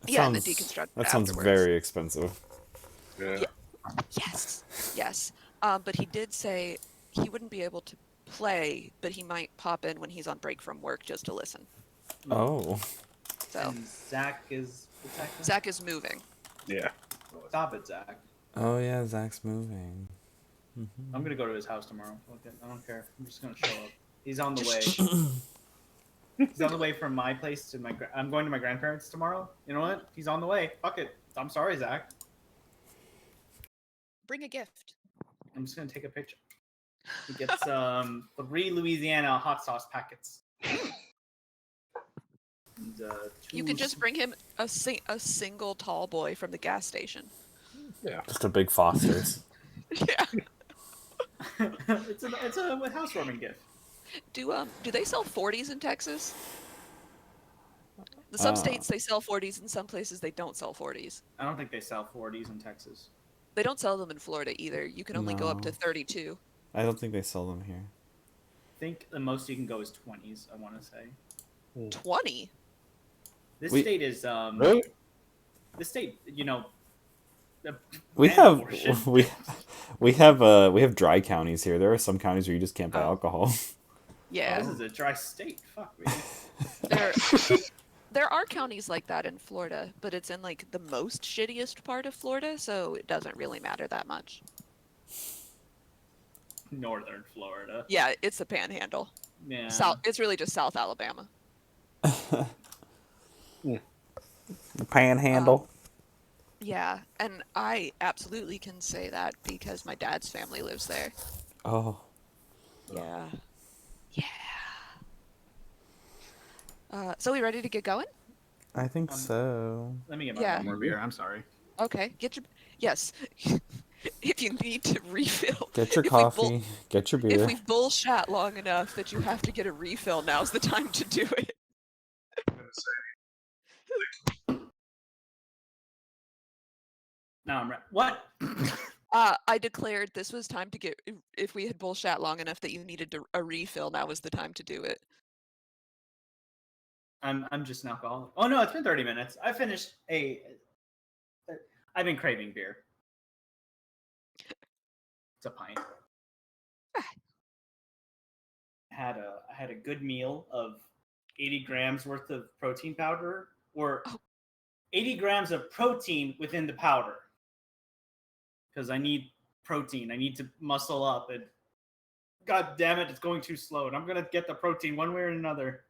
Yeah, and then deconstruct it That sounds afterwards. very expensive. Yeah. Yeah. Yes. Yes. But he did say he wouldn't be able to play, but he might pop in when he's on break from work just to listen. Mm. Oh. So And Zach is what's Zach doing? Zach is moving. Yeah. Stop it, Zach. Oh yeah, Zach's moving. I'm gonna go to his house tomorrow. Fuck it. I don't care. I'm just gonna show up. He's on the way. Just He's on the way from my place to my. I'm going to my grandparents tomorrow. You know what? He's on the way. Fuck it. I'm sorry, Zach. bring a gift. I'm just gonna take a picture. He gets 3 Louisiana hot sauce packets. And, You two can just bring him a single tall boy from the gas station. Yeah. Just a big Foster's. Yeah. it's a housewarming gift. Do they sell 40s in Texas? In some states they sell 40s, in some places they don't sell 40s. I don't think they sell 40s in Texas. They don't sell them in Florida either. You can only go up to No. 32. I don't think they sell them here. I think the most you can go is 20s. I want to say 20? this We- state is Really? this state. We man have abortion. we have dry counties here. There are some counties where you just can't buy Oh. alcohol. Oh, Yeah. this is a dry state. Fuck me. There there are counties like that in Florida, but it's in like the most shittiest part of Florida, so it doesn't really matter that much. Northern Florida. Yeah, it's the Panhandle. Yeah. It's really just South Alabama. Panhandle. Yeah, and I absolutely can say that because my dad's family lives there. Oh. Yeah. Yeah. So we ready to get going? I think so. Let me get my Yeah. more beer. I'm sorry. Okay, get your yes. If you need to refill, Get your if we bull- coffee. Get your if beer. we've bullshat long enough that you have to get a refill, now's the time to do it. No, I'm right. What? I declared this was time to get. If we had bullshat long enough that you needed a refill, now was the time to do it. I'm just an alcoholic. Oh no, it's been 30 minutes. I finished I've been craving beer. It's a pint. I had a good meal of 80 grams worth of protein powder, or 80 grams of protein within the powder. Because I need protein. I need to muscle up, and god damn it, it's going too slow. And I'm gonna get the protein one way or another.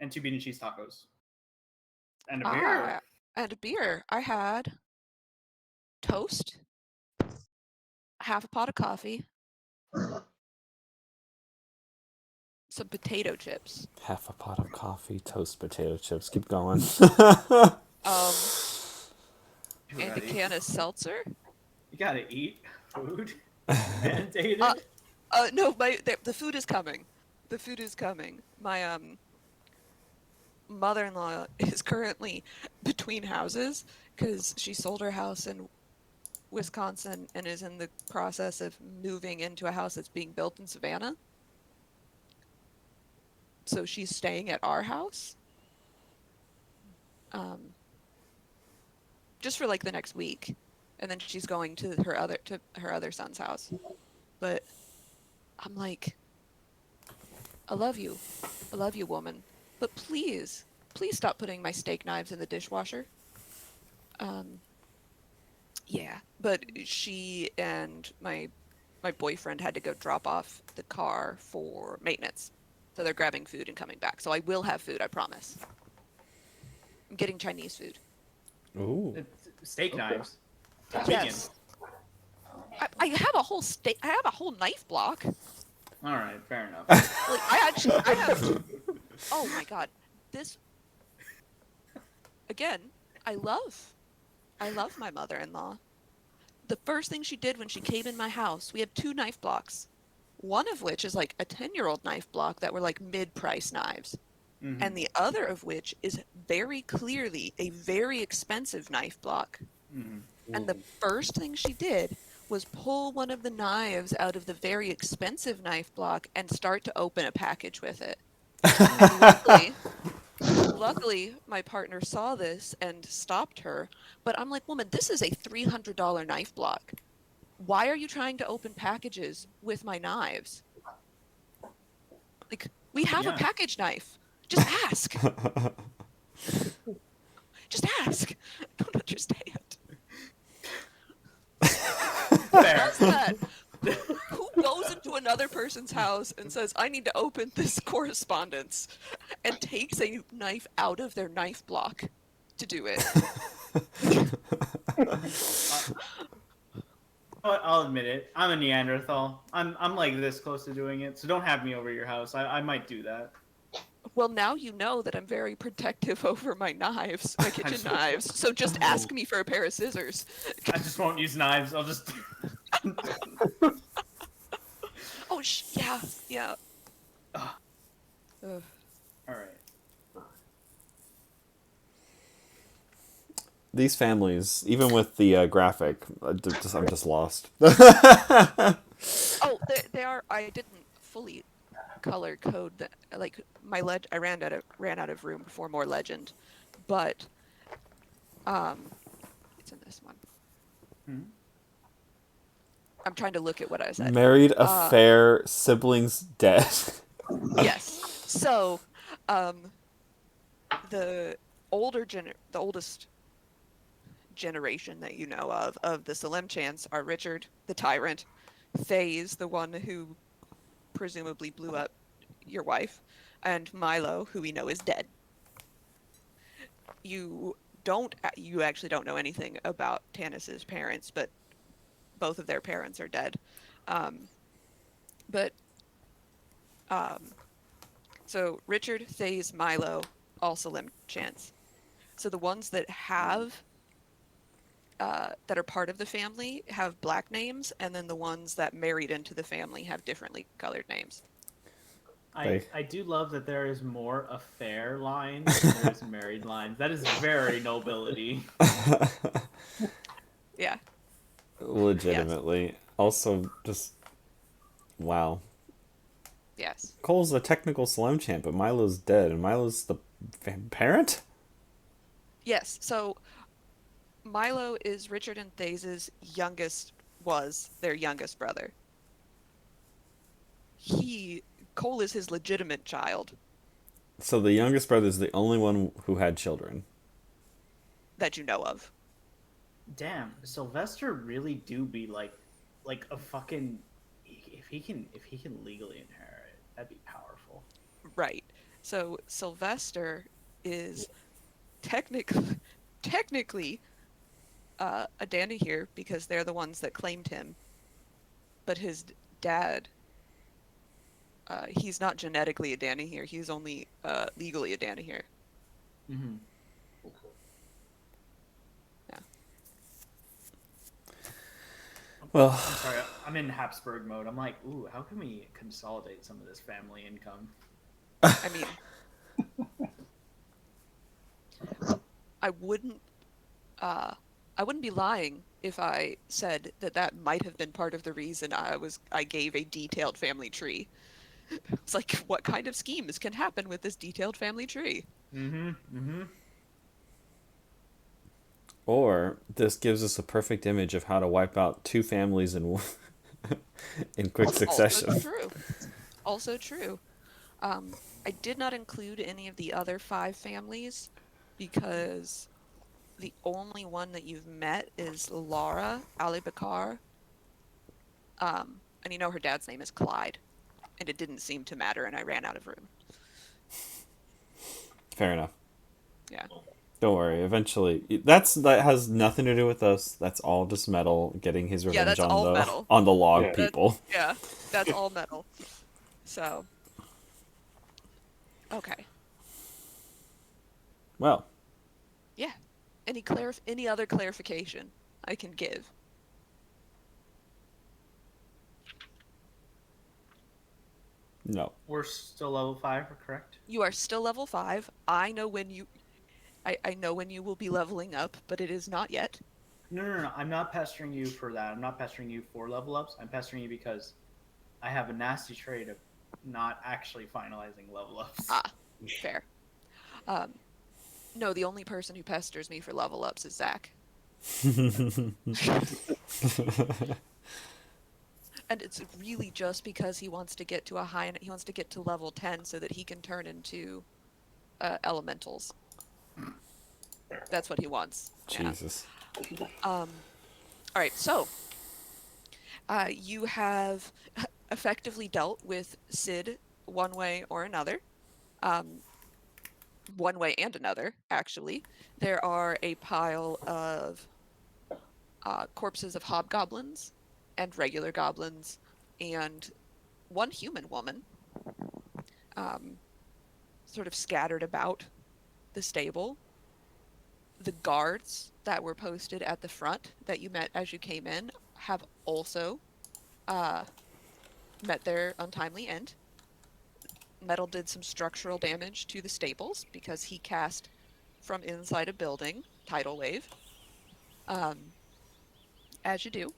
And 2 bean and cheese tacos. And a beer. And a beer. I had toast, half a pot of coffee, some potato chips. Half a pot of coffee, toast, potato chips. Keep going. And a can of seltzer. You gotta eat food. Mandated. No, the food is coming. The food is coming. My mother-in-law is currently between houses because she sold her house in Wisconsin and is in the process of moving into a house that's being built in Savannah. So she's staying at our house. Just for like the next week, and then she's going to her other son's house. But I'm like, I love you, woman, but please stop putting my steak knives in the dishwasher. Yeah, but she and my boyfriend had to go drop off the car for maintenance, so they're grabbing food and coming back. So I will have food, I promise. I'm getting Chinese food. Ooh. Steak knives. Yes. I have a whole I have a whole knife block. All right, fair enough. Like I have. Oh my god, this. Again, I love my mother-in-law. The first thing she did when she came in my house, we have 2 knife blocks. One of which is like a 10-year-old knife block that were like mid-price knives. Mm-hmm. And the other of which is very clearly a very expensive knife block. Mm-hmm. And the first thing she did was pull one of the knives out of the very expensive knife block and start to open a package with it. And luckily, my partner saw this and stopped her. But I'm like, woman, this is a $300 knife block. Why are you trying to open packages with my knives? Like, we have a Yeah. package knife. Just ask. Just ask. I don't understand. Who Fair. does that? Who goes into another person's house and says, I need to open this correspondence, and takes a knife out of their knife block to do it? I'll admit it. I'm a Neanderthal. I'm like this close to doing it, so don't have me over your house. I might do that. Well, now you know that I'm very protective over my knives, my kitchen just- knives. So just ask me for a pair of scissors. I just won't use knives. I'll just. Oh, yeah, yeah. Ugh. Ugh. All right. These families, even with the graphic, I'm just lost. Oh, they are. I didn't fully color code that. Like I ran out of room for more legend, but it's in this one. Hmm? I'm trying to look at what I said. Married, affair, siblings, dead. Yes. So, the the oldest generation that you know of the Salemchants are Richard, the tyrant, Faze, the one who presumably blew up your wife, and Milo, who we know is dead. You actually don't know anything about Tanis's parents, but both of their parents are dead. Um, but so Richard, Faze, Milo, all Salemchants. So the ones that have that are part of the family have black names, and then the ones that married into the family have differently colored names. I do love that there is more affair lines than there is married lines. That is very nobility. Yeah. Legitimately. Also, just wow. Yes. Cole's a technical slam champ, but Milo's dead, and Milo's the parent? Yes. So Milo is Richard and Thase's was their youngest brother. Cole is his legitimate child So the youngest brother is the only one who had children. that you know of. Damn, Sylvester really do be like a fucking. If he can legally inherit, that'd be powerful. Right. So Sylvester is technically a Danny here because they're the ones that claimed him, but his dad, he's not genetically a Danny here. He's only legally a Danny here. Mm-hmm. Yeah. Well, I'm sorry, I'm in Habsburg mode. I'm like, ooh, how can we consolidate some of this family income? I mean, I wouldn't uh, I wouldn't be lying if I said that that might have been part of the reason I gave a detailed family tree. It's like, what kind of schemes can happen with this detailed family tree? Mm-hmm. Mm-hmm. or this gives us a perfect image of how to wipe out two families in quick succession. Also true. Also true. I did not include any of the other five families because the only one that you've met is Laura Ali Bakar. And you know her dad's name is Clyde, and it didn't seem to matter, and I ran out of room. Fair enough. Yeah. Don't worry. Eventually, that has nothing to do with us. That's all just metal getting his Yeah, revenge that's on all the metal. on the log Yeah. people. Yeah, that's all metal. So, okay. Well, Yeah. Any other clarification I can give? no. We're still level 5, correct? You are still level 5. I know when you will be leveling up, but it is not yet. No. I'm not pestering you for that. I'm not pestering you for level ups. I'm pestering you because I have a nasty trait of not actually finalizing level ups. Ah, fair. No, the only person who pesters me for level ups is Zach. And it's really just because he wants to get to he wants to get to level 10 so that he can turn into elementals. That's what he wants. Jesus. Yeah. All right, so you have effectively dealt with Sid one way or another. One way and another, actually. There are a pile of corpses of hobgoblins and regular goblins and one human woman um, sort of scattered about the stable. The guards that were posted at the front that you met as you came in have also uh, met their untimely end. Metal did some structural damage to the stables because he cast from inside a building, tidal wave, um, as you do.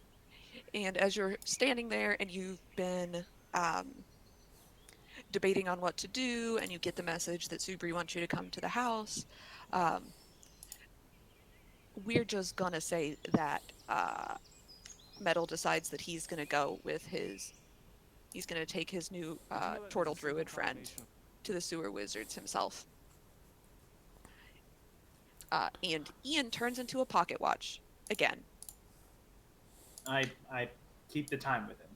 And as you're standing there and you've been um, debating on what to do, and you get the message that Subri wants you to come to the house, um, we're just gonna say that Metal decides that he's gonna go with he's gonna take his new turtle druid friend to the sewer wizards himself. And Ian turns into a pocket watch again. I keep the time with him.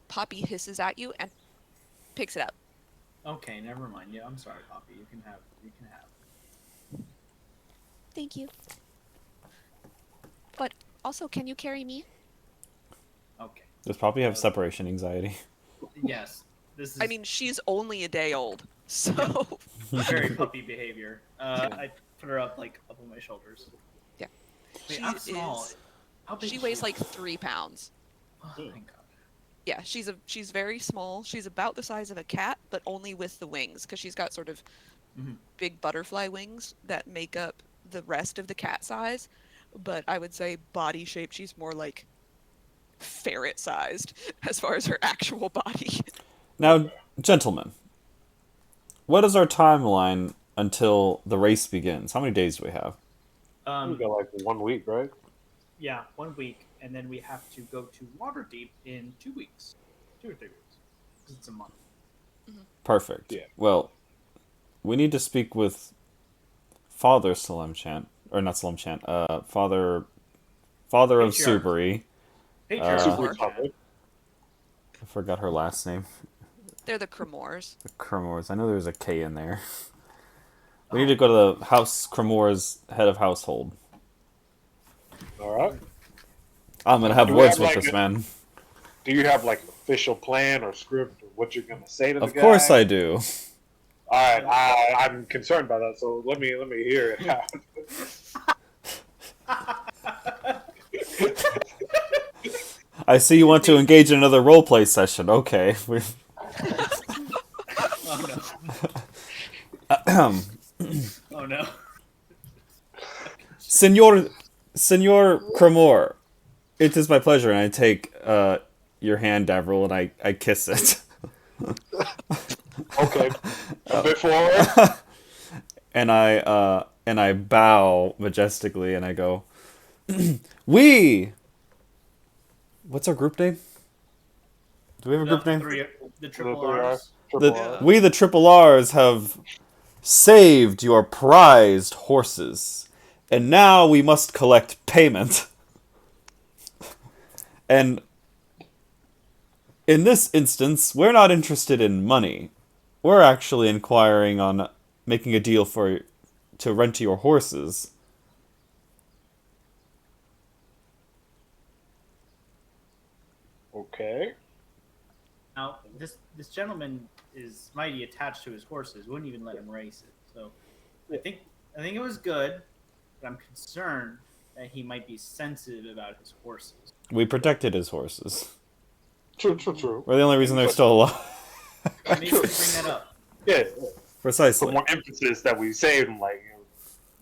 Poppy hisses at you and picks it up. Okay, never mind. Yeah, I'm sorry, Poppy. You can have. Thank you. But also, can you carry me? Okay. Does Poppy have separation anxiety? Yes. This is. I mean, she's only a day old, so very puppy behavior. I put her up like up on my shoulders. Yeah. Wait, I'm small. How big She is weighs like 3 pounds. Oh, thank God. Yeah, she's very small. She's about the size of a cat, but only with the wings, because she's got sort of big butterfly wings that make up the rest of the cat size. But I would say body shape, she's more like ferret-sized as far as her actual body. Now, gentlemen, what is our timeline until the race begins? How many days do we have? We got like 1 week, right? Yeah, 1 week, and then we have to go to Waterdeep in 2 weeks, 2 or 3 weeks, because it's a month. Perfect. Yeah. Well, we need to speak with Father Salemchant, or not Salemchant, Father of Patriarch. Subri. Patriarch. I forgot her last name. They're the Cremors. The Cremors. I know there was a K in there. We need to go to the house Cremor's head of household. All right. I'm gonna have Do we words have, with like, this man. Do you have like an official plan or script or what you're gonna say to the guy? Of course I do. All right. I'm concerned about that, so let me hear it out. I see you want to engage in another roleplay session. Okay. Oh no. Senor Cremor, it is my pleasure, and I take your hand, Davril, and I kiss it. Okay. A bit forward. And I bow majestically, and I go, "We." What's our group name? Do we have a group name? The triple Triple R's. R. We, the Triple R's, have saved your prized horses, and now we must collect payment. And in this instance, we're not interested in money. We're actually inquiring on making a deal to rent your horses. Okay. Now, this gentleman is mighty attached to his horses. Wouldn't even let him race it. So, I think it was good, but I'm concerned that he might be sensitive about his horses. We protected his horses. True. We're the only reason they're still alive. Maybe we bring that up. Yeah. Precisely. Put more emphasis that we saved him, like,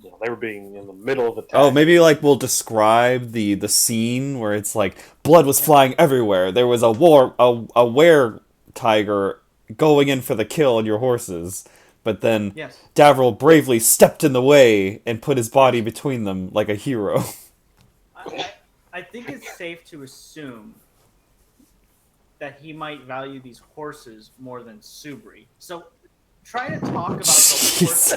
they were being in the middle of attack. Oh, maybe like we'll describe the scene where it's like blood was flying everywhere. There was a were tiger going in for the kill on your horses, but then Yes. Davriel bravely stepped in the way and put his body between them like a hero. I think it's safe to assume that he might value these horses more than Subri. So try to talk about the horses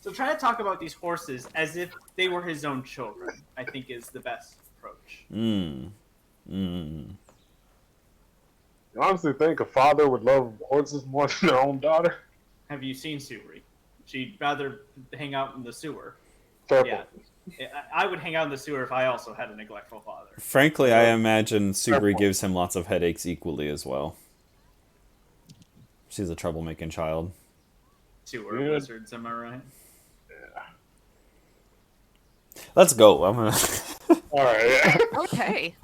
so try to talk about these horses as if they were his own children, I think is the best approach. I honestly think a father would love horses more than their own daughter. Have you seen Subri? She'd rather hang out in the sewer. Fair Yeah. I would hang out in the sewer if I also had a neglectful father. Frankly, I imagine Subri gives him lots of headaches equally as well. She's a troublemaking child. Sewer Yeah. wizards, am I right? Let's go. I'm gonna. All right. Okay.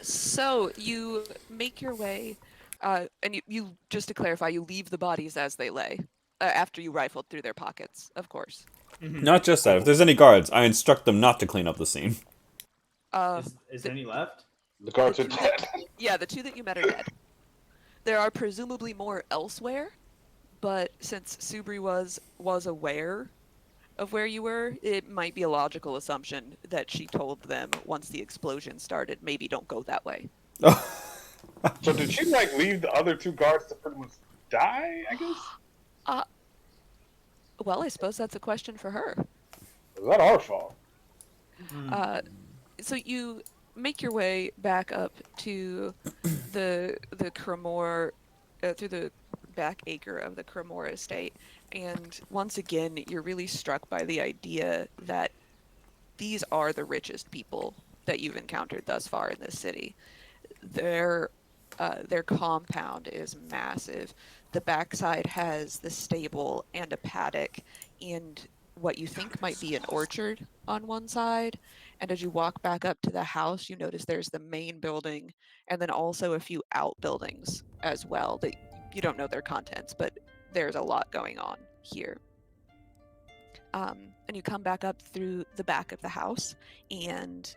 So you make your way, and you just to clarify, you leave the bodies as they lay after you rifled through their pockets, of course. Not just that. If there's any guards, I instruct them not to clean up the scene. Is there any left? The guards are dead. Yeah, the two that you met are dead. There are presumably more elsewhere, but since Subri was aware of where you were, it might be a logical assumption that she told them once the explosion started, maybe don't go that way. So did she like leave the other two guards to pretty much die? I guess. Well, I suppose that's a question for her. Is that our fault? So you make your way back up to the Cremor, through the back acre of the Cremor estate, and once again, you're really struck by the idea that these are the richest people that you've encountered thus far in this city. Their compound is massive. The backside has the stable and a paddock and what you think might be an orchard on one side. And as you walk back up to the house, you notice there's the main building and then also a few outbuildings as well that you don't know their contents, but there's a lot going on here. And you come back up through the back of the house, and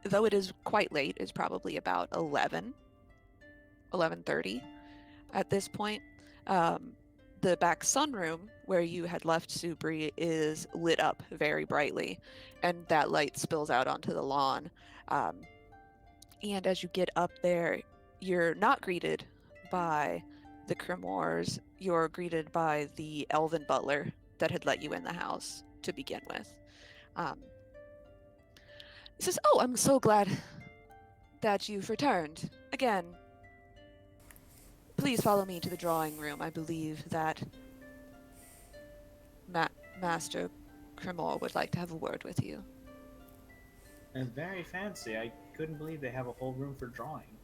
though it is quite late, it's probably about 11:30 at this point. The back sunroom where you had left Subri is lit up very brightly, and that light spills out onto the lawn. And as you get up there, you're not greeted by the Cremors, you're greeted by the elven butler that had let you in the house to begin with. He says, "Oh, I'm so glad that you've returned. Again, please follow me to the drawing room. I believe that Master Cremor would like to have a word with you." And very fancy. I couldn't believe they have a whole room for drawing.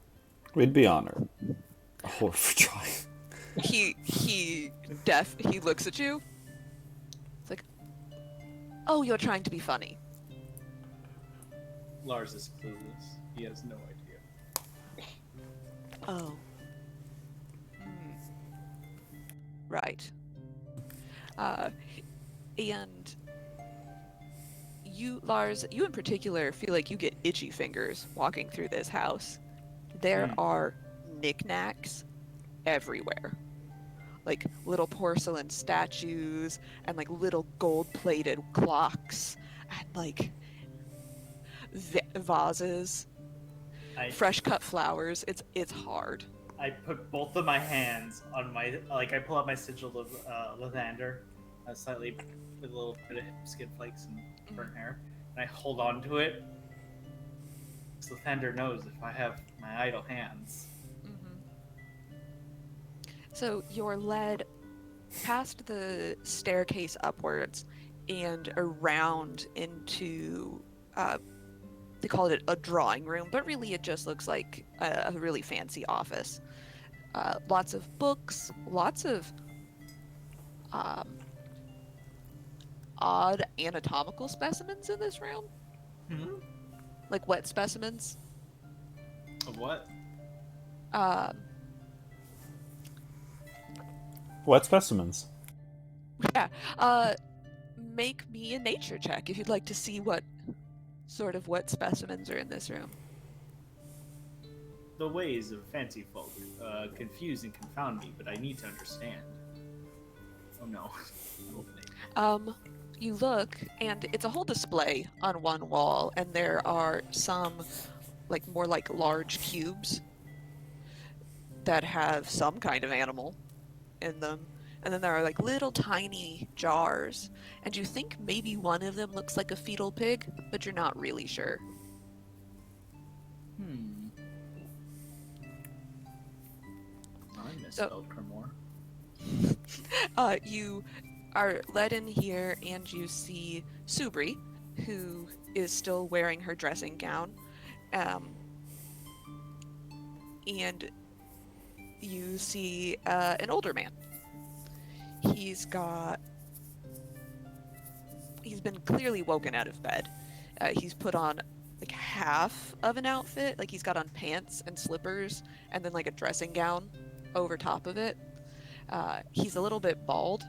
We'd be honored. Oh, for trying. He looks at you. It's like, "Oh, you're trying to be funny." Lars is clueless. He has no idea. Oh. Right. And you, Lars, you in particular feel like you get itchy fingers walking through this house. There are knickknacks everywhere. Like little porcelain statues and like little gold-plated clocks and like vases, fresh cut flowers. It's hard. I put both of my hands on my, I pull out my sigil of lathander, slightly with a little bit of skin flakes and burnt hair, and I hold on to it. So lathander knows if I have my idle hands. So you're led past the staircase upwards and around into, they call it a drawing room, but really it just looks like a really fancy office. Lots of books, lots of odd anatomical specimens in this room. Like wet specimens. Of what? What specimens? Yeah. Make me a nature check if you'd like to see what specimens are in this room. The ways of fancy folk confuse and confound me, but I need to understand. Oh no. You look, and it's a whole display on one wall, and there are some more like large cubes that have some kind of animal in them. And then there are like little tiny jars, and you think maybe one of them looks like a fetal pig, but you're not really sure. I misspelled Cremor. You are led in here, and you see Subri, who is still wearing her dressing gown, and you see an older man. He's been clearly woken out of bed. He's put on like half of an outfit, like he's got on pants and slippers, and then like a dressing gown over top of it. He's a little bit bald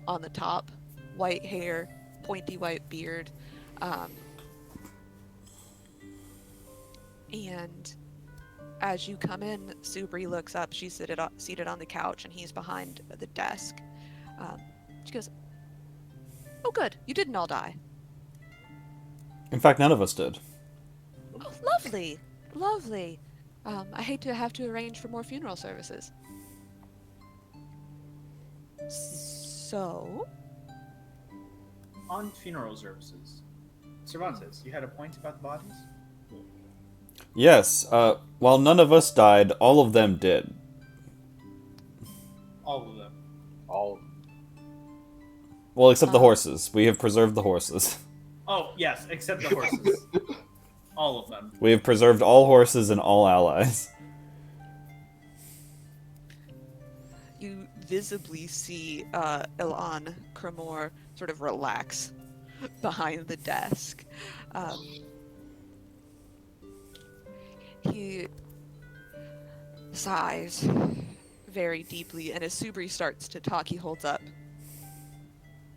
on the top, white hair, pointy white beard, and as you come in, Subri looks up. She's seated on the couch, and he's behind the desk. She goes, "Oh, good. You didn't all die." In fact, none of us did. "Oh, lovely. Lovely. I hate to have to arrange for more funeral services." So? On funeral services. Cervantes, you had a point about the bodies? Yes, while none of us died, all of them did. All of them. All. Well, except the horses. We have preserved the horses. Oh, yes, except the horses. All of them. We have preserved all horses and all allies. You visibly see Ilan Cremor sort of relax behind the desk. He sighs very deeply, and as Subri starts to talk, he holds up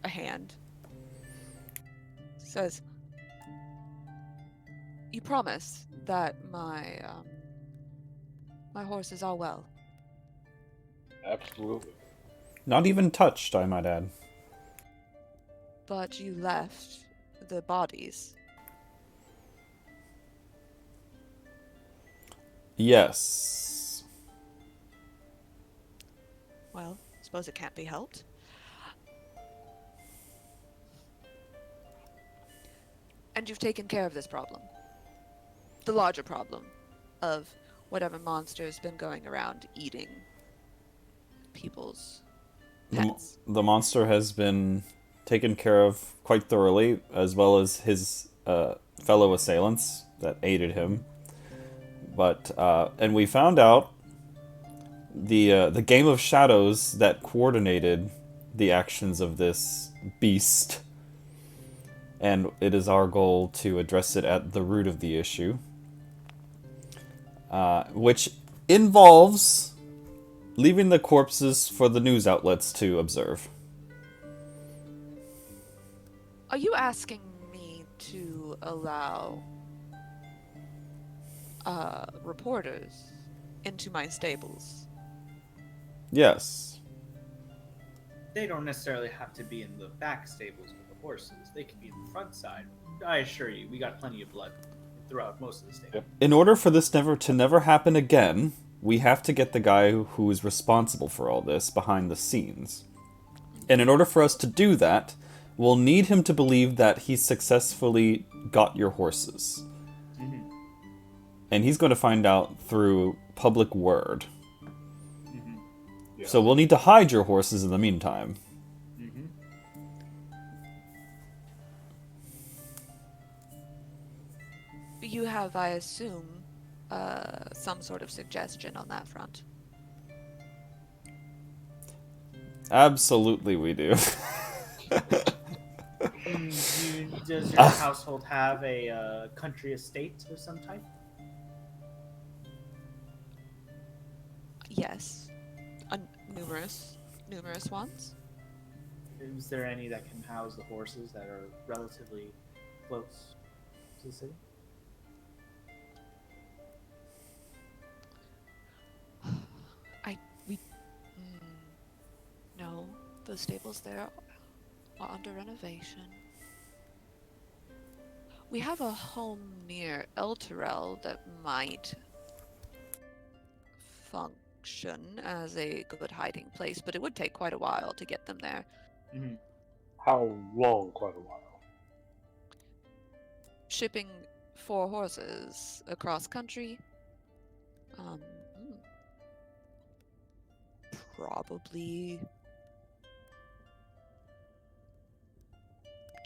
a hand. Says, "You promise that my horses are well?" Absolutely. Not even touched, I might add. "But you left the bodies." Yes. "Well, suppose it can't be helped." "And you've taken care of this problem. The larger problem of whatever monster's been going around eating people's pets." The monster has been taken care of quite thoroughly, as well as his fellow assailants that aided him. But and we found out the game of shadows that coordinated the actions of this beast, and it is our goal to address it at the root of the issue, which involves leaving the corpses for the news outlets to observe. "Are you asking me to allow reporters into my stables?" Yes. They don't necessarily have to be in the back stables with the horses. They can be in the front side. I assure you, we got plenty of blood throughout most of the stable. In order for this never happen again, we have to get the guy who is responsible for all this behind the scenes. And in order for us to do that, we'll need him to believe that he successfully got your horses. Mm-hmm. And he's going to find out through public word. Mm-hmm. Yeah. So we'll need to hide your horses in the meantime. Mm-hmm. You have, I assume, some sort of suggestion on that front. Absolutely we do. Does your household have a country estate of some type? Yes. Numerous ones. Is there any that can house the horses that are relatively close to the city? No, the stables there are under renovation. We have a home near Elturel that might function as a good hiding place, but it would take quite a while to get them there. Mm-hmm. How long? Quite a while. Shipping 4 horses across country, probably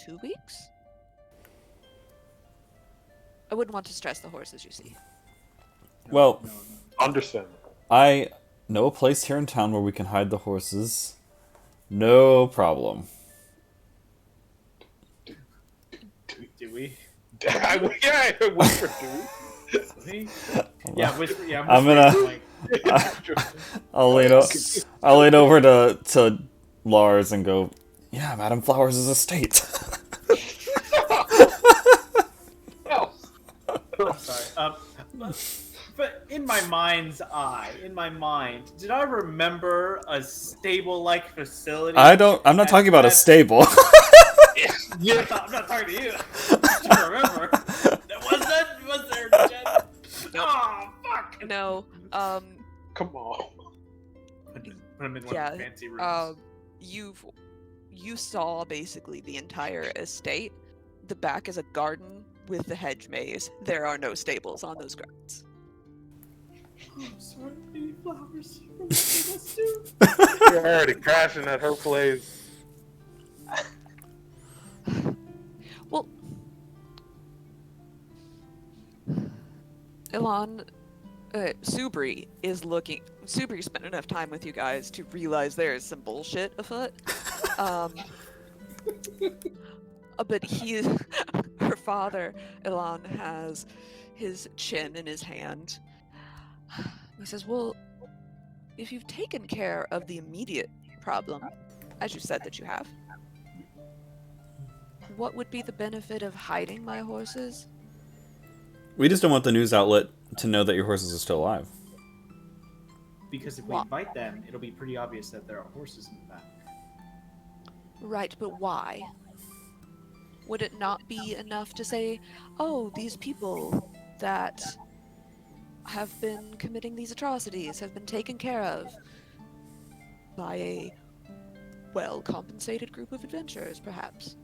2 weeks? I wouldn't want to stress the horses, you see. Well, Understandable. I know a place here in town where we can hide the horses. No problem. Do we? Yeah, whisper, dude. We? Yeah, whisper. Yeah, I'm whispering, gonna- like, I'll lean over to Lars and go, yeah, Madame Flowers' estate. I'm sorry. But in my mind's eye, did I remember a stable-like facility? I'm not talking about a stable. Yeah. I'm not talking to you. I remember. Was there, Jen? Oh, fuck. No, Come on. Put him in one yeah, of the fancy rooms. you saw basically the entire estate. The back is a garden with the hedge maze. There are no stables on those grounds. I'm sorry, Lady Flowers. What did us do? You're already crashing at her place. Well, Elon, Subri is looking. Subri spent enough time with you guys to realize there is some bullshit afoot. But her father, Elon, has his chin in his hand. He says, well, if you've taken care of the immediate problem, as you said that you have, what would be the benefit of hiding my horses? We just don't want the news outlet to know that your horses are still alive. Because if we invite them, it'll be pretty obvious that there are horses in the back. Right, but why? Would it not be enough to say, oh, these people that have been committing these atrocities have been taken care of by a well-compensated group of adventurers, perhaps?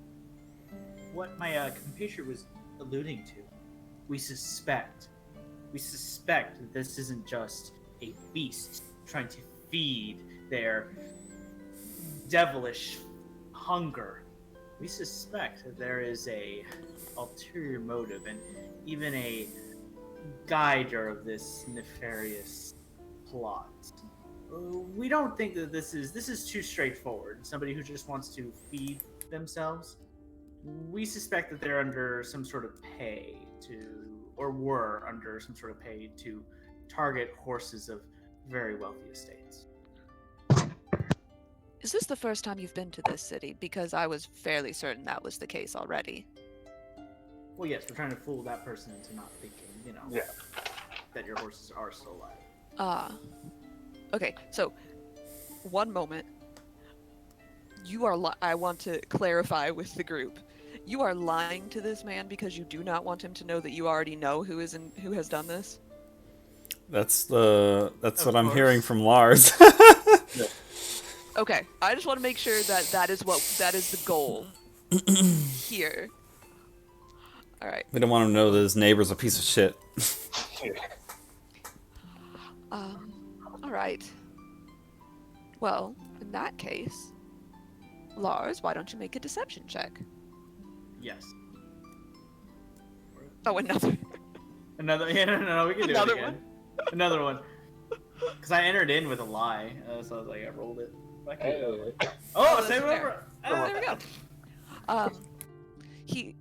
What my compatriot was alluding to, we suspect that this isn't just a beast trying to feed their devilish hunger. We suspect that there is a ulterior motive and even a guider of this nefarious plot. We don't think that this is too straightforward. Somebody who just wants to feed themselves. We suspect that they're under some sort of pay or were under some sort of pay to target horses of very wealthy estates. Is this the first time you've been to this city? Because I was fairly certain that was the case already. Well, yes, we're trying to fool that person into not thinking, that your horses are still alive. Okay, so, one moment. You are I want to clarify with the group. You are lying to this man because you do not want him to know that you already know who has done this? That's what I'm course. hearing from Lars. Okay, I just want to make sure that is the goal here. All right. We don't want him to know that his neighbor's a piece of shit. All right. Well, in that case, Lars, why don't you make a deception check? Yes. Oh, another. Another? Yeah, no, we can do Another it again. Another one. Because I entered in with a lie, so I was like, I rolled it. Oh, that's save it fair. over. There we go.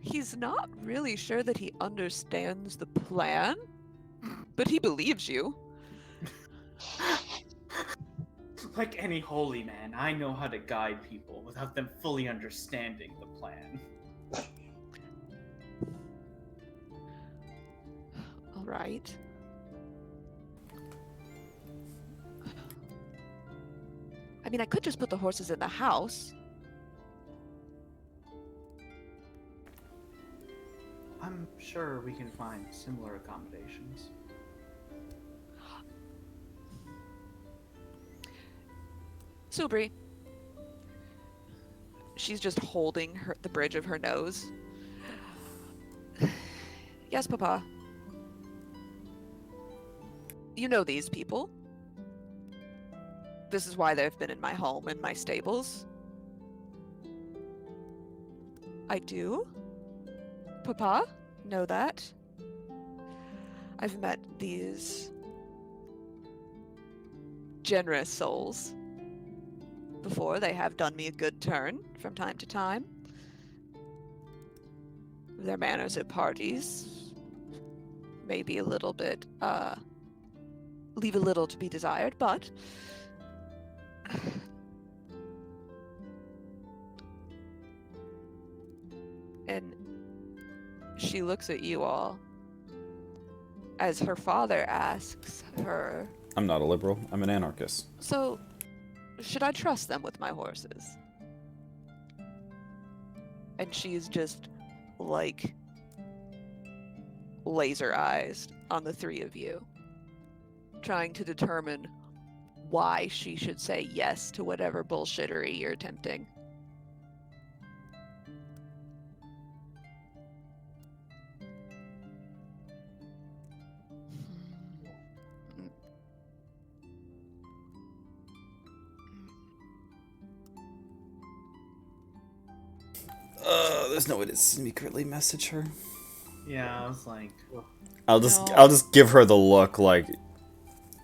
He's not really sure that he understands the plan, but he believes you. Like any holy man, I know how to guide people with without them fully understanding the plan. All right. I mean, I could just put the horses in the house. I'm sure we can find similar accommodations. Subri. She's just holding the bridge of her nose. Yes, Papa. You know these people. This is why they've been in my home and my stables. I do. Papa, know that. I've met these generous souls before. They have done me a good turn from time to time. Their manners at parties maybe a little bit, leave a little to be desired, but and she looks at you all as her father asks her, I'm not a liberal. I'm an anarchist. so should I trust them with my horses? And she's just like laser eyes on the three of you, trying to determine why she should say yes to whatever bullshittery you're attempting. There's no way to secretly message her. Yeah, I was like, I'll just No. I'll just give her the look like,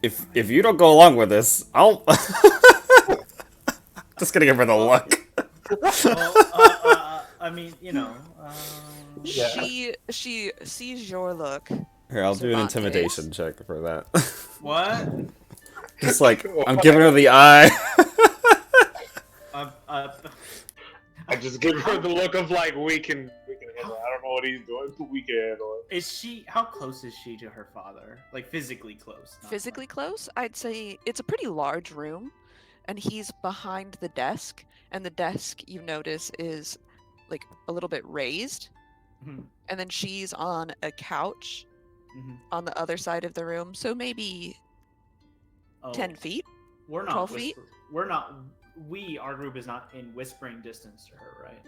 if you don't go along with this, I'll just gonna give her the look. well, I mean, you know, Yeah. She sees your look. Here, I'll do an Cervantes. intimidation check for that. what? Just like, I'm giving her the eye. I just give her the look of like we can handle it. I don't know what he's doing, but we can handle it. Is she? How close is she to her father? Like physically close? not Physically like- close, I'd say it's a pretty large room, and he's behind the desk, and the desk, you notice, is like a little bit raised, Mhm, and then she's on a couch mhm. on the other side of the room, so maybe Oh, 10 feet. We're not 12 feet? We're not. Our group is not in whispering distance to her, right?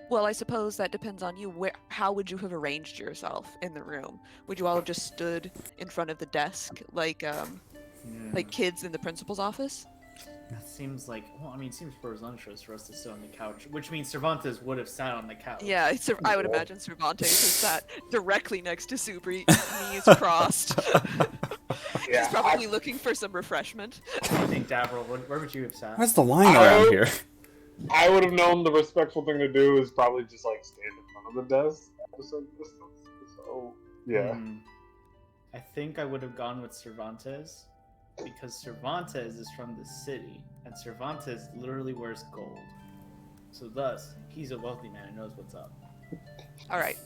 Well, I suppose that depends on you. How would you have arranged yourself in the room? Would you all have just stood in front of the desk like kids in the principal's office? That seems like. Well, I mean, it seems presumptuous for us to sit on the couch, which means Cervantes would have sat on the couch. Yeah, I would imagine Cervantes is sat directly next to Subri, knees crossed. Yeah, He's probably looking for some refreshment. What do you think, Davril? Where would you have sat? Where's the line around here? I would have known the respectful thing to do is probably just like stand in front of the desk at a certain distance. So yeah. I think I would have gone with Cervantes because Cervantes is from the city, and Cervantes literally wears gold. So thus, he's a wealthy man and knows what's up. All right.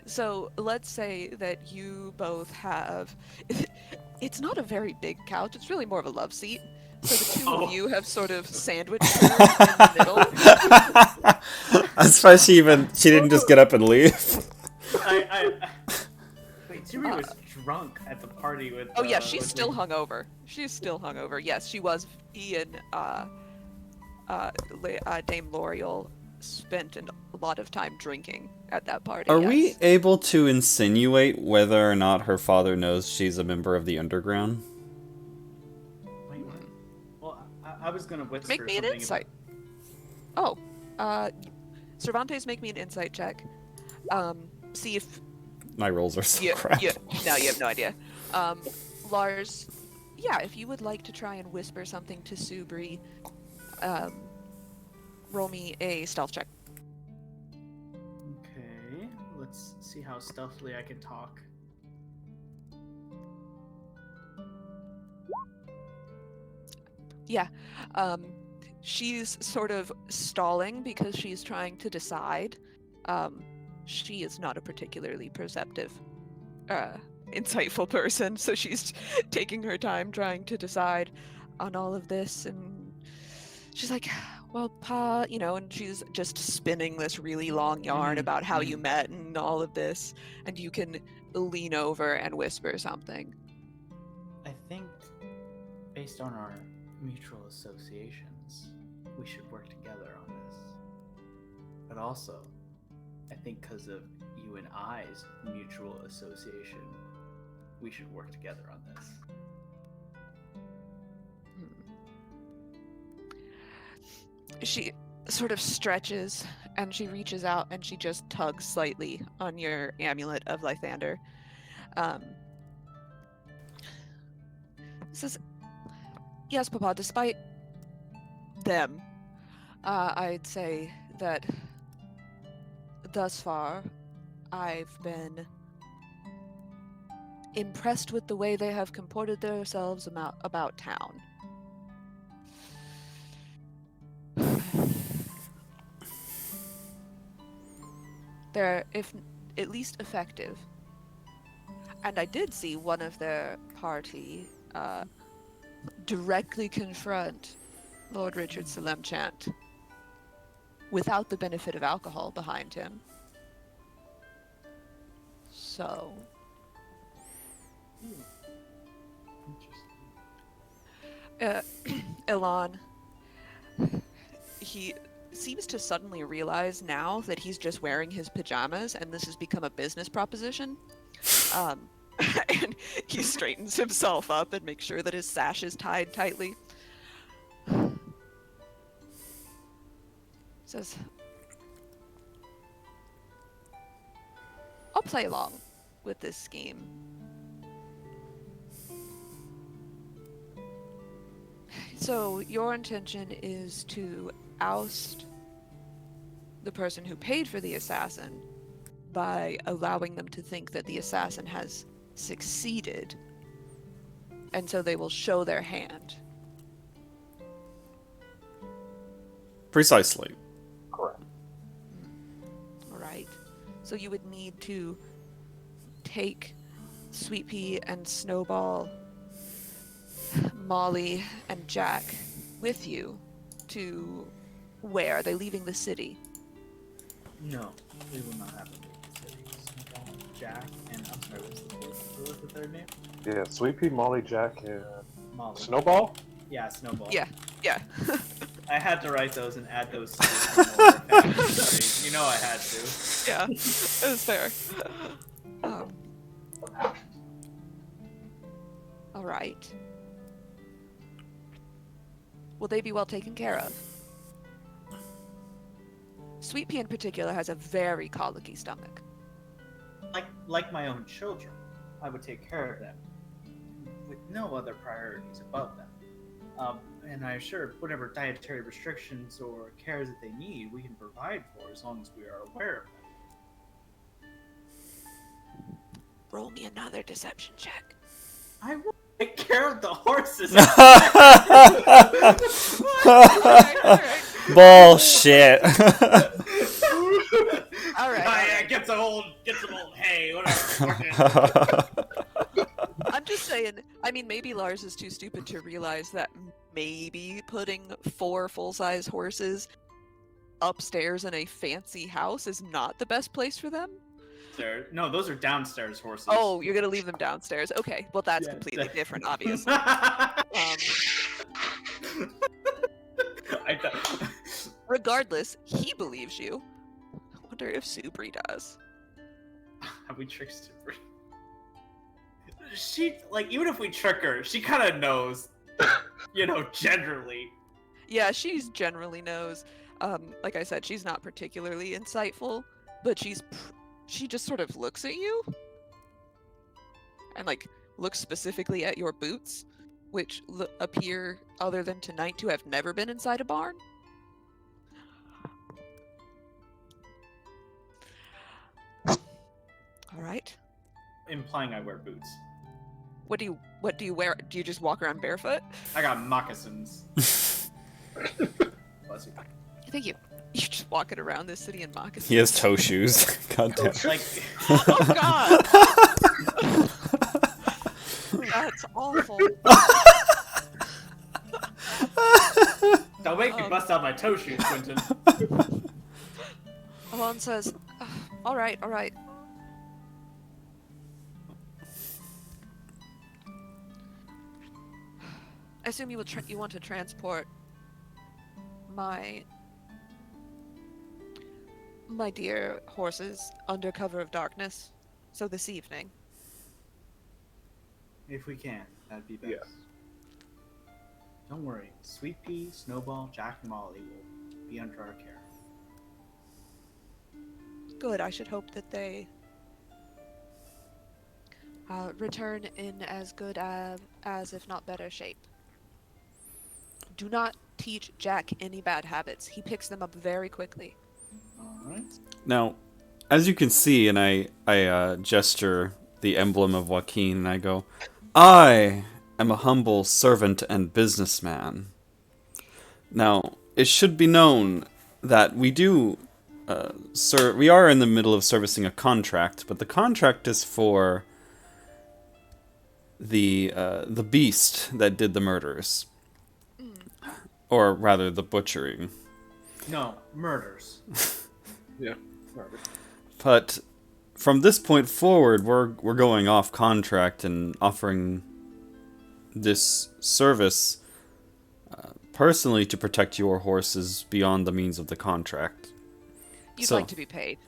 So let's say that you both have. It's not a very big couch. It's really more of a love seat. So the two of you have sort of sandwiched her in the middle. That's why she didn't just get up and leave. Wait, Jimmy was drunk at the party with. Oh yeah, she's with still me. hungover. She's still hungover. Yes, she was. He and Dame L'Oreal spent a lot of time drinking at that party. Are yes. we able to insinuate whether or not her father knows she's a member of the underground? Wait, what? Well, I was gonna whisper Make me an something insight. Cervantes, make me an insight check. See if My rolls are so you crap. no, you have no idea. Lars, yeah, if you would like to try and whisper something to Subri, roll me a stealth check. Okay, let's see how stealthily I can talk. she's sort of stalling because she's trying to decide. She is not a particularly perceptive, insightful person, so she's taking her time trying to decide on all of this, and she's like, well, Pa, and she's just spinning this really long yarn about how you met and all of this, and you can lean over and whisper something. I think, based on our mutual associations, we should work together on this. But also, I think because of you and I's mutual association, we should work together on this. She sort of stretches and she reaches out and she just tugs slightly on your amulet of Lythander. Says, yes, Papa, despite them, I'd say that thus far I've been impressed with the way they have comported themselves about town. They're, if at least, effective. And I did see one of their party directly confront Lord Richard Salemchant without the benefit of alcohol behind him. So... Elan, he seems to suddenly realize now that he's just wearing his pajamas and this has become a business proposition. And he straightens himself up and makes sure that his sash is tied tightly. Says, I'll play along with this scheme. So your intention is to oust the person who paid for the assassin by allowing them to think that the assassin has succeeded, and so they will show their hand. Precisely. Correct. All right. So you would need to take Sweet Pea and Snowball, Molly and Jack with you to where? Are they leaving the city? No, we will not have them leave the city. Snowball, Jack, and I'm sorry, what was the third name? Yeah, Sweet Pea, Molly, Jack, and Molly. Snowball? Yeah, Snowball. Yeah. I had to write those and add those to the more family stories. You know I had to. Yeah, it was fair. All right. Will they be well taken care of? Sweet Pea in particular has a very colicky stomach. Like my own children, I would take care of them with no other priorities above them. And I assure whatever dietary restrictions or cares that they need, we can provide for as long as we are aware of them. Roll me another deception check. I will take care of the horses. Bullshit. All right. Yeah, get some old hay, whatever. I'm just saying, I mean, maybe Lars is too stupid to realize that maybe putting 4 full-size horses upstairs in a fancy house is not the best place for them. No, those are downstairs horses. Oh, you're gonna leave them downstairs. Okay, well that's Yeah, completely that- different, obviously. Regardless, he believes you. I wonder if Subri does. Have we tricked Super? She, even if we trick her, she kind of knows, generally. Yeah, she's generally knows. Like I said, she's not particularly insightful, but she just sort of looks at you and looks specifically at your boots, which appear, other than tonight, to have never been inside a barn. All right. Implying I wear boots. What do you wear? Do you just walk around barefoot? I got moccasins. Bless you. Thank you. You're just walking around this city in moccasins. He has toe shoes. God damn. Like, Oh God. That's awful. don't make me Um, bust out my toe shoes, Quentin. Alon says, all right, all right. I assume you want to transport my dear horses under cover of darkness. So this evening. If we can, that'd be best. Yes. Don't worry. Sweet Pea, Snowball, Jack, and Molly will be under our care. Good. I should hope that they return in as good as if not better shape. Do not teach Jack any bad habits. He picks them up very quickly. Alright. Now, as you can see, and I gesture the emblem of Joaquin, and I go, I am a humble servant and businessman. Now, it should be known that we do, we are in the middle of servicing a contract, but the contract is for the beast that did the murders. Or rather, the butchering. No, murders. Yeah. But from this point forward, we're going off contract and offering this service personally to protect your horses beyond the means of the contract. You'd So- like to be paid.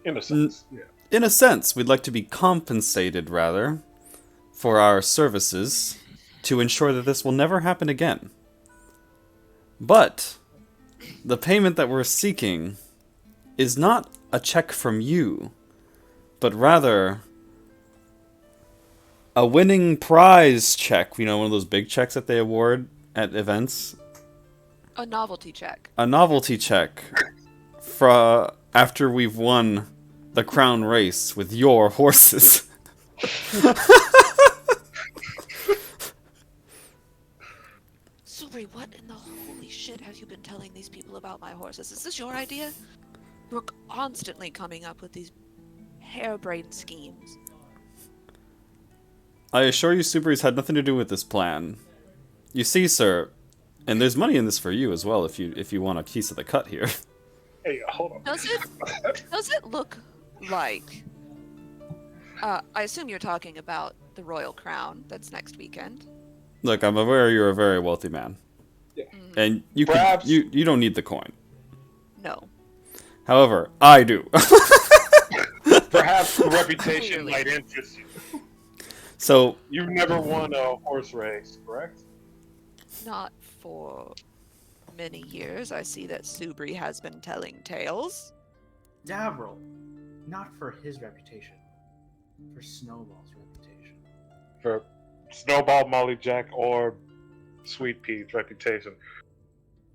In a sense, yeah. In a sense, we'd like to be compensated, rather, for our services to ensure that this will never happen again. But the payment that we're seeking is not a check from you, but rather a winning prize check. You know, one of those big checks that they award at events? A novelty check. A novelty check for after we've won the crown race with your horses. Sorry, what in the holy shit have you been telling these people about my horses? Is this your idea? You're constantly coming up with these harebrained schemes. I assure you, Subaru's had nothing to do with this plan. You see, sir, and there's money in this for you as well if you want a piece of the cut here. Hey, hold on. Does it look like... I assume you're talking about the Royal Crown that's next weekend. Look, I'm aware you're a very wealthy man. Yeah. And you Perhaps- you don't need the coin. No. However, I do. Perhaps the reputation Clearly. might interest you. So, You've never won a horse race, correct? Not for many years. I see that Subri has been telling tales. Davril, not for his reputation, for Snowball's reputation. For Snowball, Molly Jack, or Sweet Pea's reputation.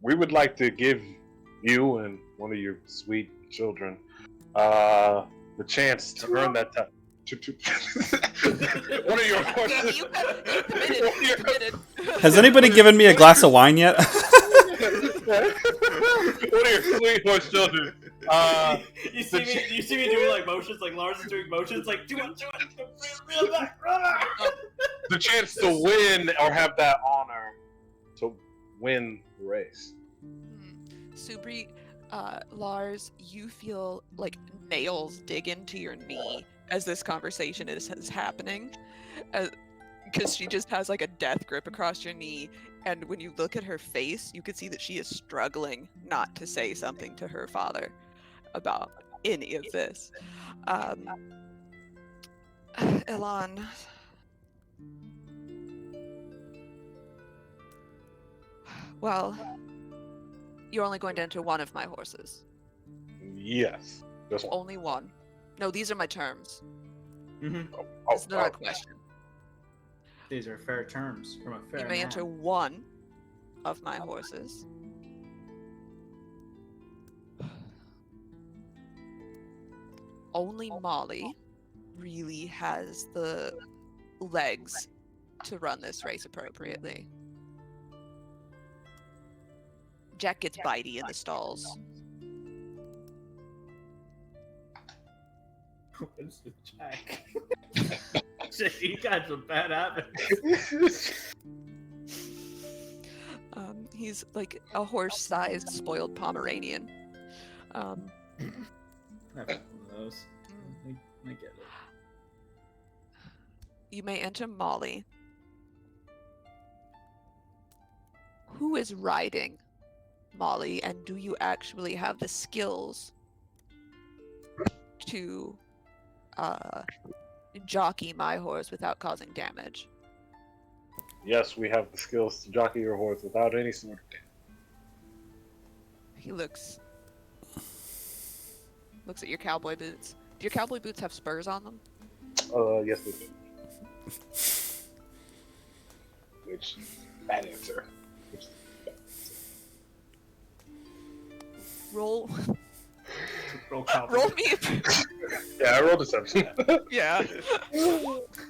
We would like to give you and one of your sweet children the chance to earn that time. One of your horses. You committed. You committed. has anybody given me a glass of wine yet? One of your sweet horse children. You see me doing like motions, like Lars is doing motions, like do it, reel back. The chance to win or have that honor to win the race. Subri, Lars, you feel like nails dig into your knee as this conversation is happening. Because she just has like a death grip across your knee, and when you look at her face, you can see that she is struggling not to say something to her father about any of this. Elan, well, you're only going to enter one of my horses. Yes. This one. Only one. No, these are my terms. Mm-hmm. Oh, It's not a question. These are fair terms from a fair You may man. enter one of my horses. Only Molly really has the legs to run this race appropriately. Jack gets bitey in the stalls. What's the Jack? Shit, you got some bad habits. He's like a horse-sized spoiled Pomeranian. I have one of those. I get it. You may enter Molly. Who is riding Molly, and do you actually have the skills to jockey my horse without causing damage? Yes, we have the skills to jockey your horse without any sort of damage. He looks at your cowboy boots. Do your cowboy boots have spurs on them? Yes, they do. Which, bad answer. Roll Roll roll me. Yeah, I rolled deception. Yeah.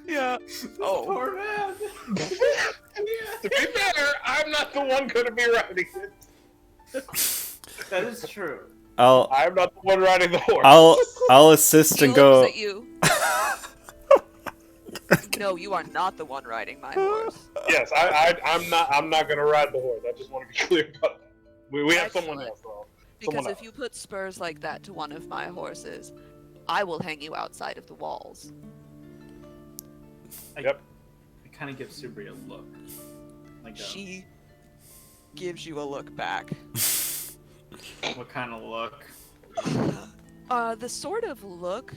Yeah. Oh. Poor man. To be fair, I'm not the one going to be riding it. That is true. I'm not the one riding the horse. I'll assist He and looks go. at you. No, you are not the one riding my horse. Yes, I'm not going to ride the horse. I just want to be clear about that. We have someone Excellent. else, though. Because Someone if you put spurs like that to one of my horses, I will hang you outside of the walls. Yep. I kind of give Subri a look. Like She gives you a look back. what kind of look? The sort of look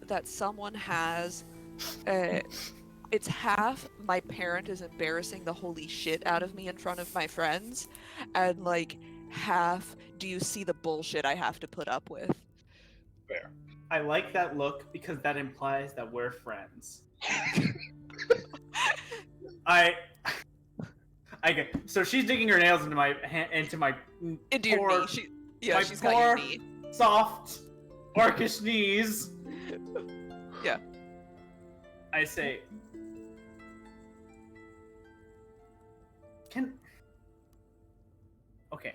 that someone has, it's half my parent is embarrassing the holy shit out of me in front of my friends, and like half, do you see the bullshit I have to put up with? Fair. I like that look because that implies that we're friends. I get. So she's digging her nails into my Into your poor, knee. my She's got your poor- knee. soft, orcish knees. Yeah. I say, okay.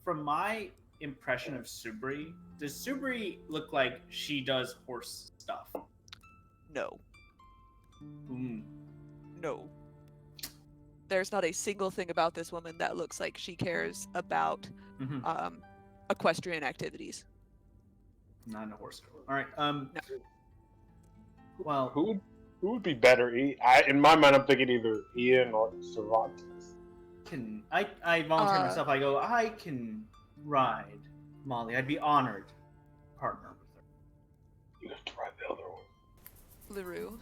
From my impression of Subri, does Subri look like she does horse stuff? No. Mm. No. There's not a single thing about this woman that looks like she cares about Mm-hmm. Equestrian activities. Not a horse. All right. No. Well, Who would be better? In my mind, I'm thinking either Ian or Cervantes. I volunteer myself. I go. I can ride Molly. I'd be honored to partner with her. You have to ride the other one. LaRue.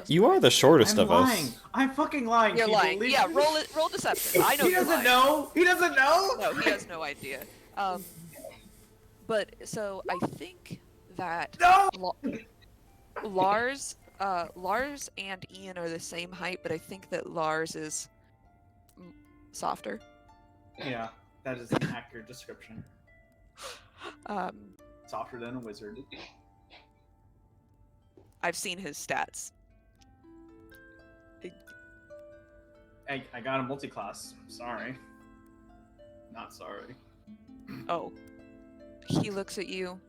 You are the shortest I'm of lying. us. I'm fucking lying. You're people. lying. Leave- Yeah, roll deception. I know He you're doesn't lying. know. He doesn't know. No, he has no idea. But so I think that No. Lars and Ian are the same height, but I think that Lars is softer. Yeah, that is an accurate description. Softer than a wizard. I've seen his stats. I got a multi-class. Sorry. Not sorry. Oh. He looks at you,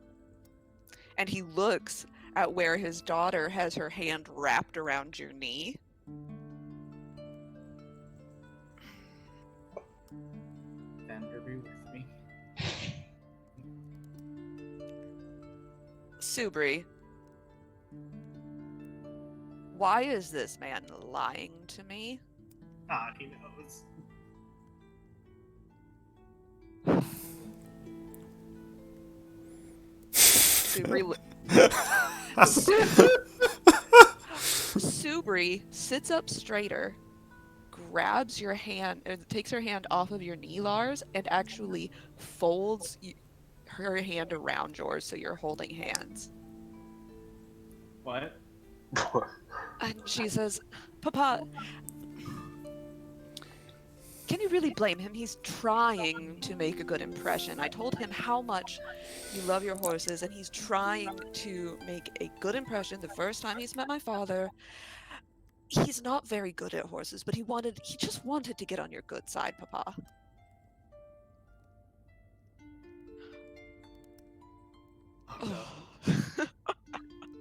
and he looks at where his daughter has her hand wrapped around your knee. Thunder be with me. Subri, why is this man lying to me? Ah, he knows. Subri sits up straighter, grabs your hand, takes her hand off of your knee, Lars, and actually folds her hand around yours so you're holding hands. What? And she says, Papa, can you really blame him? He's trying to make a good impression. I told him how much you love your horses, and he's trying to make a good impression the first time he's met my father. He's not very good at horses, but he just wanted to get on your good side, Papa.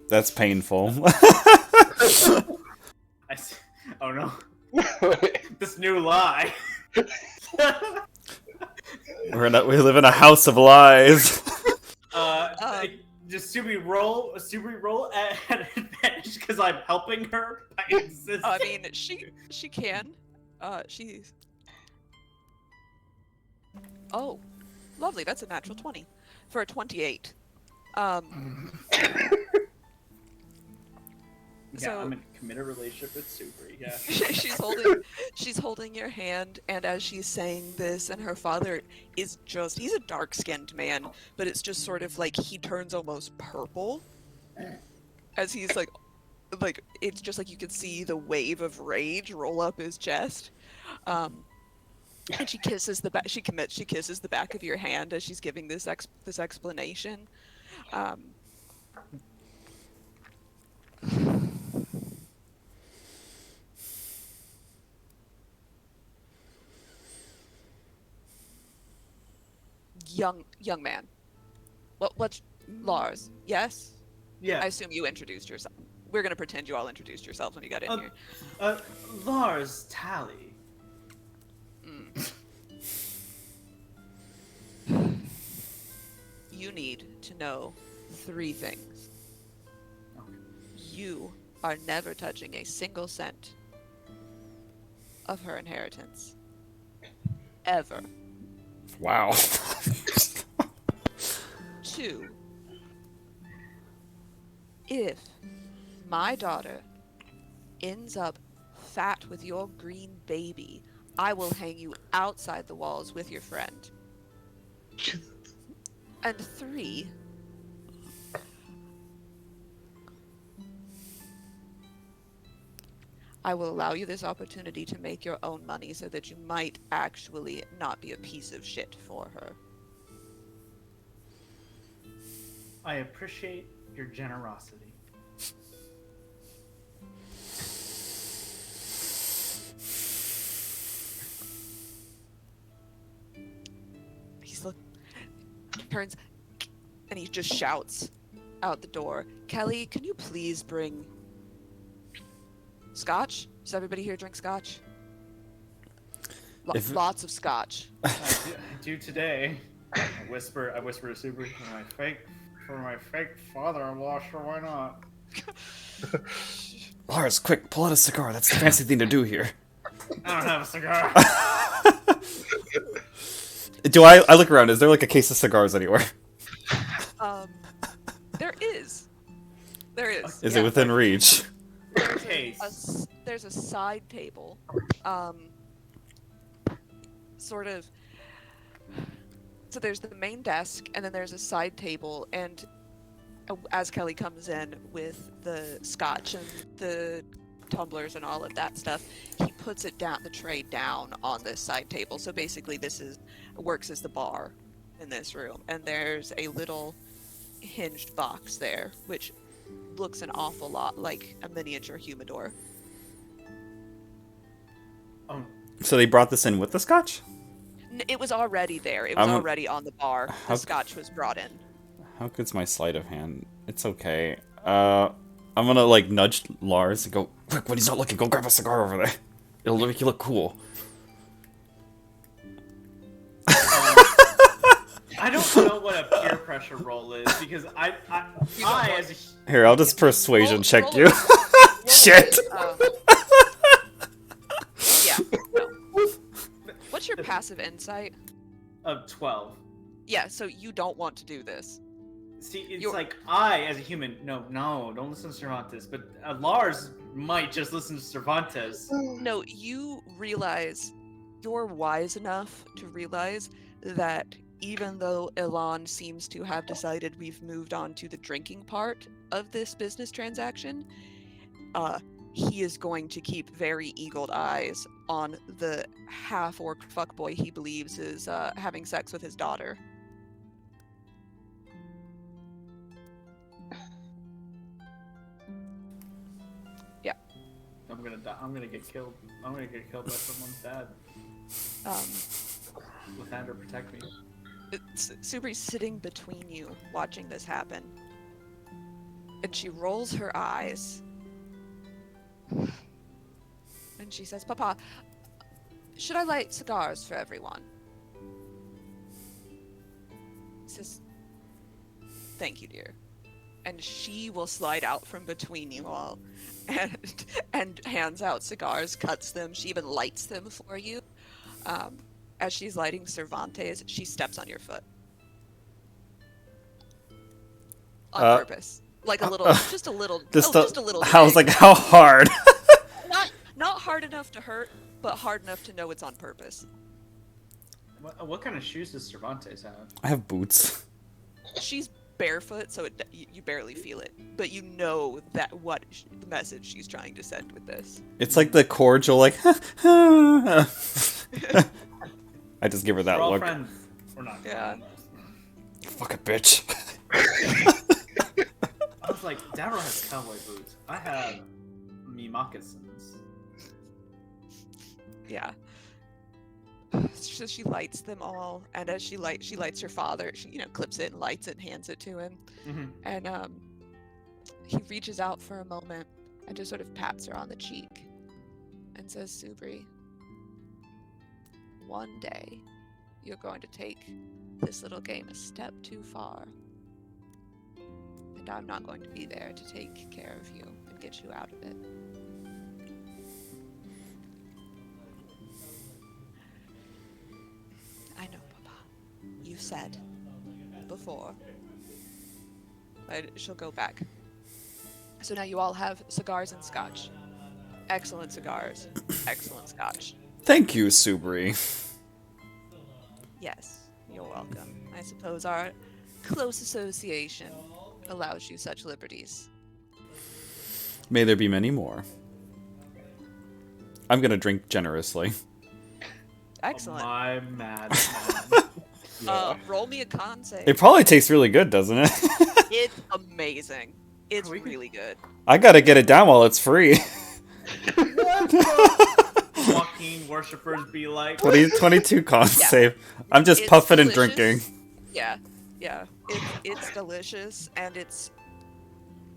That's painful. I s- oh no, this new lie. We live in a house of lies. Just Subi roll at advantage because I'm helping her by existing. I mean, she can. She's. Oh, lovely. That's a natural 20 for a 28. Yeah, so I'm in a committed relationship with Subri. Yeah. she's holding your hand, and as she's saying this, and her father is he's a dark-skinned man, but it's just sort of like he turns almost purple as he's like it's just like you can see the wave of rage roll up his chest. And she kisses the back. She kisses the back of your hand as she's giving this explanation. Young man. What's Lars? Yes. Yeah. I assume you introduced yourself. We're gonna pretend you all introduced yourselves when you got in here. Lars Tally. You need to know 3 things. Okay. You are never touching a single cent of her inheritance. Ever. Wow. 2. If my daughter ends up fat with your green baby, I will hang you outside the walls with your friend. And 3, I will allow you this opportunity to make your own money so that you might actually not be a piece of shit for her. I appreciate your generosity. Turns and he just shouts out the door, Kelly, can you please bring scotch? Does everybody here drink scotch? Lots of scotch. I do today. I whisper to Subri, for my fake father-in-law, sure, why not? Lars, quick, pull out a cigar. That's the fancy thing to do here. I don't have a cigar. I look around, is there like a case of cigars anywhere? There is. Is it within reach? There's a side table. Sort of. So there's the main desk, and then there's a side table, and as Kelly comes in with the scotch and the tumblers and all of that stuff, he puts it down, the tray down on this side table. So basically this works as the bar in this room, and there's a little hinged box there, which looks an awful lot like a miniature humidor. So they brought this in with the scotch? It was already there. It was already on the bar. The scotch was brought in. How good's my sleight of hand? It's okay. I'm gonna like nudge Lars and go, quick, when he's not looking, go grab a cigar over there. It'll make you look cool. I don't know what a peer pressure roll is because I as a Here, I'll just persuasion check you. roll Shit! Yeah. No. What's your passive insight? of 12. Yeah, so you don't want to do this. See, it's like I, as a human, no, don't listen to Cervantes, but Lars might just listen to Cervantes. No, you realize, you're wise enough to realize that even though Elan seems to have decided we've moved on to the drinking part of this business transaction, he is going to keep very eagled eyes on the half-orc fuckboy he believes is having sex with his daughter. Yeah. I'm gonna die. I'm gonna get killed. I'm gonna get killed by someone's dad. Lathander, protect me. Subri's sitting between you, watching this happen. And she rolls her eyes. And she says, Papa, should I light cigars for everyone? He says, thank you, dear. And she will slide out from between you all and hands out cigars, cuts them. She even lights them for you. As she's lighting Cervantes, she steps on your foot. On purpose. Like a little, just a little, just a little. I was like, how hard? Not hard enough to hurt, but hard enough to know it's on purpose. What kind of shoes does Cervantes have? I have boots. She's barefoot, so you barely feel it, but you know that the message she's trying to send with this. It's like the cordial, like, I just give her that We're all look. friends. We're not. Yeah. Fuck a bitch. I was like, Davro has cowboy boots. I have me moccasins. Yeah. So she lights them all, and as she lights her father. She clips it and lights it and hands it to him. Mm-hmm. And he reaches out for a moment and just sort of pats her on the cheek and says, Subri, one day you're going to take this little game a step too far. And I'm not going to be there to take care of you and get you out of it. I know, Papa. You said before. She'll go back. So now you all have cigars and scotch. Excellent cigars. Excellent scotch. Thank you, Subri. Yes, you're welcome. I suppose our close association allows you such liberties. May there be many more. I'm gonna drink generously. Excellent. My mad man. Roll me a con save. It probably tastes really good, doesn't it? It's amazing. It's We could- really good. I gotta get it down while it's free. Walking worshippers be like. 22 con save. I'm just It's puffing and delicious. drinking. Yeah. It's delicious, and it's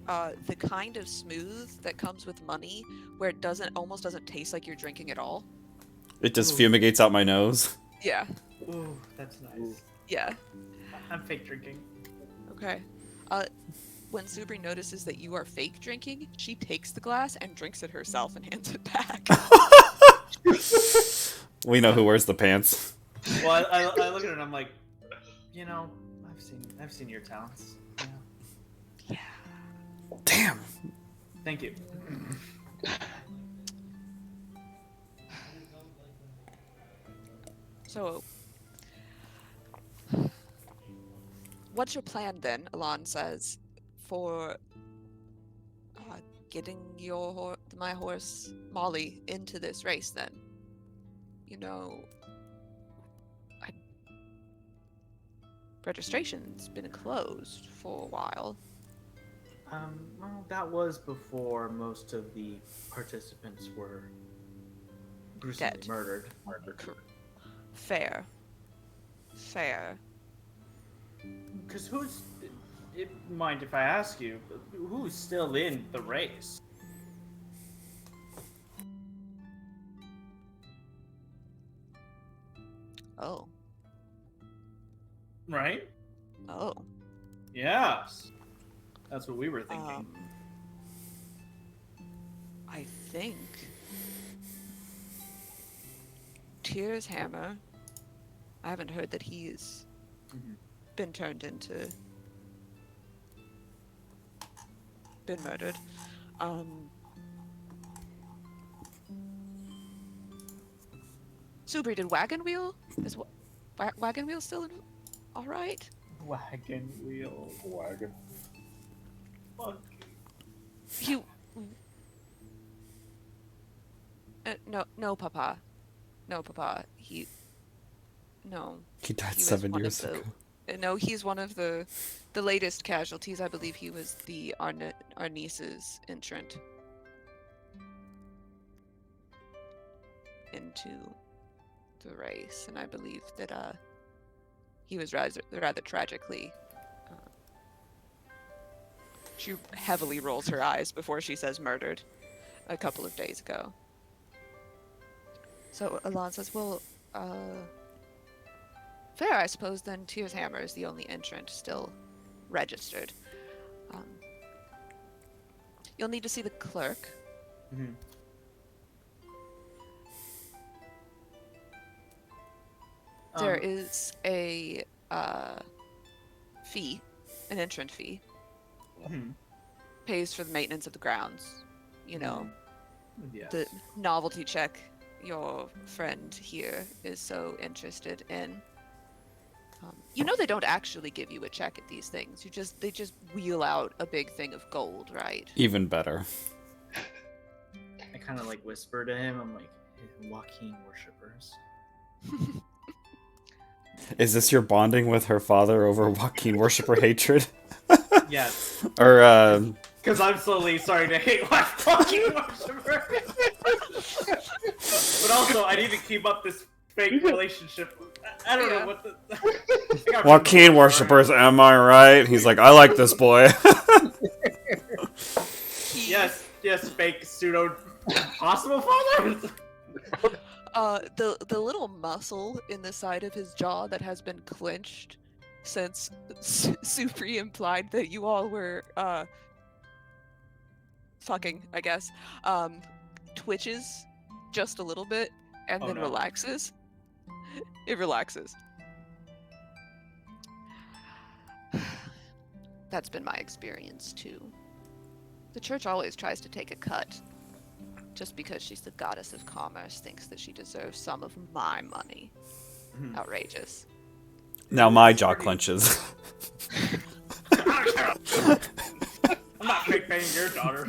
the kind of smooth that comes with money, where it almost doesn't taste like you're drinking at all. It just fumigates out my nose. Yeah. Ooh, that's nice. Yeah. I'm fake drinking. Okay. When Subri notices that you are fake drinking, she takes the glass and drinks it herself and hands it back. We know who wears the pants. Well, I look at it and I'm like, I've seen your talents. Yeah. Yeah. Damn. Thank you. So, what's your plan then? Alon says, for getting my horse Molly into this race. Then, registration's been closed for a while. Well, that was before most of the participants were gruesomely Dead. murdered. Fair. Because mind if I ask you, who's still in the race? Oh. Right? Oh. Yes. That's what we were thinking. I think Tyr's hammer. I haven't heard that he's been turned into, been murdered. Subri, did Wagon Wheel? Is Wagon Wheel still all right? Wagon wheel. Wagon. Fuck. You. No, Papa. No, Papa. No. He died He was 7 one years of the- ago. No, he's one of the latest casualties. I believe he was our niece's entrant into the race, and I believe that he was rather tragically. She heavily rolls her eyes before she says murdered a couple of days ago. So Alon says, well, fair, I suppose, then Tyr's Hammer is the only entrant still registered. You'll need to see the clerk. Mm-hmm. There is a fee, an entrant fee. Mhm. Pays for the maintenance of the grounds. You know, Yes. the novelty check your friend here is so interested in. You know they don't actually give you a check at these things. They just wheel out a big thing of gold, right? Even better. I kind of like whisper to him. I'm like, Joaquin worshippers. Is this your bonding with her father over Joaquin worshipper hatred? Yes. Or, Because I'm slowly starting to hate Joaquin worshippers. But also, I need to keep up this fake relationship. I don't know what the. Joaquin worshippers, am I right? He's like, I like this boy. Yes, fake pseudo possible father. The little muscle in the side of his jaw that has been clenched since Supri implied that you all were fucking, I guess, twitches just a little bit and then relaxes. It relaxes. That's been my experience too. The church always tries to take a cut. Just because she's the goddess of commerce thinks that she deserves some of my money. Outrageous. Now my jaw clenches. I'm not fake paying your daughter.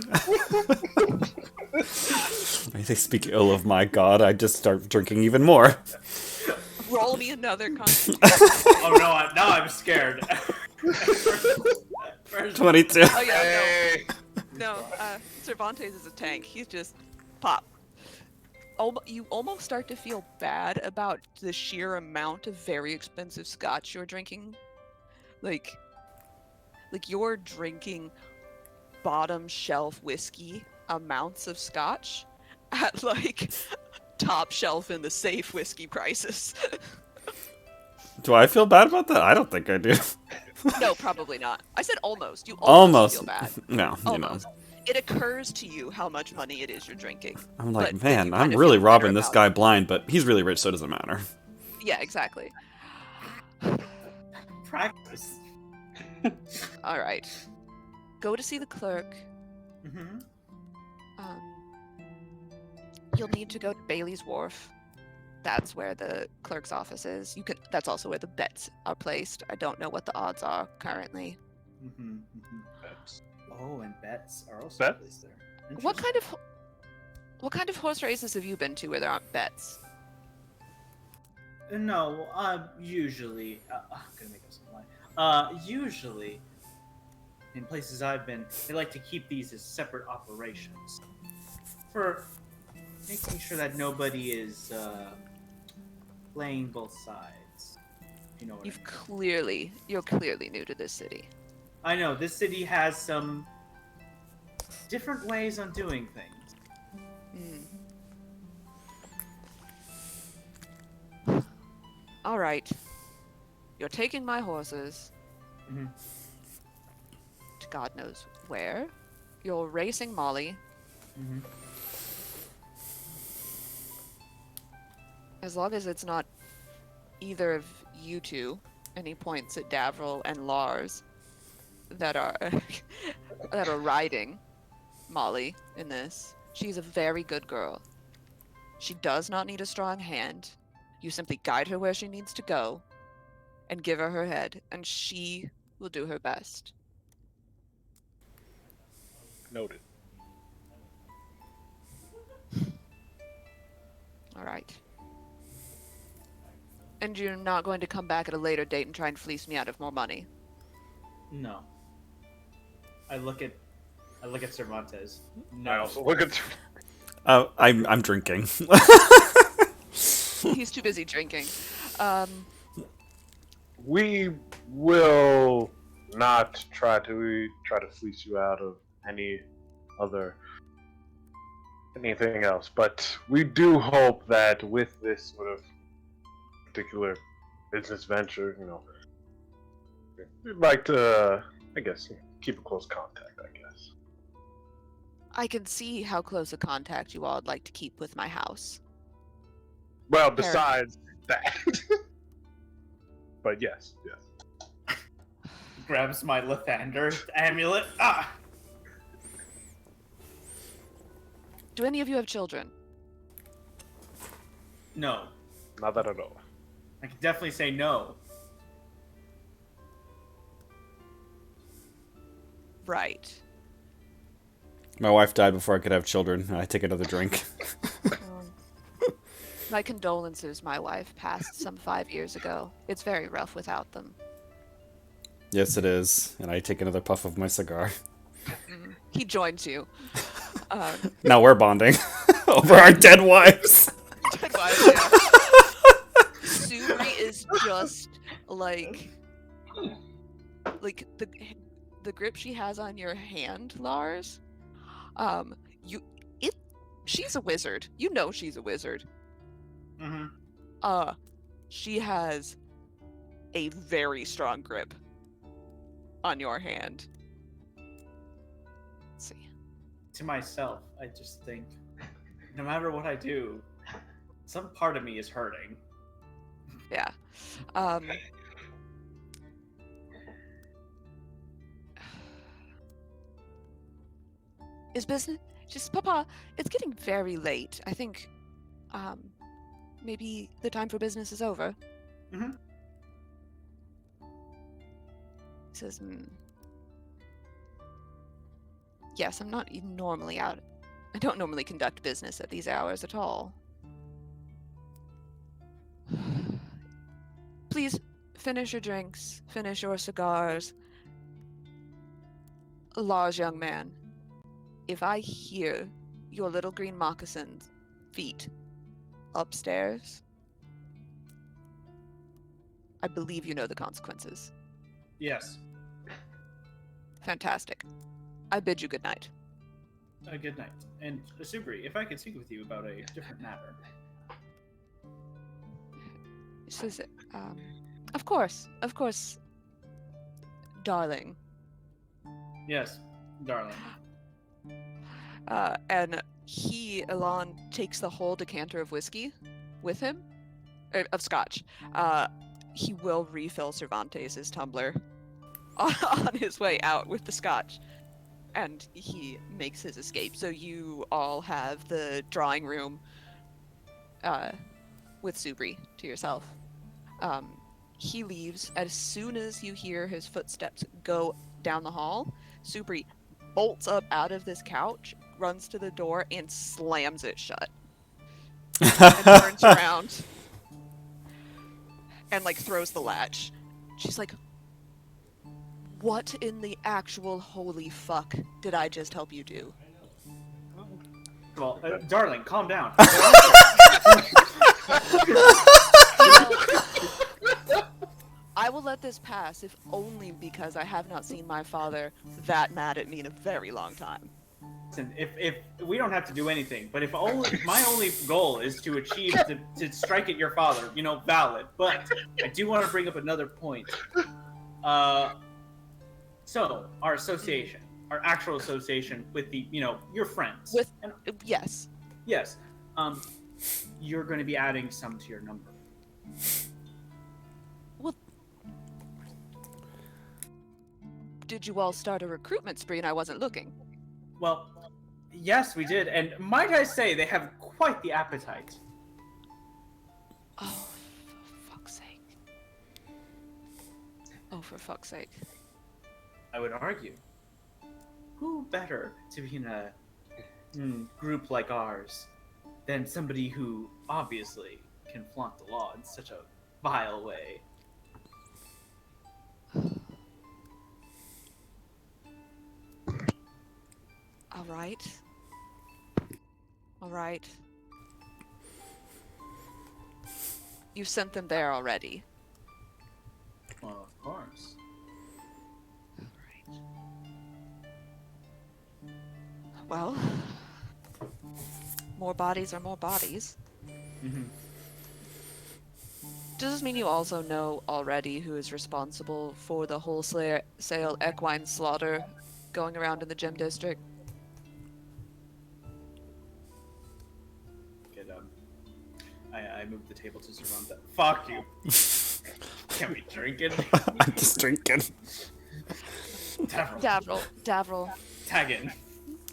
When they speak ill of my god, I just start drinking even more. Roll me another constitution. Oh no! Now I'm scared. 22. Oh yeah, no, Cervantes is a tank. He's just pop. You almost start to feel bad about the sheer amount of very expensive scotch you're drinking. Like you're drinking bottom shelf whiskey amounts of scotch at like top shelf in the safe whiskey prices. Do I feel bad about that? I don't think I do. No, probably not. I said almost. You almost feel bad. No, you know. Almost. It occurs to you how much money it is you're drinking. I'm like, but man, you I'm kind of really feel robbing better this about guy it. blind, but he's really rich, so it doesn't matter. Yeah, exactly. Practice. All right. Go to see the clerk. Mm-hmm. You'll need to go to Bailey's Wharf. That's where the clerk's office is. That's also where the bets are placed. I don't know what the odds are currently. Mm-hmm. Mm-hmm. Bets. Oh, and bets are also Bet? placed there. What kind of horse races have you been to where there aren't bets? No, usually, I'm gonna make up some line. Usually, in places I've been, they like to keep these as separate operations for making sure that nobody is playing both sides. You know what You're clearly new to this city. I know this city has some different ways on doing things. All right. You're taking my horses Mm-hmm. to God knows where. You're racing Molly. Mm-hmm. As long as it's not either of you two, and he points at Davril and Lars that are that are riding Molly in this. She's a very good girl. She does not need a strong hand. You simply guide her where she needs to go and give her her head, and she will do her best. Noted. All right. And you're not going to come back at a later date and try and fleece me out of more money. No. I look at Cervantes. No. I also look at. I'm drinking. He's too busy drinking. we will not try to fleece you out of anything else, but we do hope that with this sort of particular business venture, we'd like to, I guess, keep a close contact. I guess. I can see how close a contact you all would like to keep with my house. Well, besides that, but yes. Grabs my Lathander amulet. Ah! Do any of you have children? No. Not that I know. I can definitely say no. Right. My wife died before I could have children. I take another drink. My condolences, my wife passed some 5 years ago. It's very rough without them. Yes, it is. And I take another puff of my cigar. He joins you. Now we're bonding over our dead wives. Subri is just like the grip she has on your hand, Lars. She's a wizard. You know she's a wizard. Mm-hmm. She has a very strong grip on your hand. Let's see. To myself, I just think, no matter what I do, some part of me is hurting. Yeah. Is business just Papa? It's getting very late. I think, maybe the time for business is over. Mm-hmm. He says, yes, I'm not even normally out. I don't normally conduct business at these hours at all. Please finish your drinks, finish your cigars. Lars, young man, if I hear your little green moccasins feet upstairs, I believe you know the consequences. Yes. Fantastic. I bid you good night. Good night. And Subri, if I could speak with you about a different matter. He says, of course, darling. Yes, darling. And Elon takes the whole decanter of whiskey with him, of scotch. He will refill Cervantes' tumbler on his way out with the scotch, and he makes his escape. So you all have the drawing room with Subri to yourself. He leaves. As soon as you hear his footsteps go down the hall, Subri bolts up out of this couch, runs to the door, and slams it shut. And turns around and throws the latch. She's like, what in the actual holy fuck did I just help you do? Well, darling, calm down. I will let this pass, if only because I have not seen my father that mad at me in a very long time. Listen, if we don't have to do anything, but if my only goal is to achieve to strike at your father, valid. But I do want to bring up another point. So our association, our actual association with the, your friends. Yes. Yes. You're going to be adding some to your number. Well, did you all start a recruitment spree and I wasn't looking? Well, yes, we did, and might I say they have quite the appetite. Oh, for fuck's sake. Oh, for fuck's sake. I would argue. Who better to be in a group like ours than somebody who obviously can flaunt the law in such a vile way? All right. You sent them there already. Well, more bodies are more bodies. Mm-hmm. Does this mean you also know already who is responsible for the wholesale equine slaughter going around in the gym district? Get I moved the table to surround that. Fuck you. Can't be drinking. I'm just drinking. Davril, Tag in.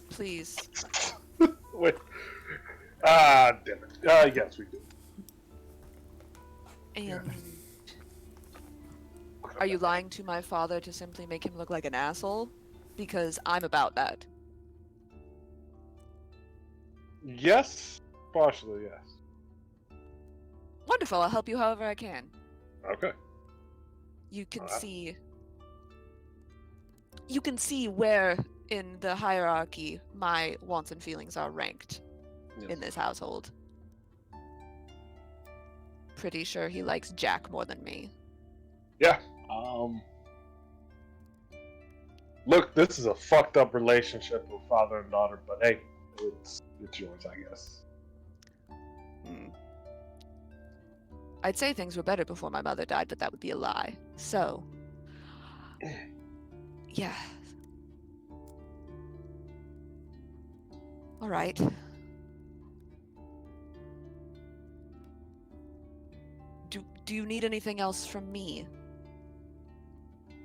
please. Wait. Ah, damn it. Yes, we do. And are you lying to my father to simply make him look like an asshole? Because I'm about that. Yes, partially, yes. Wonderful, I'll help you however I can. Okay. You can Alright. see... You can see where in the hierarchy my wants and feelings are ranked in this household. Pretty sure he likes Jack more than me. Yeah. Look, this is a fucked up relationship with father and daughter, but hey, it's yours, I guess. I'd say things were better before my mother died, but that would be a lie. So, yeah. All right. Do you need anything else from me?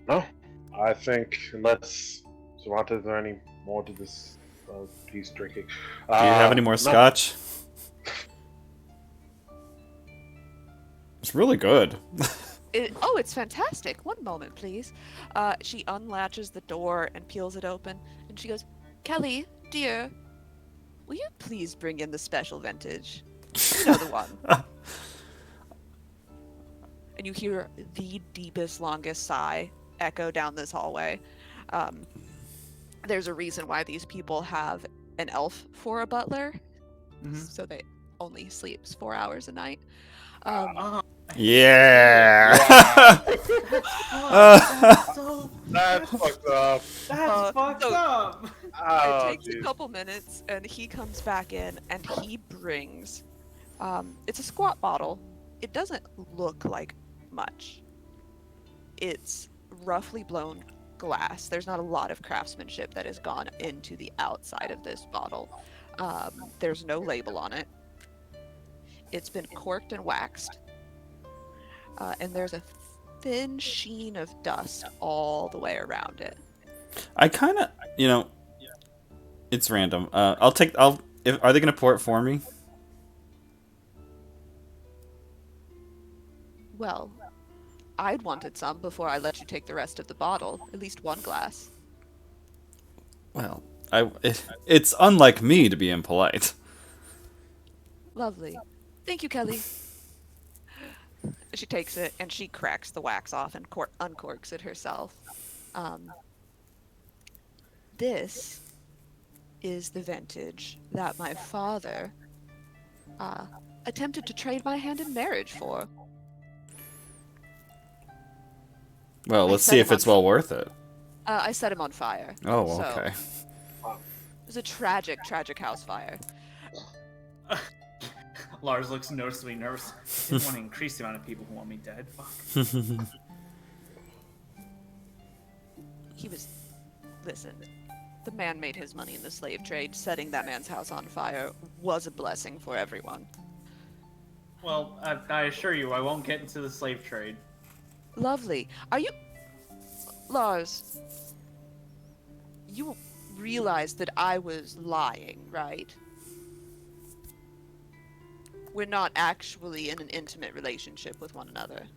No, I think unless Savanta, is there any more to this he's drinking? Do you have any more no. scotch? It's really good. It's fantastic. One moment, please. She unlatches the door and peels it open, and she goes, Kelly, dear, will you please bring in the special vintage? You know the one. And you hear the deepest, longest sigh echo down this hallway. There's a reason why these people have an elf for a butler, so they only sleeps 4 hours a night. Yeah. That's fucked up. That's fucked so- up. Oh, It takes a jeez. couple minutes, and he comes back in, and he brings... it's a squat bottle. It doesn't look like much. It's roughly blown glass. There's not a lot of craftsmanship that has gone into the outside of this bottle. There's no label on it. It's been corked and waxed. And there's a thin sheen of dust all the way around it. I kind of, it's random. Are they gonna pour it for me? Well, I'd wanted some before I let you take the rest of the bottle. At least one glass. Well, it's unlike me to be impolite. Lovely. Thank you, Kelly. She takes it and she cracks the wax off and uncorks it herself. This is the vintage that my father attempted to trade my hand in marriage for. Well, I let's set see him if it's on- well worth it. I set him on fire. Oh, So, okay. it was a tragic, tragic house fire. Lars looks noticeably nervous. I didn't want to increase the amount of people who want me dead. Fuck. Listen, the man made his money in the slave trade. Setting that man's house on fire was a blessing for everyone. Well, I assure you, I won't get into the slave trade. Lovely. Lars, you realize that I was lying, right? We're not actually in an intimate relationship with one another.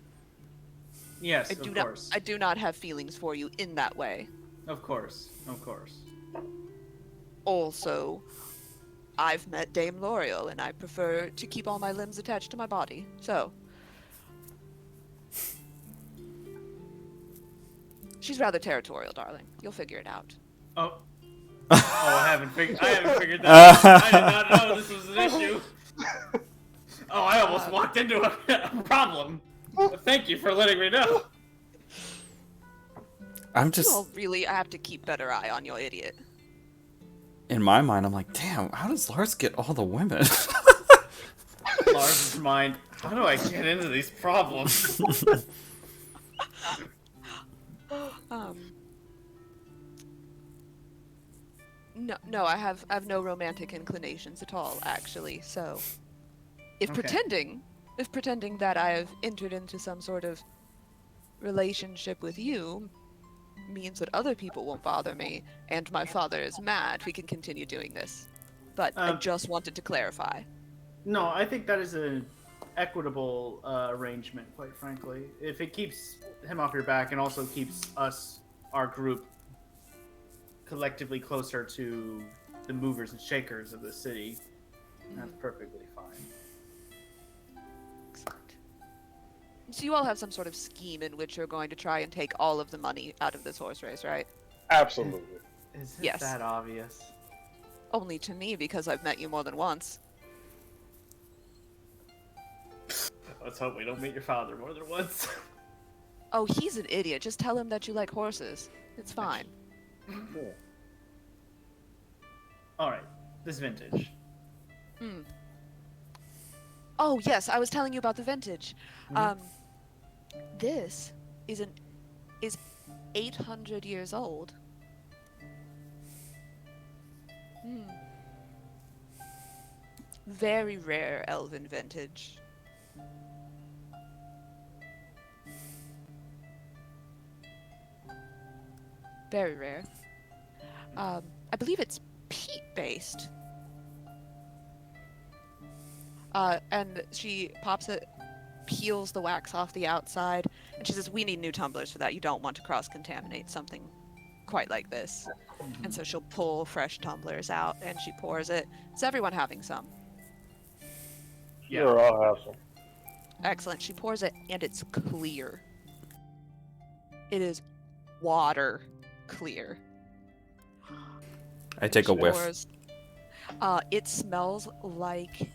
Yes, I of course. I do not have feelings for you in that way. Of course. Of course. Also, I've met Dame L'Oreal, and I prefer to keep all my limbs attached to my body. So, she's rather territorial, darling. You'll figure it out. Oh. I haven't figured that out. I did not know this was an issue. Oh, I almost walked into a problem. Thank you for letting me know. I'm just. Well, really, I have to keep better eye on your idiot. in my mind, I'm like, damn, how does Lars get all the women? Lars's mind. How do I get into these problems? Um. No, I have no romantic inclinations at all, actually. So, if Okay. pretending that I have entered into some sort of relationship with you means that other people won't bother me, and my father is mad, we can continue doing this. But I Um, just wanted to clarify. No, I think that is an equitable arrangement, quite frankly. If it keeps him off your back and also keeps us, our group, collectively closer to the movers and shakers of the city, that's perfectly fine. Excellent. So you all have some sort of scheme in which you're going to try and take all of the money out of this horse race, right? Absolutely. Is it Yes. that obvious? Only to me, because I've met you more than once. Let's hope we don't meet your father more than once. Oh, he's an idiot. Just tell him that you like horses. It's fine. Alright, this vintage. Oh, yes, I was telling you about the vintage. Mhm. This is 800 years old. Very rare elven vintage. Very rare. I believe it's peat based. And she pops it, peels the wax off the outside, and she says, "We need new tumblers for that. You don't want to cross-contaminate something quite like this." And so she'll pull fresh tumblers out, and she pours it. Is everyone having some? Yeah. Sure, I'll have some. Excellent. She pours it, and it's clear. It is water clear. I take a whiff. Pours. It smells like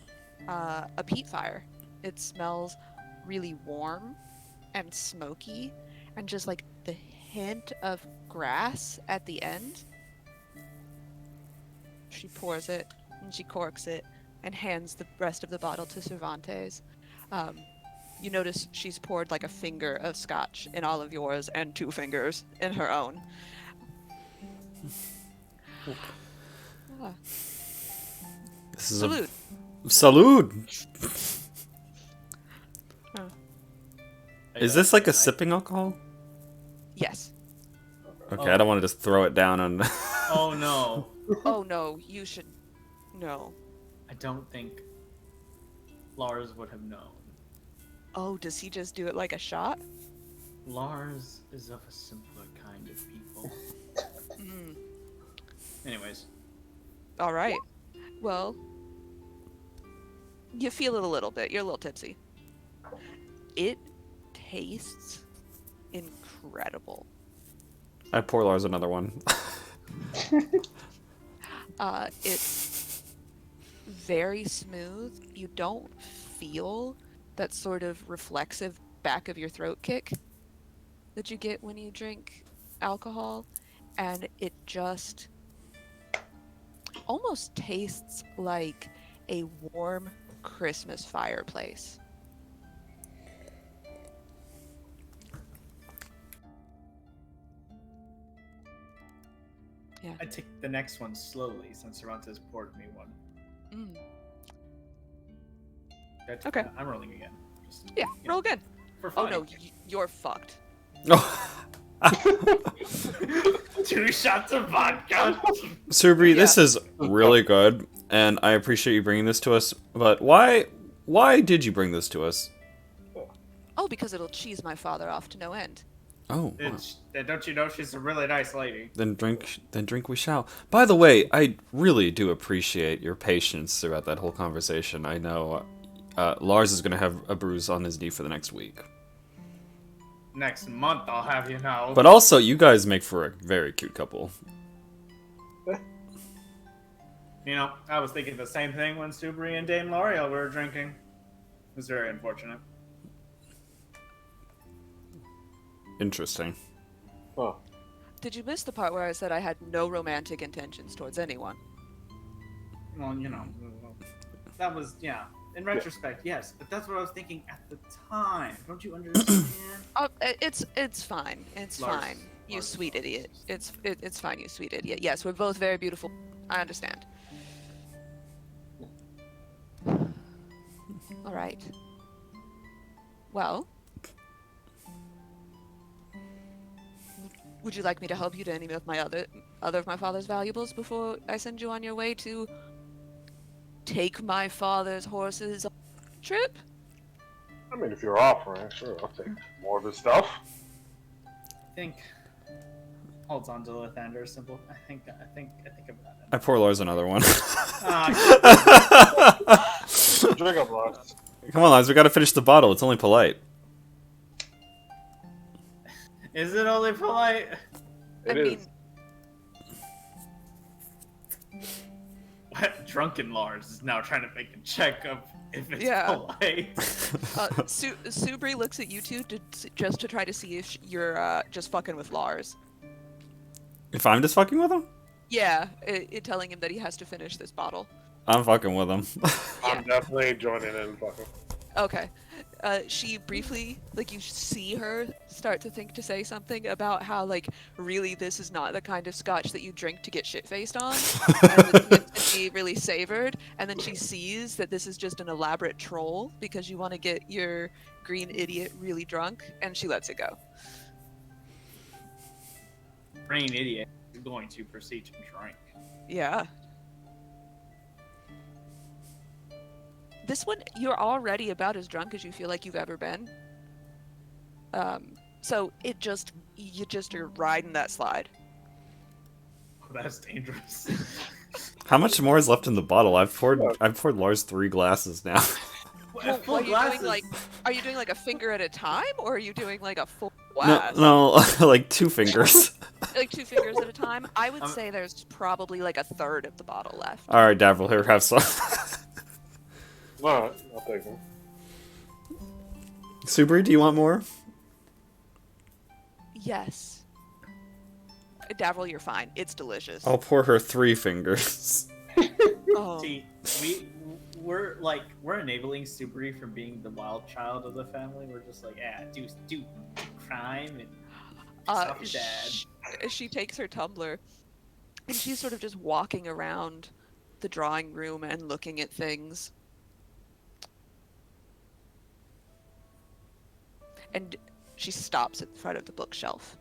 a peat fire. It smells really warm and smoky, and just like the hint of grass at the end. She pours it, and she corks it, and hands the rest of the bottle to Cervantes. You notice she's poured like a finger of scotch in all of yours, and 2 fingers in her own. Ah, This is salute. a salute. Is this like a sipping alcohol? Yes. Okay, I don't want to just throw it down on. Oh no. Oh no, you should. No. I don't think Lars would have known. Oh, does he just do it like a shot? Lars is of a simpler kind of people. Anyways. All right. Well, you feel it a little bit. You're a little tipsy. It tastes incredible. I pour Lars another one. It's very smooth. You don't feel that sort of reflexive back of your throat kick that you get when you drink alcohol, and it just almost tastes like a warm Christmas fireplace. Yeah. I take the next one slowly since Cervantes poured me one. Okay. I'm rolling again. Just, Yeah, roll again. For Oh fun. no, you're fucked. Oh, 2 shots of vodka. Subri, this Yeah. is really good, and I appreciate you bringing this to us. But why did you bring this to us? Oh, because it'll cheese my father off to no end. Oh, wow. Don't you know she's a really nice lady? Then drink we shall. By the way, I really do appreciate your patience throughout that whole conversation. I know Lars is going to have a bruise on his knee for the next week. Next month I'll have you know. But also, you guys make for a very cute couple. You know, I was thinking the same thing when Subri and Dame L'Oreal were drinking. It was very unfortunate. Interesting. Huh. Did you miss the part where I said I had no romantic intentions towards anyone? Well, that was, yeah. In retrospect, yes, but that's what I was thinking at the time. Don't you understand? Oh, it's fine. It's Lars- fine. You Lars sweet knows. idiot. It's fine. You sweet idiot. Yes, we're both very beautiful. I understand. All right. Well, would you like me to help you to any of my other of my father's valuables before I send you on your way to take my father's horses on a trip? I mean, if you're offering, sure, I'll take more of his stuff. I think. Holds on to Lathander symbol. I think I've got it. I pour Lars another one. Drink up, Lars. Come on, Lars, we gotta finish the bottle. It's only polite. Is it only polite? It I is. mean, Drunken Lars is now trying to make a check of if it's Yeah. polite. Subri looks at you two just to try to see if you're just fucking with Lars. If I'm just fucking with him, Yeah, telling him that he has to finish this bottle. I'm fucking with him. I'm definitely joining in. Fucking. Okay. She briefly, like, you see her start to think to say something about how, like, really this is not the kind of scotch that you drink to get shit-faced on, and it's meant to be really savored, and then she sees that this is just an elaborate troll because you want to get your green idiot really drunk, and she lets it go. Brain idiot is going to proceed to drink. Yeah. This one, you're already about as drunk as you feel like you've ever been. So you just are riding that slide. Oh, that's dangerous. How much more is left in the bottle? I've poured Lars 3 glasses now. Well, Full are you glasses. doing are you doing like a finger at a time, or are you doing like a full No, glass? no, like 2 fingers. Like 2 fingers at a time? I would say there's probably like a third of the bottle left. All right, Davril, here, have some. Alright, I'll take them. Subri, do you want more? Yes. Davril, you're fine. It's delicious. I'll pour her 3 fingers. Oh. See, we're enabling Subri from being the wild child of the family. We're just like, yeah, do crime and piss off your dad. She takes her tumbler and she's sort of just walking around the drawing room and looking at things. And she stops at the front of the bookshelf.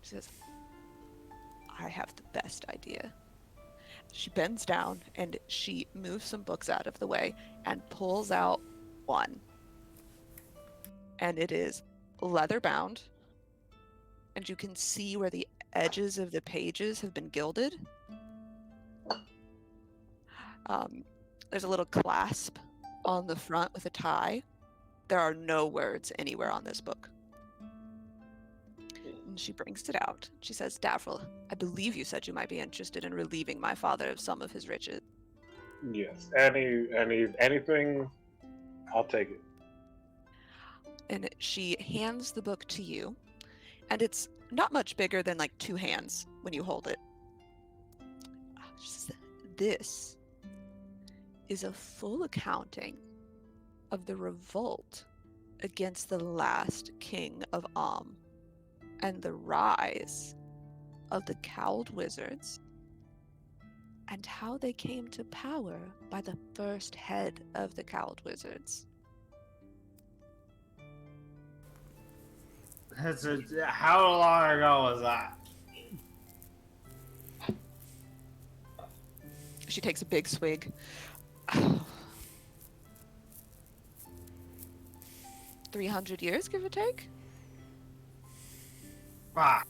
She says, I have the best idea. She bends down and she moves some books out of the way and pulls out one. And it is leather bound. And you can see where the edges of the pages have been gilded. There's a little clasp on the front with a tie. There are no words anywhere on this book. And she brings it out. She says, Davril, I believe you said you might be interested in relieving my father of some of his riches. Yes. Anything, I'll take it. And she hands the book to you. And it's not much bigger than like 2 hands when you hold it. She says, this is a full accounting of the revolt against the last king of and the rise of the cowled wizards and how they came to power by the first head of the cowled wizards. How long ago was that? She takes a big swig. 300 years, give or take? Ah,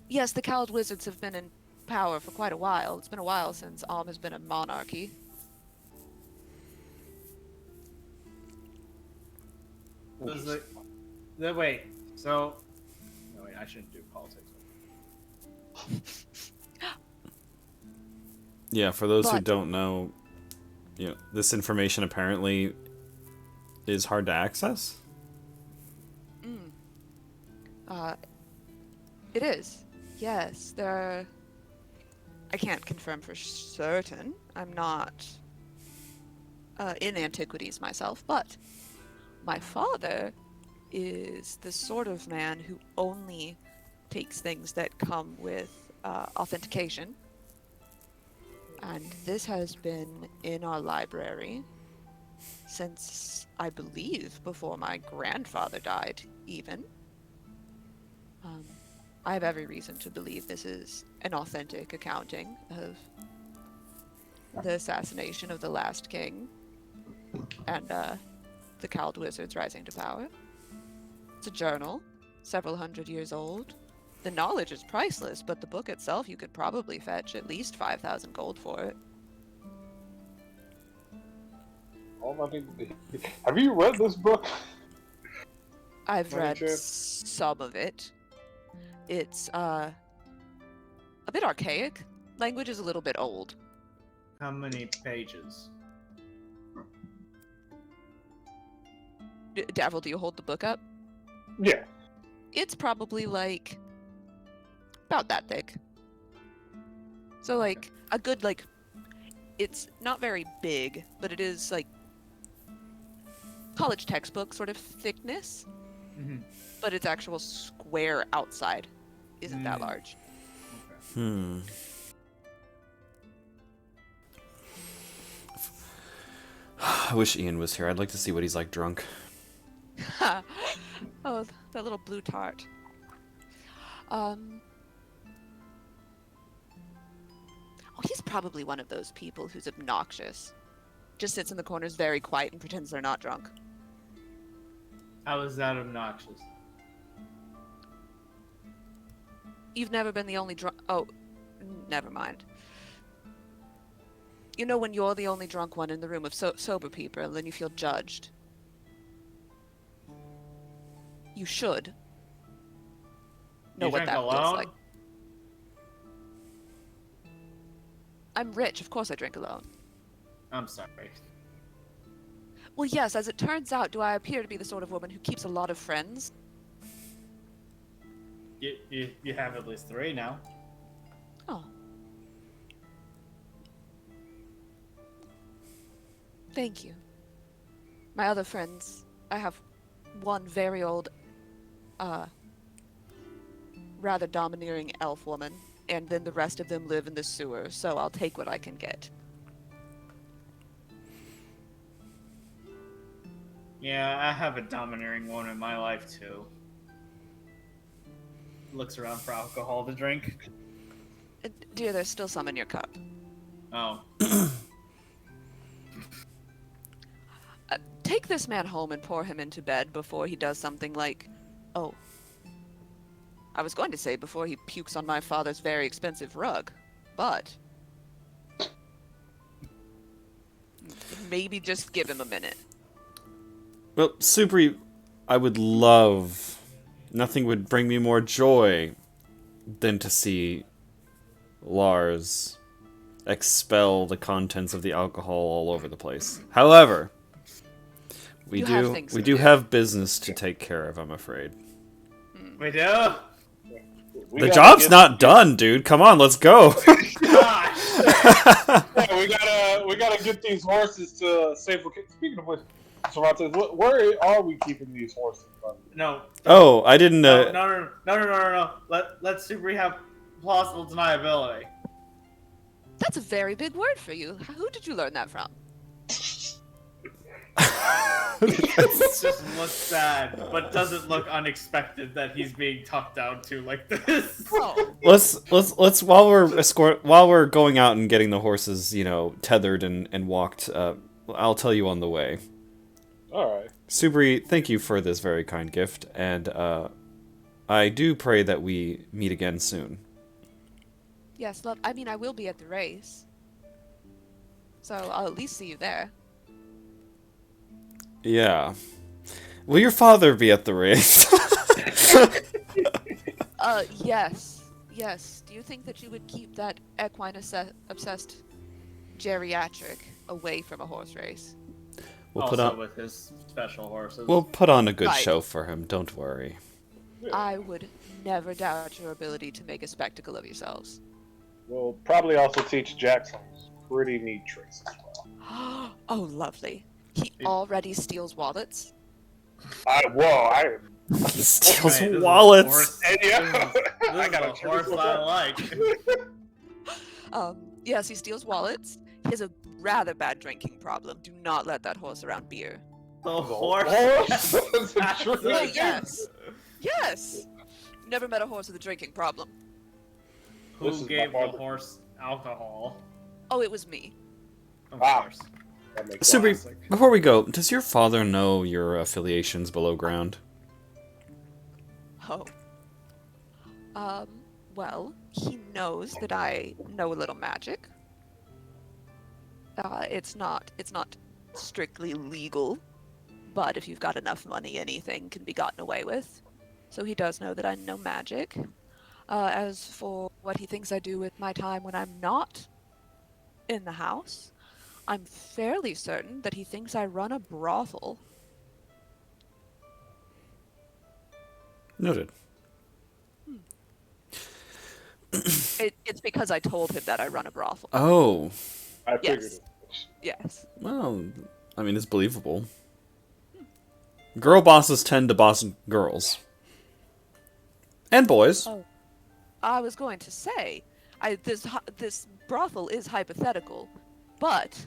Yes, the cowled wizards have been in power for quite a while. It's been a while since has been a monarchy. was the wait. So, no wait, I shouldn't do politics. Yeah, for those who But- don't know, this information apparently is hard to access. It is. Yes, there are I can't confirm for certain. I'm not in antiquities myself, but my father is the sort of man who only takes things that come with authentication. And this has been in our library since, I believe, before my grandfather died, even. I have every reason to believe this is an authentic accounting of the assassination of the last king and the Cowled Wizards rising to power. It's a journal, several hundred years old. The knowledge is priceless, but the book itself, you could probably fetch at least 5,000 gold for it. Have you read this book? I've By any read chance? some of it. It's a bit archaic. Language is a little bit old. How many pages? Davil, do you hold the book up? Yeah. It's probably like about that thick. So like a good like it's not very big, but it is like college textbook sort of thickness, Mm-hmm. but its actual square outside isn't that large. Hmm. I wish Ian was here. I'd like to see what he's like drunk. Oh, that little blue tart. Oh, he's probably one of those people who's obnoxious. Just sits in the corners very quiet and pretends they're not drunk. How is that obnoxious? You've never been the only drunk. Oh, never mind. You know when you're the only drunk one in the room of sober people, and then you feel judged. You should know You what drink that feels alone? like. I'm rich, of course I drink alone. I'm sorry. Well, yes, as it turns out, do I appear to be the sort of woman who keeps a lot of friends? You have at least 3 now. Oh. Thank you. My other friends, I have one very old, rather domineering elf woman, and then the rest of them live in the sewer, so I'll take what I can get. Yeah, I have a domineering one in my life too. Looks around for alcohol to drink. Dear, there's still some in your cup. Oh. Take this man home and pour him into bed before he does something like... Oh. I was going to say before he pukes on my father's very expensive rug, but... Maybe just give him a minute. Well, Supri, I would love... Nothing would bring me more joy than to see Lars expel the contents of the alcohol all over the place. However, we do have business to take care of, I'm afraid. We do? The job's not done, dude. Come on, let's go. Gosh! Yeah, we gotta get these horses to safe location. Speaking of which, Cervantes, where are we keeping these horses? No. Oh, I didn't. No. Let's Super have plausible deniability. That's a very big word for you. Who did you learn that from? It just looks sad, but doesn't look unexpected that he's being talked down to like this. Oh. Let's while we're going out and getting the horses, tethered and walked. I'll tell you on the way. All right. Subri, thank you for this very kind gift, and I do pray that we meet again soon. Yes, love. I mean, I will be at the race. So I'll at least see you there. Yeah. Will your father be at the race? Yes. Yes. Do you think that you would keep that equine-obsessed geriatric away from a horse race? Also with his special horses. We'll put on a good Right. show for him, don't worry. I would never doubt your ability to make a spectacle of yourselves. we'll probably also teach Jack some pretty neat tricks as well. Oh, lovely. He already steals wallets. I He steals Right, this is a wallets. horse- and yeah, This I is got a horse I like. Yes, he steals wallets. He has a rather bad drinking problem. Do not let that horse around beer. The horse. Horse? That's That's a like- Oh, yes. Yes. Never met a horse with a drinking problem. Who This is gave my the father. horse alcohol? Oh, it was me. Of Ah. course. That makes Super, sense. before we go, does your father know your affiliations below ground? Oh. Well, he knows that I know a little magic. It's not strictly legal, but if you've got enough money, anything can be gotten away with. So he does know that I know magic. As for what he thinks I do with my time when I'm not in the house, I'm fairly certain that he thinks I run a brothel. Noted. It's because I told him that I run a brothel. Oh, I figured Yes. it. Yes. well, I mean, it's believable. Girl bosses tend to boss girls. And boys. Oh. I was going to say, this brothel is hypothetical, but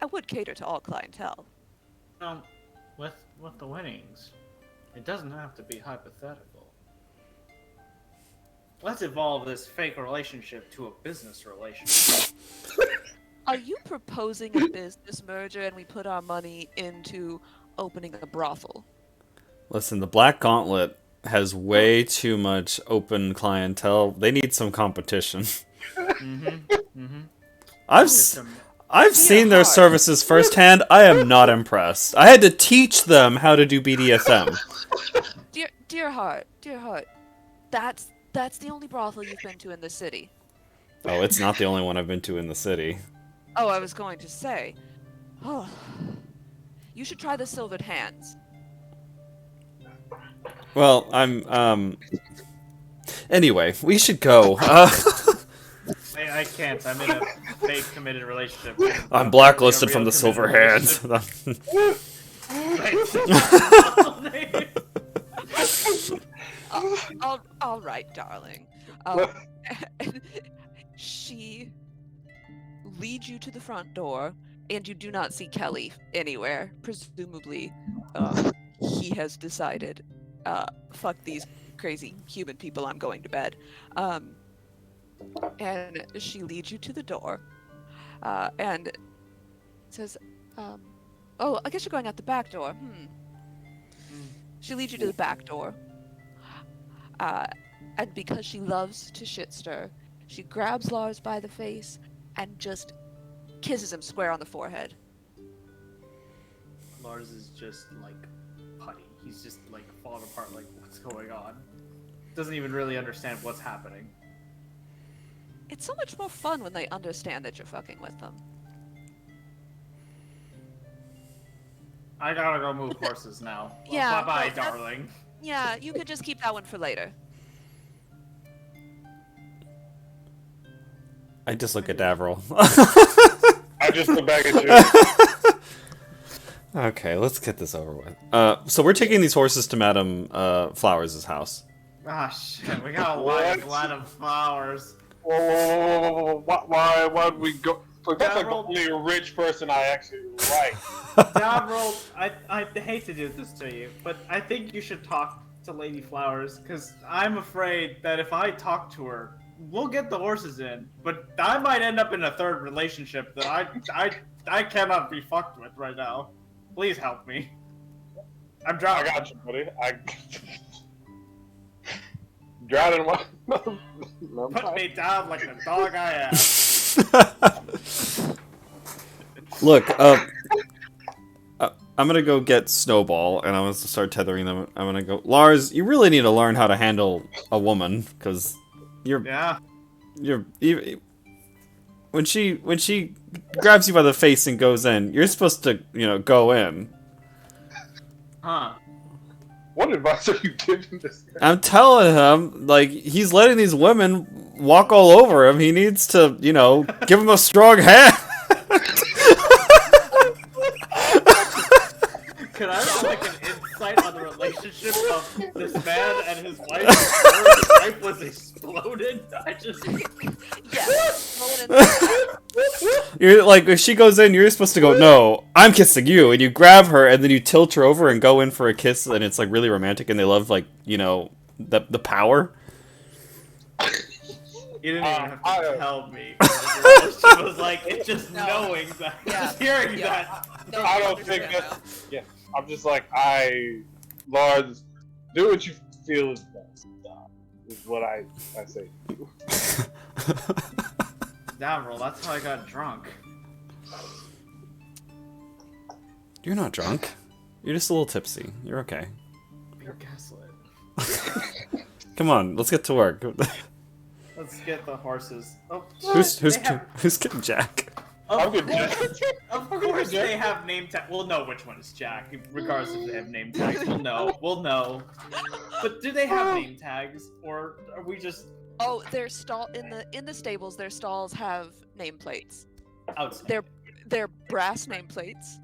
I would cater to all clientele. With the winnings, it doesn't have to be hypothetical. Let's evolve this fake relationship to a business relationship. Are you proposing a business merger and we put our money into opening a brothel? Listen, the Black Gauntlet has way too much open clientele. They need some competition. I've seen their heart. services firsthand. I am not impressed. I had to teach them how to do BDSM. Dear heart, that's the only brothel you've been to in the city. Oh, it's not the only one I've been to in the city. Oh, I was going to say, oh, you should try the Silvered Hands. Well, anyway, we should go. I can't. I'm in a fake committed relationship. I'm blacklisted from the Real Silver committed Hands. relationship. All right, darling. She leads you to the front door, and you do not see Kelly anywhere. Presumably, he has decided, fuck these crazy human people, I'm going to bed. And she leads you to the door, and says, oh, I guess you're going out the back door. She leads you to the back door. And because she loves to shit stir, she grabs Lars by the face and just kisses him square on the forehead. Lars is just like putty. He's just like falling apart. Like, what's going on? Doesn't even really understand what's happening. It's so much more fun when they understand that you're fucking with them. I gotta go move horses now. Yeah, Bye bye, well, that- darling. Yeah, you could just keep that one for later. I just look at Davril. I just look back at you. Okay, let's get this over with. So we're taking these horses to Madame Flowers' house. Ah, shit. We got a What? lot of flowers. Whoa, why would we go? Look, that's like the Davril- only rich person I actually like. Davril, I hate to do this to you, but I think you should talk to Lady Flowers, because I'm afraid that if I talk to her, we'll get the horses in, but I might end up in a third relationship that I cannot be fucked with right now. Please help me. I'm I drowning. got you, buddy. Drowning what? Put me down like the dog I am. Look, I'm gonna go get Snowball, and I'm gonna start tethering them. I'm gonna go, Lars, you really need to learn how to handle a woman, because Yeah. when she grabs you by the face and goes in, you're supposed to, go in. Huh. What advice are you giving this guy? I'm telling him, like, he's letting these women walk all over him. He needs to, give him a strong hand. Could I have like an insight on the relationship of this man and his wife before his wife was exploded? I just Yeah. Roll it in. You're like, if she goes in, you're supposed to go, no, I'm kissing you, and you grab her, and then you tilt her over and go in for a kiss, and it's like really romantic, and they love like, the power. you didn't even have to tell me. She was like, it's just knowing that, just hearing that. No, I you don't think understand that's. Yeah, I'm just like, Lord, do what you feel is best. Is what I say to you. Damn, bro, that's how I got drunk. You're not drunk. You're just a little tipsy. You're okay. Being gaslit. Come on, let's get to work. Let's get the horses. Oh, who's they have- who's getting Jack? I'm good. Of course they have name tag. We'll know which one is Jack, regardless if they have name tags. We'll know. We'll know. But do they have name tags, or are we just Oh, their stall in the stables. Their stalls have nameplates. outside? They're brass nameplates.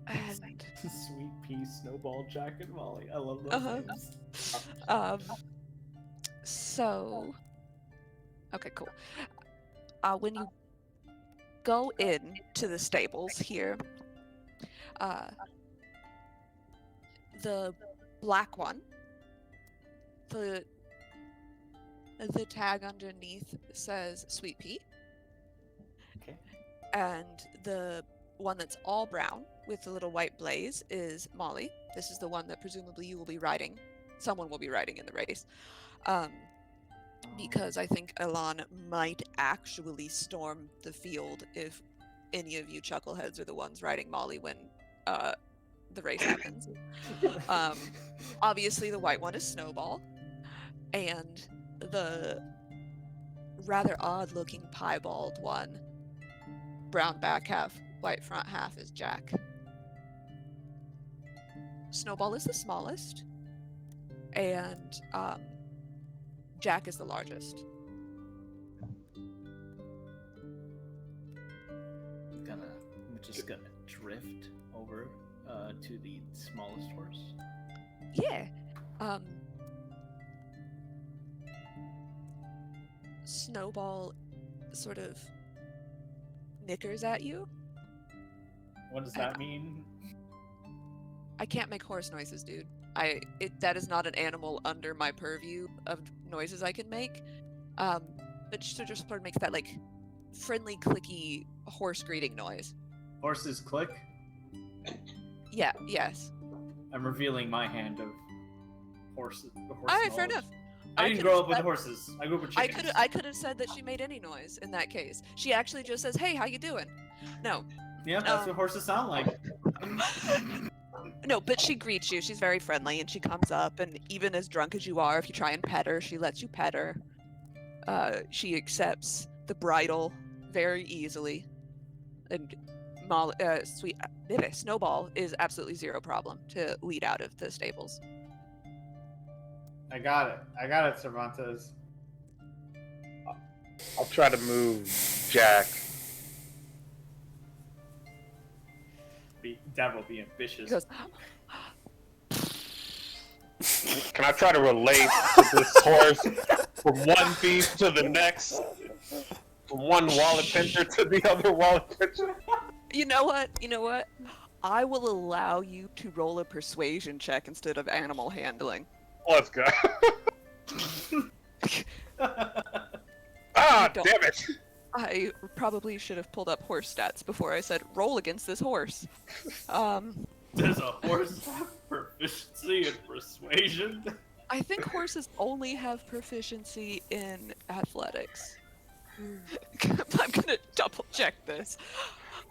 And Sweet Pea, Snowball, Jack, and Molly. I love those Uh-huh. names. So okay, cool. When you go in to the stables here, the black one, the tag underneath says Sweet Pea. Okay. And the one that's all brown with the little white blaze is Molly. This is the one that presumably you will be riding. Someone will be riding in the race. Because I think Elan might actually storm the field if any of you chuckleheads are the ones riding Molly when the race happens. Obviously, the white one is Snowball, and the rather odd-looking piebald one, brown back half, white front half, is Jack. Snowball is the smallest, and Jack is the largest. I'm just gonna drift over to the smallest horse. Yeah. Snowball sort of nickers at you. What does that mean? I can't make horse noises, dude. That is not an animal under my purview of noises I can make. But she just sort of makes that like friendly, clicky horse greeting noise. Horses click. Yeah. Yes. I'm revealing my hand of horse. All right. Fair knowledge. enough. I didn't grow up with horses. I grew up with chickens. I could have said that she made any noise in that case. She actually just says, "Hey, how you doing?" No. Yeah, that's what horses sound like. No, but she greets you. She's very friendly, and she comes up, and even as drunk as you are, if you try and pet her, she lets you pet her. She accepts the bridle very easily, and Snowball is absolutely zero problem to lead out of the stables. I got it, Cervantes. I'll try to move Jack. Dad will be ambitious. He goes, Can I try to relate to this horse from one thief to the next? From one wallet pincher to the other wallet pincher? You know what? I will allow you to roll a persuasion check instead of animal handling. Let's go. Damn it! I probably should have pulled up horse stats before I said roll against this horse. Does a horse have proficiency in persuasion? I think horses only have proficiency in athletics. I'm gonna double check this.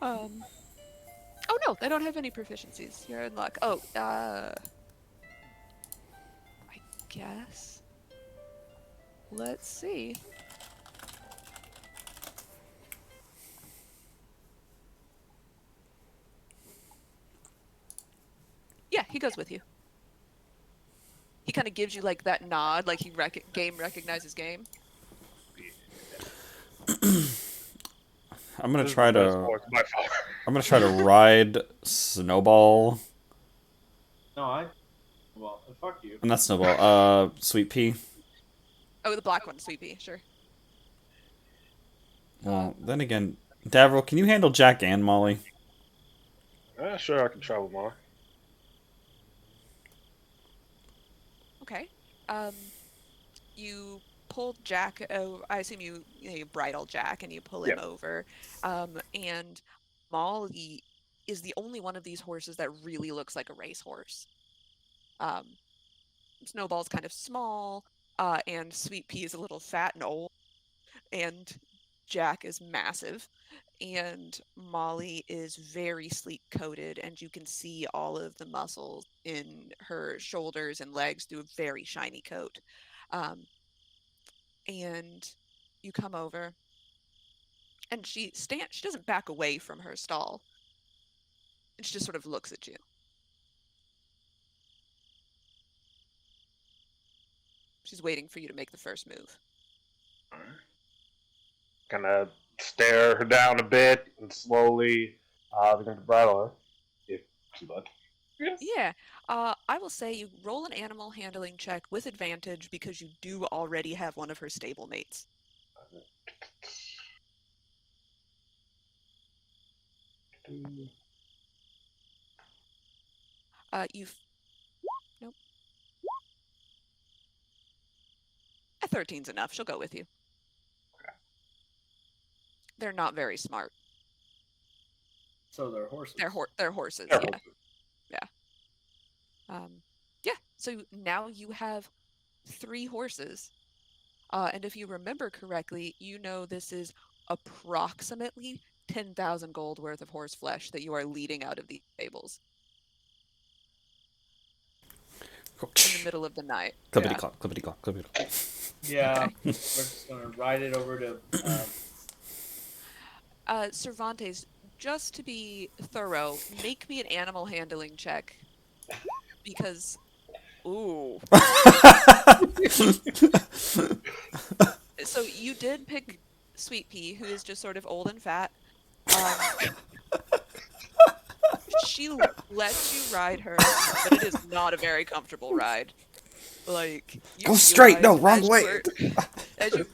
Oh no, they don't have any proficiencies. You're in luck. Oh, I guess. Let's see. he goes with you. He kind of gives you like that nod, like game recognizes game. I'm gonna This is try the best to. horse by far. I'm gonna try to ride Snowball. No, well, fuck you. Not Snowball. Sweet Pea. Oh, the black one, Sweet Pea, sure. Well, then again, Davril, can you handle Jack and Molly? Sure, I can travel more. Okay. You pull Jack. I assume you bridle Jack and you pull him Yeah. over. And Molly is the only one of these horses that really looks like a racehorse. Snowball's kind of small, and Sweet Pea is a little fat and old, and Jack is massive, and Molly is very sleek coated, and you can see all of the muscles in her shoulders and legs through a very shiny coat. And you come over, and she doesn't back away from her stall, and she just sort of looks at you. She's waiting for you to make the first move. Kind of stare her down a bit and slowly begin to bridle her. If she would. Yes. Yeah, I will say you roll an animal handling check with advantage because you do already have one of her stable mates. You've nope. A 13's enough. She'll go with you. They're not very smart. So they're horses. They're horses. They're Yeah. horses. Yeah. So now you have 3 horses. And if you remember correctly, you know this is approximately 10,000 gold worth of horse flesh that you are leading out of these stables in the middle of the night. Clippity clop, clippity clop, clippity clop. Yeah, Okay. we're just gonna ride it over to. Cervantes, just to be thorough, make me an animal handling check. Because, ooh. So you did pick Sweet Pea, who is just sort of old and fat. She lets you ride her, but it is not a very comfortable ride. Like, Go straight, no, wrong as you way. were-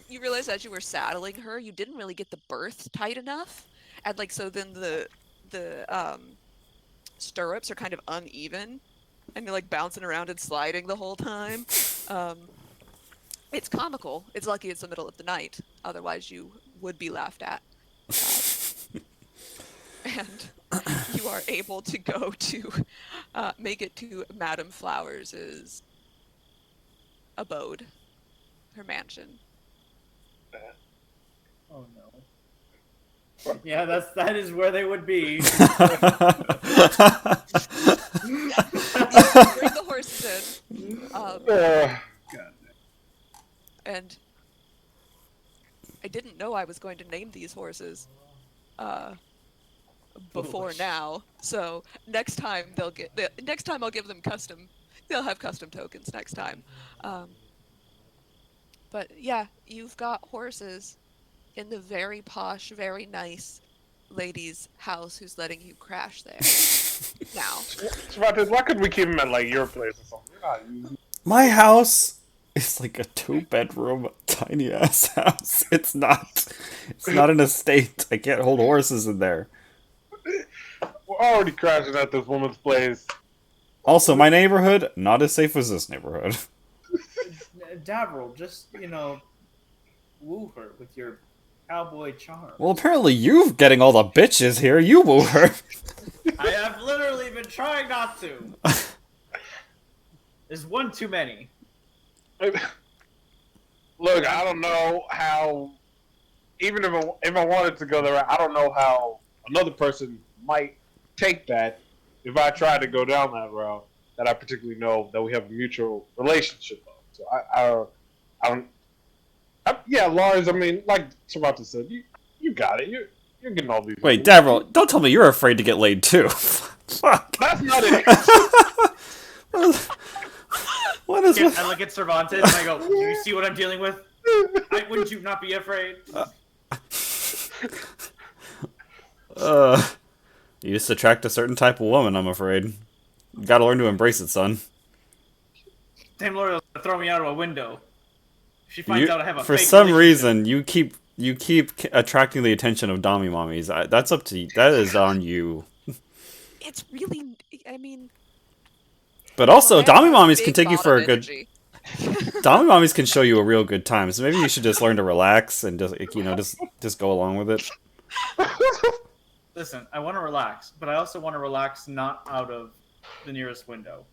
you realize as you were saddling her, you didn't really get the girth tight enough, and like so then the stirrups are kind of uneven, and you're like bouncing around and sliding the whole time. It's comical. It's lucky it's the middle of the night. Otherwise, you would be laughed at. And you are able to go to make it to Madame Flowers's abode, her mansion. Oh no. Yeah, that is where they would be. You bring the horses in, and I didn't know I was going to name these horses before now. So next time next time I'll give them custom. They'll have custom tokens next time. But yeah, you've got horses in the very posh, very nice lady's house who's letting you crash there. Now. Cervantes, why couldn't we keep him at like your place or something? You're not using- My house is like a 2-bedroom, tiny ass house. It's not an estate. I can't hold horses in there. We're already crashing at this woman's place. Also, my neighborhood, not as safe as this neighborhood. Davril, just woo her with your cowboy charm. Well, apparently you getting all the bitches here. You woo her. I have literally been trying not to. There's one too many. Look, I don't know how. Even if I wanted to go there, I don't know how another person might take that if I tried to go down that route. That I particularly know that we have a mutual relationship of. So I don't. Yeah, Lars. I mean, like Cervantes said, you got it. You're getting all these. Wait, Davril, don't tell me you're afraid to get laid too. Fuck. That's not it. What is I with... look at Cervantes and I go, "Do you see what I'm dealing with? Wouldn't you not be afraid?" You just attract a certain type of woman, I'm afraid. You gotta learn to embrace it, son. Dame Lord will throw me out of a window. If she finds out I have a For fake some relationship. reason, you keep attracting the attention of Dommy Mommies. That's up to you. That is on you. It's really, I mean, But I'm a also, man Dommy who has Mommies can big take you for bottom a good... energy. Dommy Mommies can show you a real good time. So maybe you should just learn to relax and just go along with it. Listen, I want to relax, but I also want to relax not out of the nearest window.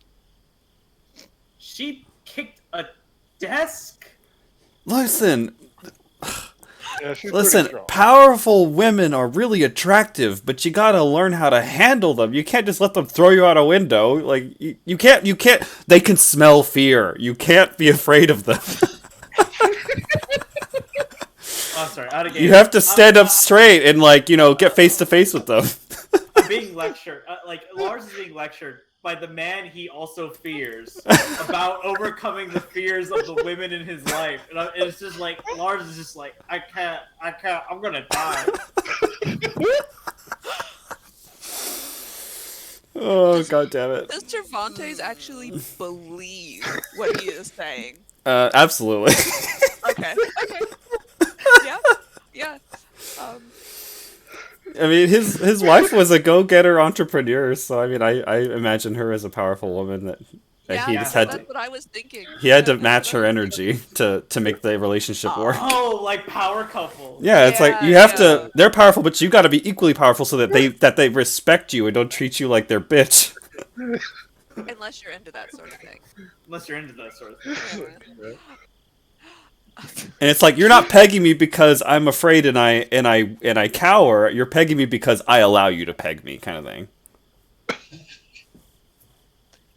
She kicked a desk? Listen, Yeah, she's Listen, pretty strong. powerful women are really attractive, but you gotta learn how to handle them. You can't just let them throw you out a window. Like, you can't, they can smell fear. You can't be afraid of them. Oh, sorry, out of game. You have to stand up straight and, like, get face to face with them. I'm being lectured. Lars is being lectured by the man he also fears about overcoming the fears of the women in his life. And it's just like, Lars is just like, I can't, I'm gonna die. Oh, god damn it. Does Cervantes actually believe what he is saying? Absolutely. Okay. Yeah. Yeah. I mean, his wife was a go-getter entrepreneur, so I mean, I imagine her as a powerful woman that Yeah, he just had that's to... what I was thinking. He had Yeah, to that's match what I her was thinking. energy to make the relationship work. Oh, like power couple. Yeah, it's like Yeah, you have yeah. to. They're powerful, but you got to be equally powerful so that they respect you and don't treat you like their bitch. Unless you're into that sort of thing. Unless you're into that sort of thing. Yeah. And it's like, you're not pegging me because I'm afraid and I cower. You're pegging me because I allow you to peg me, kind of thing.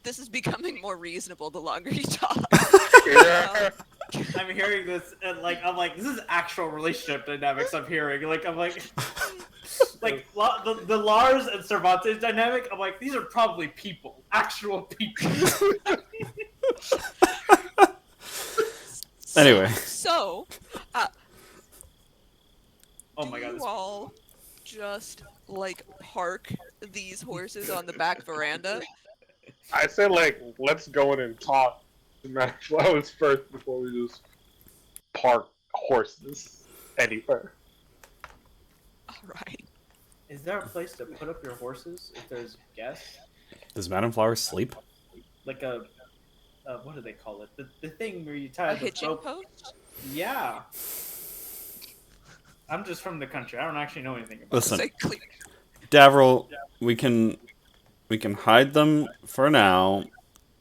This is becoming more reasonable the longer you talk. Yeah. I'm hearing this, and I'm like, this is actual relationship dynamics I'm hearing. I'm like, the Lars and Cervantes dynamic. I'm like, these are probably people, actual people. Anyway. So, Oh my god, you this all just park these horses on the back veranda? I said, let's go in and talk to Matt Flowers first before we just park horses anywhere. All right. Is there a place to put up your horses if there's guests? Does Madame Flowers sleep? Like what do they call it? The thing where you tie A the hitching rope. post? Yeah. I'm just from the country. I don't actually know anything about Listen, Say clear. Davril, we can hide them for now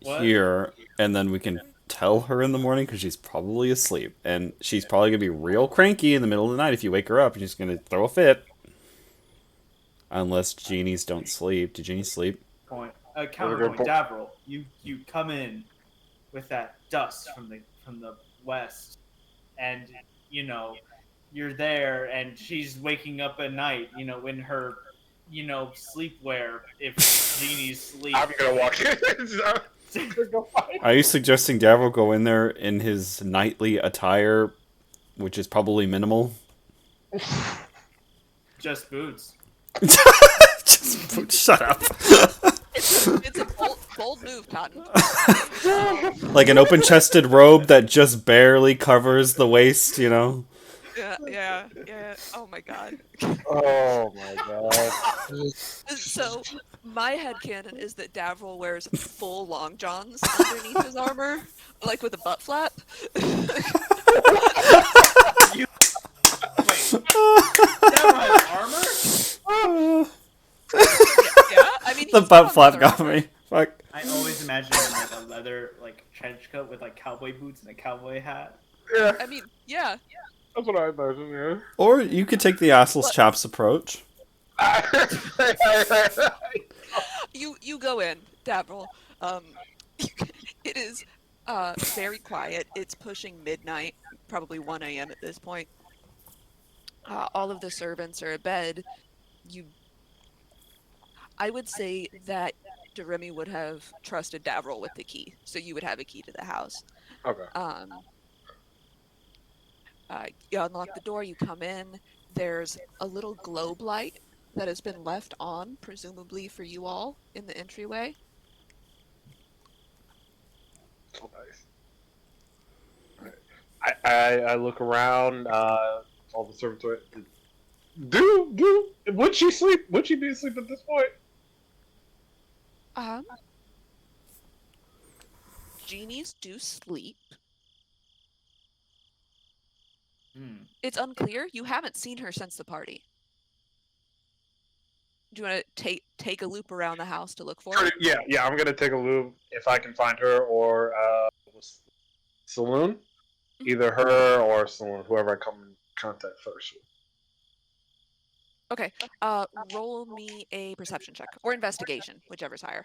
What? here, and then we can tell her in the morning because she's probably asleep, and she's probably gonna be real cranky in the middle of the night if you wake her up, and she's gonna throw a fit. Unless genies don't sleep. Do genies sleep? Point. Counterpoint. Davril, you come in with that dust from the west, and you're there, and she's waking up at night, in her, sleepwear. If genies sleep, I'm gonna walk in. Are you suggesting Davril go in there in his nightly attire, which is probably minimal? just boots. Just shut up. It's a bold move, Cotton. Like an open-chested robe that just barely covers the waist, Yeah. Oh my god. Oh my god. So, my headcanon is that Davril wears full long johns underneath his armor, like with a butt flap. Wait, Davril has armor? Yeah, I mean, The he's butt got flap leather got armor. me. Fuck. I always imagine him in a leather trench coat with cowboy boots and a cowboy hat. Yeah, I mean, yeah. that's what I imagine, yeah. Or you could take the assless chaps approach. You go in, Davril. It is very quiet. It's pushing midnight, probably 1 a.m. at this point. All of the servants are abed. I would say that Doremi would have trusted Davril with the key, so you would have a key to the house. Okay. You unlock the door, you come in. There's a little globe light that has been left on, presumably for you all, in the entryway. So nice. I look around. All the servants. Would she sleep? Would she be asleep at this point? Um, Genies do sleep. Hmm. It's unclear. You haven't seen her since the party. Do you want to take a loop around the house to look for her? Yeah. I'm gonna take a loop if I can find her or Saloon. Either her or Saloon, whoever I come in contact first with. Okay. Roll me a perception check or investigation, whichever's higher.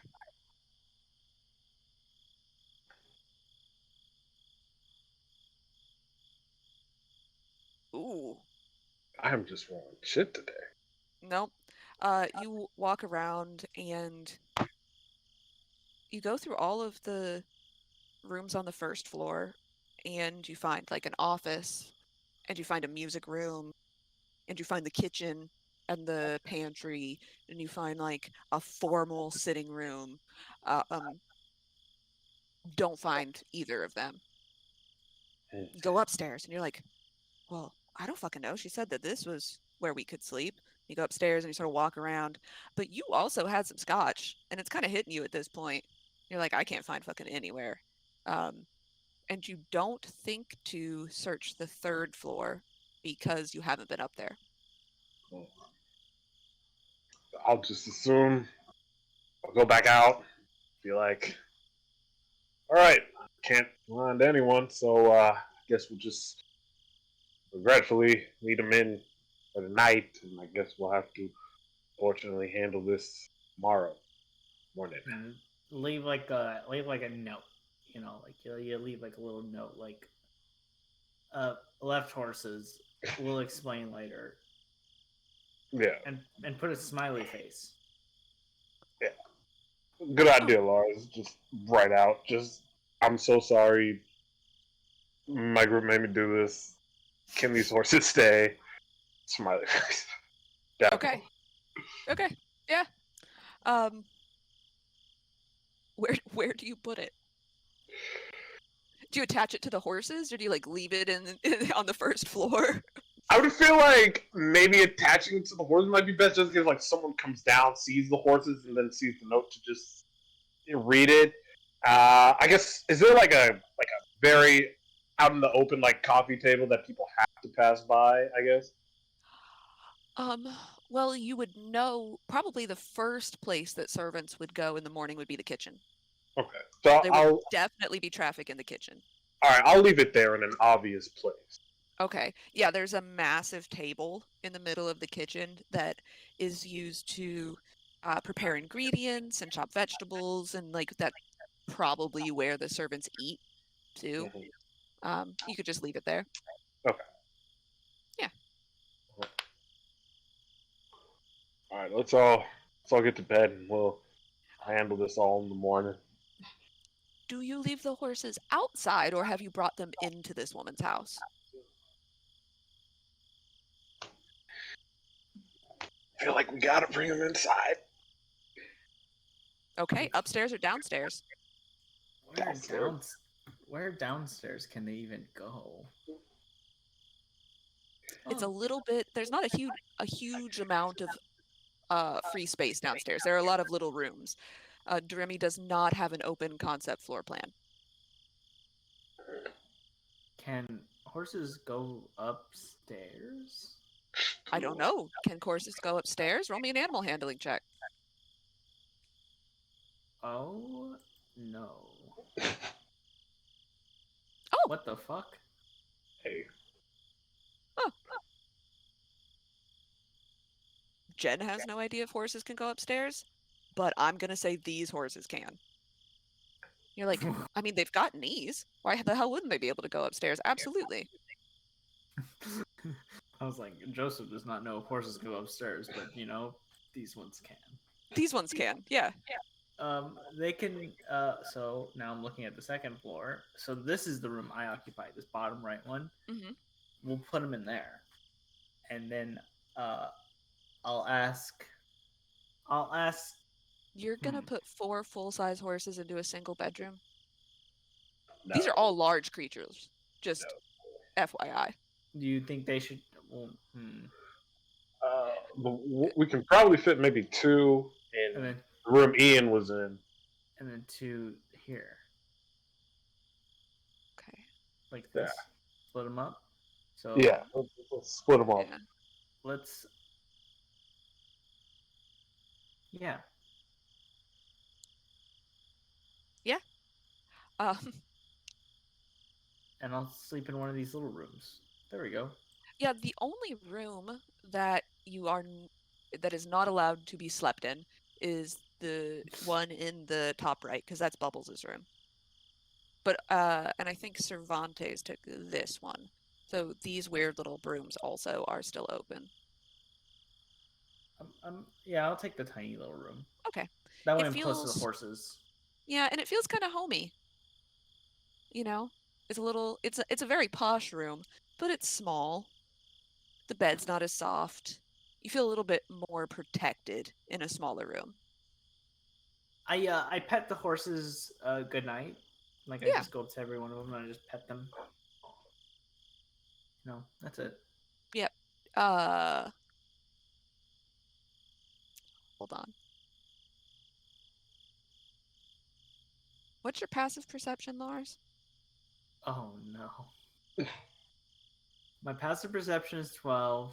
Ooh. I am just rolling shit today. Nope. You walk around and you go through all of the rooms on the first floor, and you find like an office, and you find a music room, and you find the kitchen and the pantry, and you find like a formal sitting room. Uh, um, don't find either of them. You go upstairs, and you're like, well, I don't fucking know. She said that this was where we could sleep. You go upstairs and you sort of walk around, but you also had some scotch, and it's kind of hitting you at this point. You're like, I can't find fucking anywhere. Um, and you don't think to search the third floor because you haven't been up there. I'll just assume I'll go back out. Be like, all right, can't find anyone, so I guess we'll just regretfully lead them in for the night, and I guess we'll have to fortunately handle this tomorrow morning. And leave like a note. Like you leave like a little note, like left horses. We'll explain later. Yeah, And put a smiley face. good idea, Lars. Just write out. Just I'm so sorry. My group made me do this. Can these horses stay? Smiley face. Okay. Okay. Yeah. Um, where do you put it? Do you attach it to the horses, or do you like leave it in on the first floor? I would feel like maybe attaching it to the horses might be best, just because like someone comes down, sees the horses, and then sees the note to just read it. I guess is there like a very out in the open like coffee table that people have to pass by? I guess. Well, you would know probably the first place that servants would go in the morning would be the kitchen. Okay, so There would definitely be traffic in the kitchen. all right. I'll leave it there in an obvious place. Okay. Yeah, there's a massive table in the middle of the kitchen that is used to prepare ingredients and chop vegetables, and like that probably where the servants eat too. You could just leave it there. Okay. Yeah. All right. Let's all get to bed, and we'll handle this all in the morning. Do you leave the horses outside, or have you brought them into this woman's house? I feel like we gotta bring them inside. Okay, upstairs or downstairs? Where downstairs can they even go? It's a little bit. There's not a huge amount of free space downstairs. There are a lot of little rooms. Doremi does not have an open concept floor plan. Can horses go upstairs? I don't know. Can horses go upstairs? Roll me an animal handling check. Oh no. Oh. What the fuck? Hey. Oh. Jen has no idea if horses can go upstairs, but I'm gonna say these horses can. You're like, I mean, they've got knees. Why the hell wouldn't they be able to go upstairs? Absolutely. I was like, Joseph does not know if horses go upstairs, but these ones can. These ones can, yeah. They can. So now I'm looking at the second floor. So this is the room I occupy. This bottom right one. Hmm. We'll put them in there, and then uh, I'll ask. I'll ask. You're gonna put 4 full-size horses into a single bedroom? No, These are all large creatures. no. Just FYI. Do you think they should? Well, We can probably fit maybe 2 And in then the room Ian was in. and then 2 here, Okay. like Yeah. this. Split them up. So Yeah, let's split them up. Yeah. let's. Yeah. Yeah. Um, And I'll sleep in one of these little rooms. There we go. yeah, the only room that that is not allowed to be slept in is the one in the top right, because that's Bubbles' room. But and I think Cervantes took this one. So these weird little rooms also are still open. Yeah, I'll take the tiny little room. Okay. That way It I'm close to the feels horses. Yeah, and it feels kind of homey. You know? It's a very posh room, but it's small. The bed's not as soft. You feel a little bit more protected in a smaller room. I pet the horses good night. Like I Yeah. just go up to every one of them and I just pet them. No, that's it. Yep. Uh Hold on. What's your passive perception, Lars? Oh no. My passive perception is 12.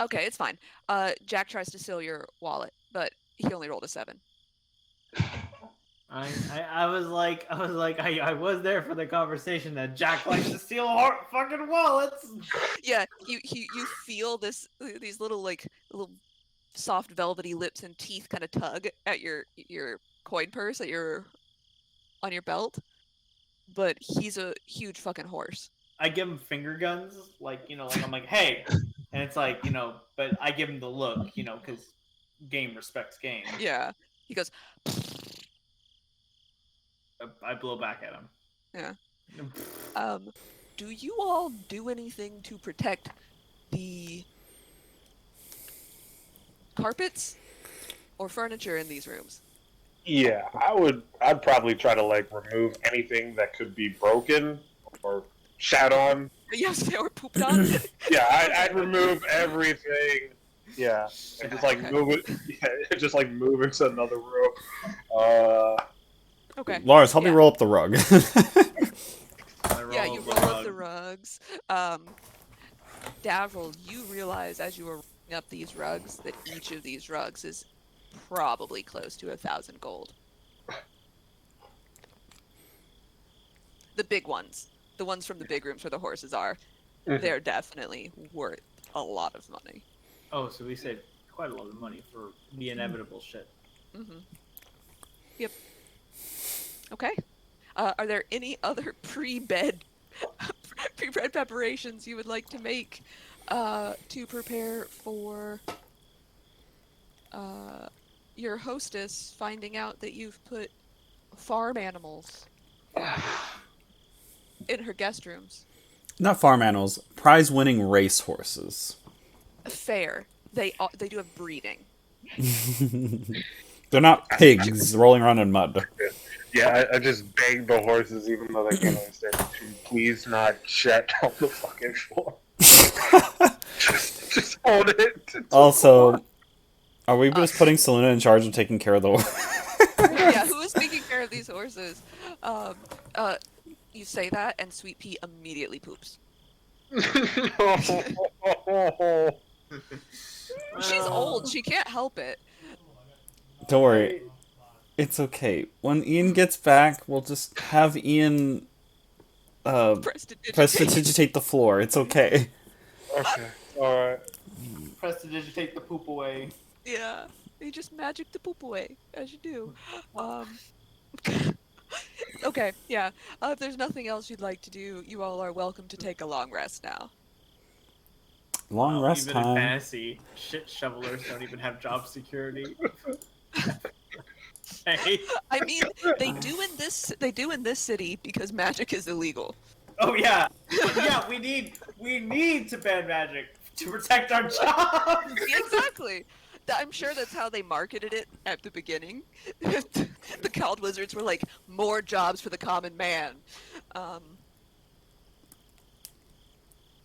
Okay, it's fine. Jack tries to steal your wallet, but he only rolled a 7. I was there for the conversation that Jack likes to steal fucking wallets. Yeah, you feel these little soft velvety lips and teeth kind of tug at your coin purse on your belt, but he's a huge fucking horse. I give him finger guns, like like I'm like, hey, and it's like but I give him the look, because game respects game. Yeah. He goes, I blow back at him. yeah. Do you all do anything to protect the carpets or furniture in these rooms? Yeah, I'd probably try to like remove anything that could be broken or shat on. Yes, they were pooped on. Yeah, I'd remove everything. Yeah, and just like Okay. move it. Yeah, just like move it to another room. Okay. Lars, help me Yeah. roll up the rug. Yeah, you roll up the rugs. Davril, you realize as you are rolling up these rugs that each of these rugs is probably close to 1,000 gold. The big ones, the ones from the big rooms where the horses are, they're definitely worth a lot of money. Oh, so we saved quite a lot of money for the inevitable shit. Mm-hmm. Yep. Okay. Are there any other pre-bed preparations you would like to make to prepare for your hostess finding out that you've put farm animals in her guest rooms? Not farm animals, prize-winning race horses. Fair. They do have breeding. They're not pigs rolling around in mud. Yeah, I just beg the horses, even though they can't understand, to please not shat on the fucking floor. just hold it. Also, are we just putting Selena in charge of taking care of the Yeah, who is taking care of these horses? You say that, and Sweet Pea immediately poops. She's old. She can't help it. Don't worry. It's okay. When Ian gets back, we'll just have Ian prestidigitate the floor. It's okay. Okay, alright. Prestidigitate the poop away. Yeah, you just magic the poop away, as you do. Okay, yeah. If there's nothing else you'd like to do, you all are welcome to take a long rest now. Long rest even in time. fantasy, shit shovelers don't even have job security. right? I mean, they do in this city because magic is illegal. Oh yeah, yeah. We need to ban magic to protect our jobs. Exactly. I'm sure that's how they marketed it at the beginning. The Cald Wizards were like, more jobs for the common man. Um,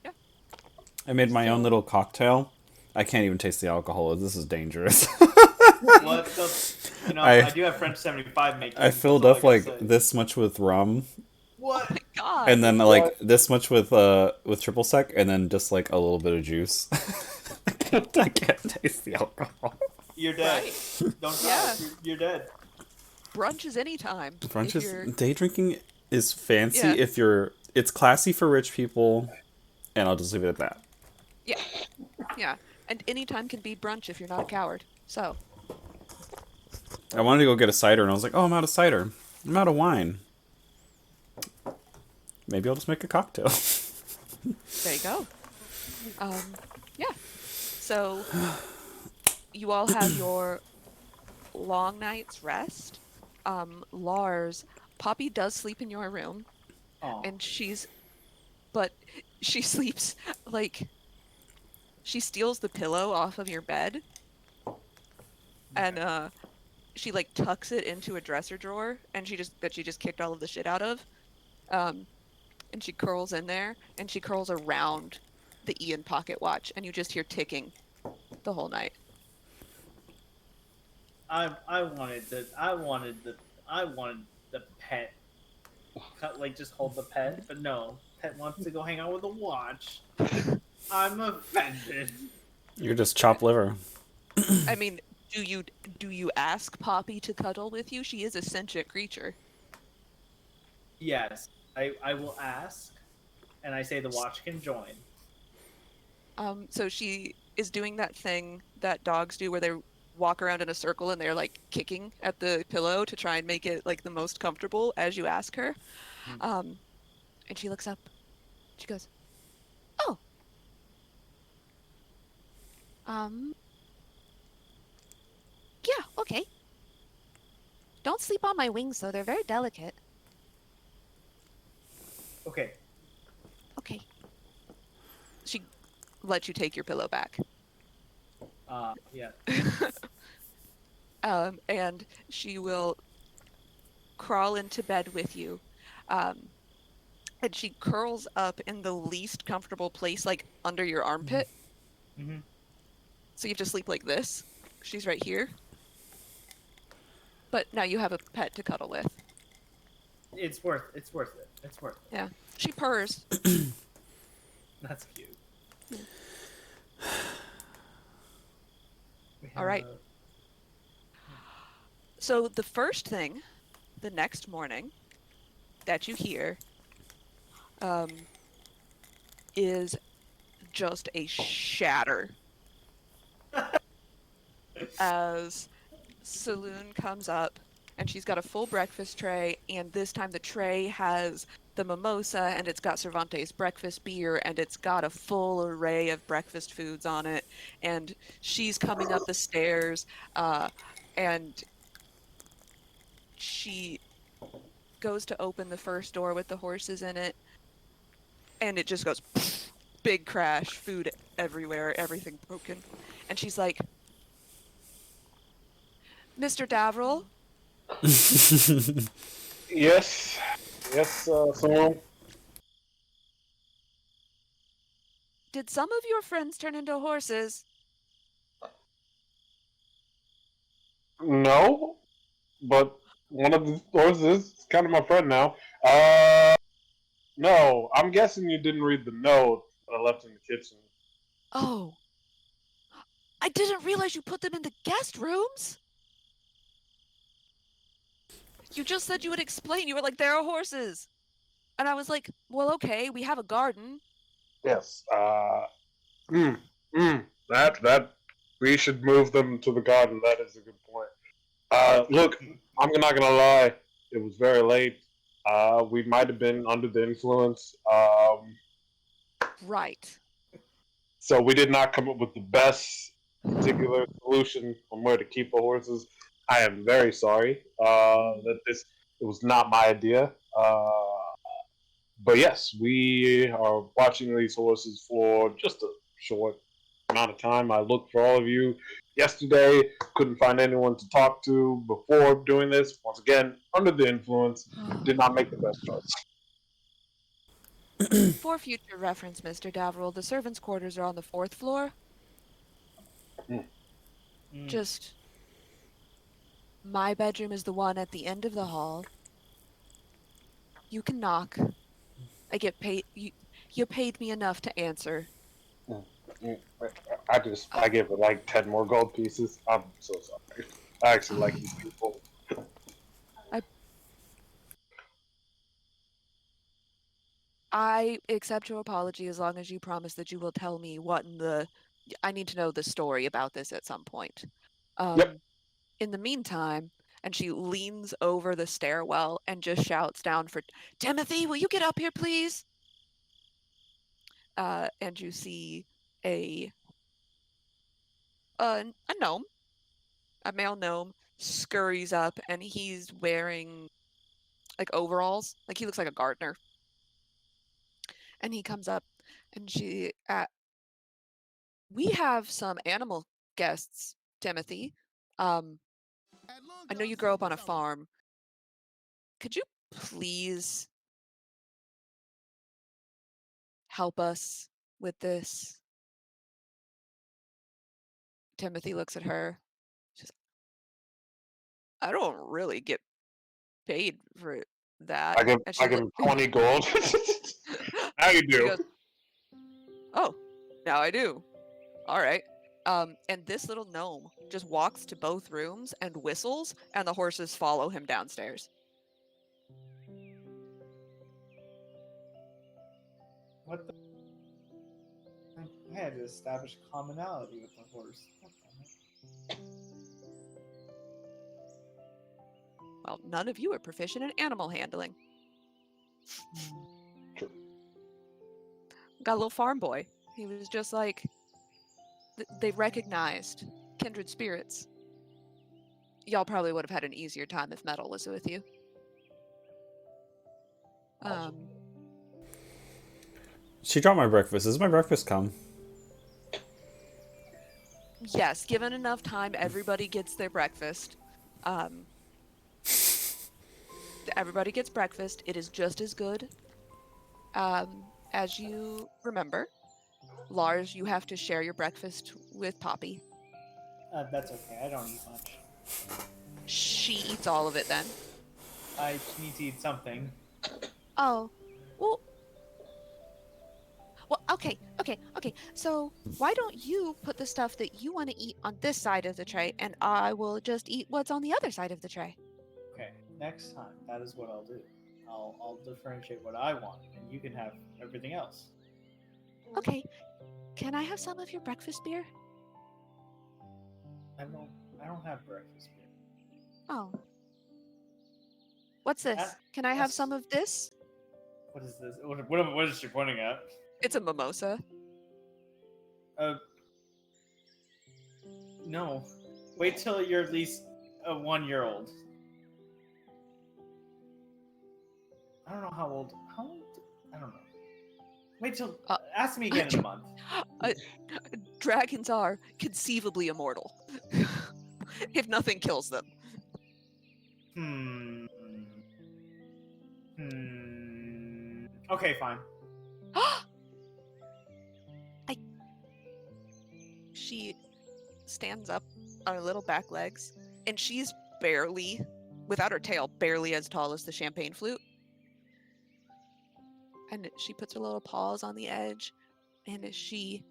yeah. I made my own So- little cocktail. I can't even taste the alcohol. This is dangerous. What the? You know, I- I do have French 75 making. I that's filled all up gotta like say. this much with rum, What? Oh my god. and then like this much with triple sec, and then just like a little bit of juice. I can't taste the alcohol. You're dead. Right. Don't try. Yeah. You're dead. Brunch is anytime. Brunch if is you're- day drinking is fancy Yeah. if you're. It's classy for rich people, and I'll just leave it at that. Yeah. And anytime can be brunch if you're not a coward. So, I wanted to go get a cider, and I was like, "Oh, I'm out of cider. I'm out of wine. Maybe I'll just make a cocktail." there you go. Yeah. So, you all have your long night's rest. Lars, Poppy does sleep in your room, Oh. and but she sleeps like, she steals the pillow off of your bed, and she like tucks it into a dresser drawer, and she just kicked all of the shit out of, and she curls in there, and she curls around the Ian pocket watch, and you just hear ticking the whole night. I wanted the pet. Like just hold the pet, but no, pet wants to go hang out with the watch. I'm offended. You're just chopped liver. I mean, do you ask Poppy to cuddle with you? She is a sentient creature. Yes, I will ask, and I say the watch can join. So she is doing that thing that dogs do where they walk around in a circle and they're like kicking at the pillow to try and make it like the most comfortable as you ask her. And she looks up. She goes, "Oh. Yeah, okay. Don't sleep on my wings though, they're very delicate." Okay. Okay. She lets you take your pillow back. Yeah. And she will crawl into bed with you. And she curls up in the least comfortable place, like under your armpit. Mm-hmm. So you have to sleep like this. She's right here. But now you have a pet to cuddle with. It's worth it. It's worth it. Yeah. She purrs. That's cute. Yeah. We All right. have- So the first thing, the next morning, that you hear, is just a shatter as Saloon comes up, and she's got a full breakfast tray, and this time the tray has the mimosa, and it's got Cervantes breakfast beer, and it's got a full array of breakfast foods on it, and she's coming up the stairs, and she goes to open the first door with the horses in it, and it just goes big crash, food everywhere, everything broken. And she's like, "Mr. Davril, Yes, so did some of your friends turn into horses?" no, but one of the horses is kind of my friend now. No, I'm guessing you didn't read the note that I left in the kitchen. "Oh, I didn't realize you put them in the guest rooms. You just said you would explain. You were like, there are horses." And I was like, "Well, okay, we have a garden." Yes. That we should move them to the garden. That is a good point. Look, I'm not gonna lie. It was very late. We might have been under the influence. Right. So we did not come up with the best particular solution on where to keep the horses. I am very sorry that it was not my idea. But yes, we are watching these horses for just a short amount of time. I looked for all of you yesterday, couldn't find anyone to talk to before doing this. Once again, under the influence, did not make the best choice. For future reference, Mr. Daverill, the servants' quarters are on the 4th floor. Mm. Just my bedroom is the one at the end of the hall. You can knock. I get paid. You paid me enough to answer. I gave her like 10 more gold pieces. I'm so sorry. I actually like these people. I accept your apology as long as you promise that you will tell me what in the. I need to know the story about this at some point. Yep. In the meantime, and she leans over the stairwell and just shouts down for Timothy, will you get up here, please? And you see a a gnome, a male gnome, scurries up, and he's wearing like overalls, like he looks like a gardener. And he comes up, and we have some animal guests, Timothy. Um, I know you grow up on a farm. Could you please help us with this? Timothy looks at her. She's, I don't really get paid for that. And I she give him 20 gold. How you she do? goes, "Oh, now I do. All right." And this little gnome just walks to both rooms and whistles, and the horses follow him downstairs. What the? I had to establish commonality with the horse. God damn it. Well, none of you are proficient in animal handling. True. Got a little farm boy. He was just like, they recognized kindred spirits. Y'all probably would have had an easier time if Metal was with you. She dropped my breakfast. Does my breakfast come? Yes, given enough time, everybody gets their breakfast. Everybody gets breakfast. It is just as good. As you remember, Lars, you have to share your breakfast with Poppy. That's okay. I don't eat much. She eats all of it then. I need to eat something. Oh, well, okay. So why don't you put the stuff that you want to eat on this side of the tray, and I will just eat what's on the other side of the tray. Okay, next time, that is what I'll do. I'll differentiate what I want, and you can have everything else. Okay, can I have some of your breakfast beer? I don't have breakfast beer. Oh. What's this? Can I have some of this? What is this? What is she pointing at? It's a mimosa. No. Wait till you're at least a 1-year-old. I don't know how old. How old? I don't know. Wait till. Ask me again in a month. Dragons are conceivably immortal. If nothing kills them. Okay, fine. She stands up on her little back legs, and she's barely, without her tail, barely as tall as the champagne flute. And she puts her little paws on the edge, and she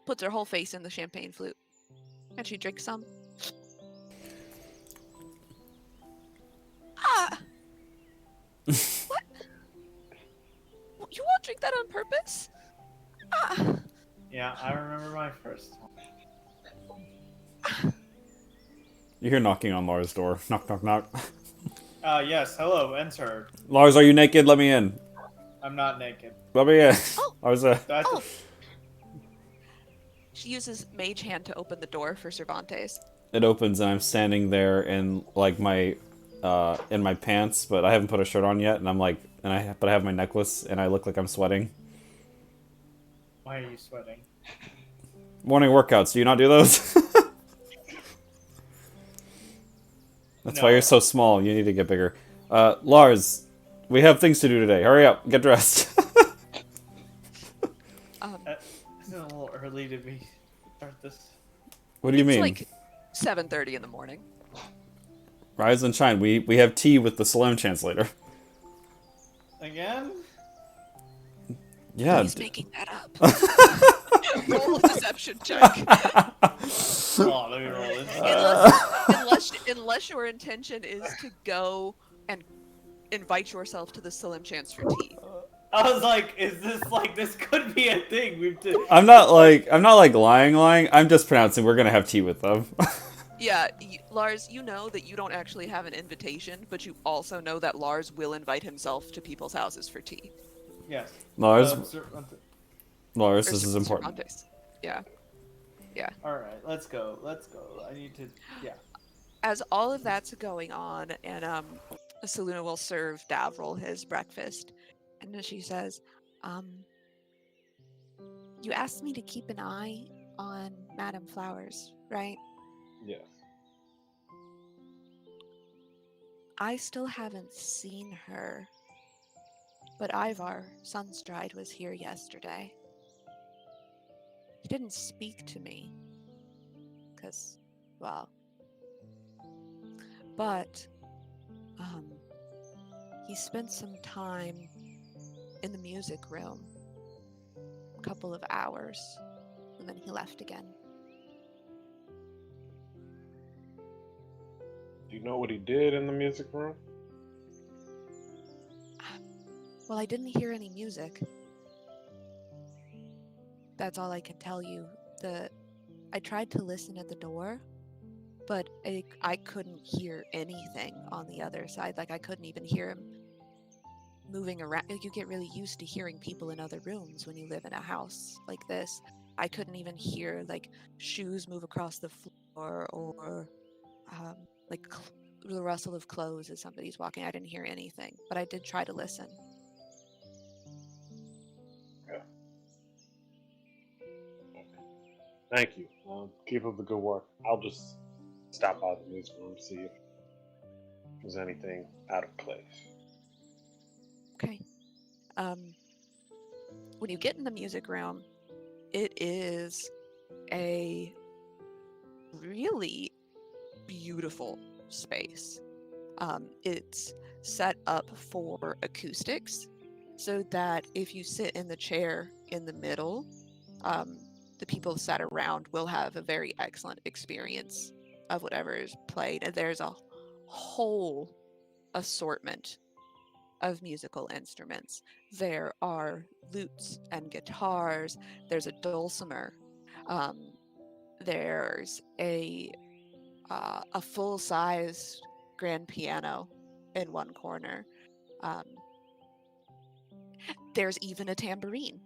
puts her whole face in the champagne flute. And she drinks some. Ah! What? You won't drink that on purpose? Ah! Yeah, I remember my first one. You hear knocking on Lars' door. Knock, knock, knock. Yes, hello, enter. Lars, are you naked? Let me in. I'm not naked. Let me in. Oh. Lars, She uses Mage Hand to open the door for Cervantes. it opens and I'm standing there in like my in my pants, but I haven't put a shirt on yet, and I'm like, but I have my necklace, and I look like I'm sweating. Why are you sweating? Morning workouts. Do you not do those? That's why No. you're so small. You need to get bigger. Lars, we have things to do today. Hurry up, get dressed. It's a little early to start this. What do you It's mean? like 7:30 in the morning. Rise and shine. We have tea with the Salam Translator. Again? Yeah. He's making that up. Roll a deception check. Oh, let me roll this. unless your intention is to go and invite yourself to the Salim Chance for tea. I was like, is this like this could be a thing we've done? I'm not like lying. I'm just pronouncing we're gonna have tea with them. Yeah, Lars, you know that you don't actually have an invitation, but you also know that Lars will invite himself to people's houses for tea. Yes. Lars, Cervantes. Lars, Or this is important. Cervantes. Yeah. Yeah. All right, let's go. I need to. Yeah. As all of that's going on, and Seluna will serve Davril his breakfast, and then she says, you asked me to keep an eye on Madame Flowers, right? Yes. I still haven't seen her, but Ivar Sunstride was here yesterday. He didn't speak to me, because, well, but he spent some time in the music room, a couple of hours, and then he left again. Do you know what he did in the music room? Well, I didn't hear any music. That's all I can tell you. I tried to listen at the door, but I couldn't hear anything on the other side. Like, I couldn't even hear him moving around. Like, you get really used to hearing people in other rooms when you live in a house like this. I couldn't even hear, like, shoes move across the floor or, like, the rustle of clothes as somebody's walking. I didn't hear anything, but I did try to listen. Thank you. Keep up the good work. I'll just stop by the music room see if there's anything out of place. Okay. When you get in the music room, it is a really beautiful space. It's set up for acoustics so that if you sit in the chair in the middle, the people sat around will have a very excellent experience of whatever is played. And there's a whole assortment of musical instruments. There are lutes and guitars. There's a dulcimer. There's a full-sized grand piano in one corner. There's even a tambourine.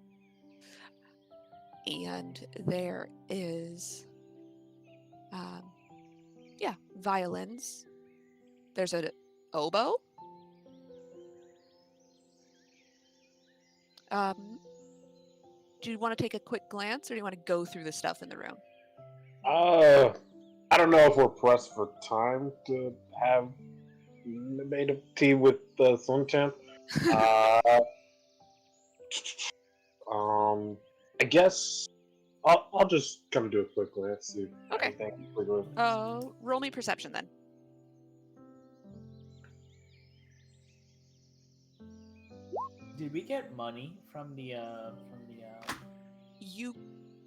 And there is, violins. There's an oboe. Do you want to take a quick glance, or do you want to go through the stuff in the room? I don't know if we're pressed for time to have made a tea with the Sunchamp. I guess I'll just kind of do a quick glance. See if Okay. anything quickly. Roll me perception then. Did we get money from the You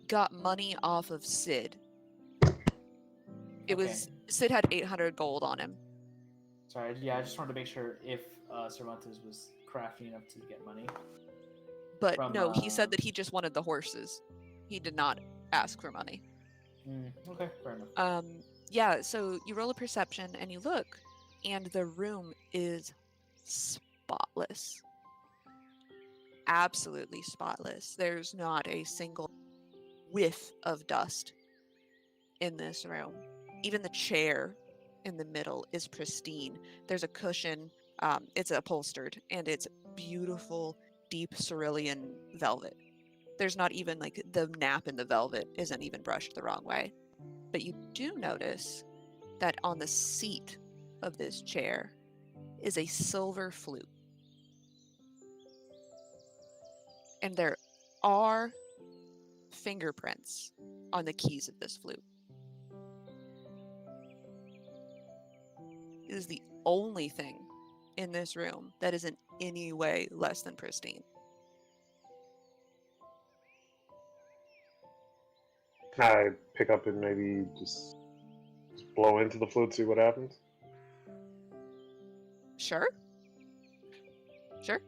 got money off of Sid. It Okay. was Sid had 800 gold on him. Sorry, yeah, I just wanted to make sure if Cervantes was crafty enough to get money. But From, no, he said that he just wanted the horses. He did not ask for money. Okay, fair enough. Yeah, so you roll a perception and you look, and the room is spotless. Absolutely spotless. There's not a single whiff of dust in this room. Even the chair in the middle is pristine. There's a cushion. It's upholstered, and it's beautiful, deep cerulean velvet. There's not even like the nap in the velvet isn't even brushed the wrong way. But you do notice that on the seat of this chair is a silver flute. And there are fingerprints on the keys of this flute. It is the only thing in this room that is in any way less than pristine. Can I pick up and maybe just blow into the flute, see what happens? Sure. Sure.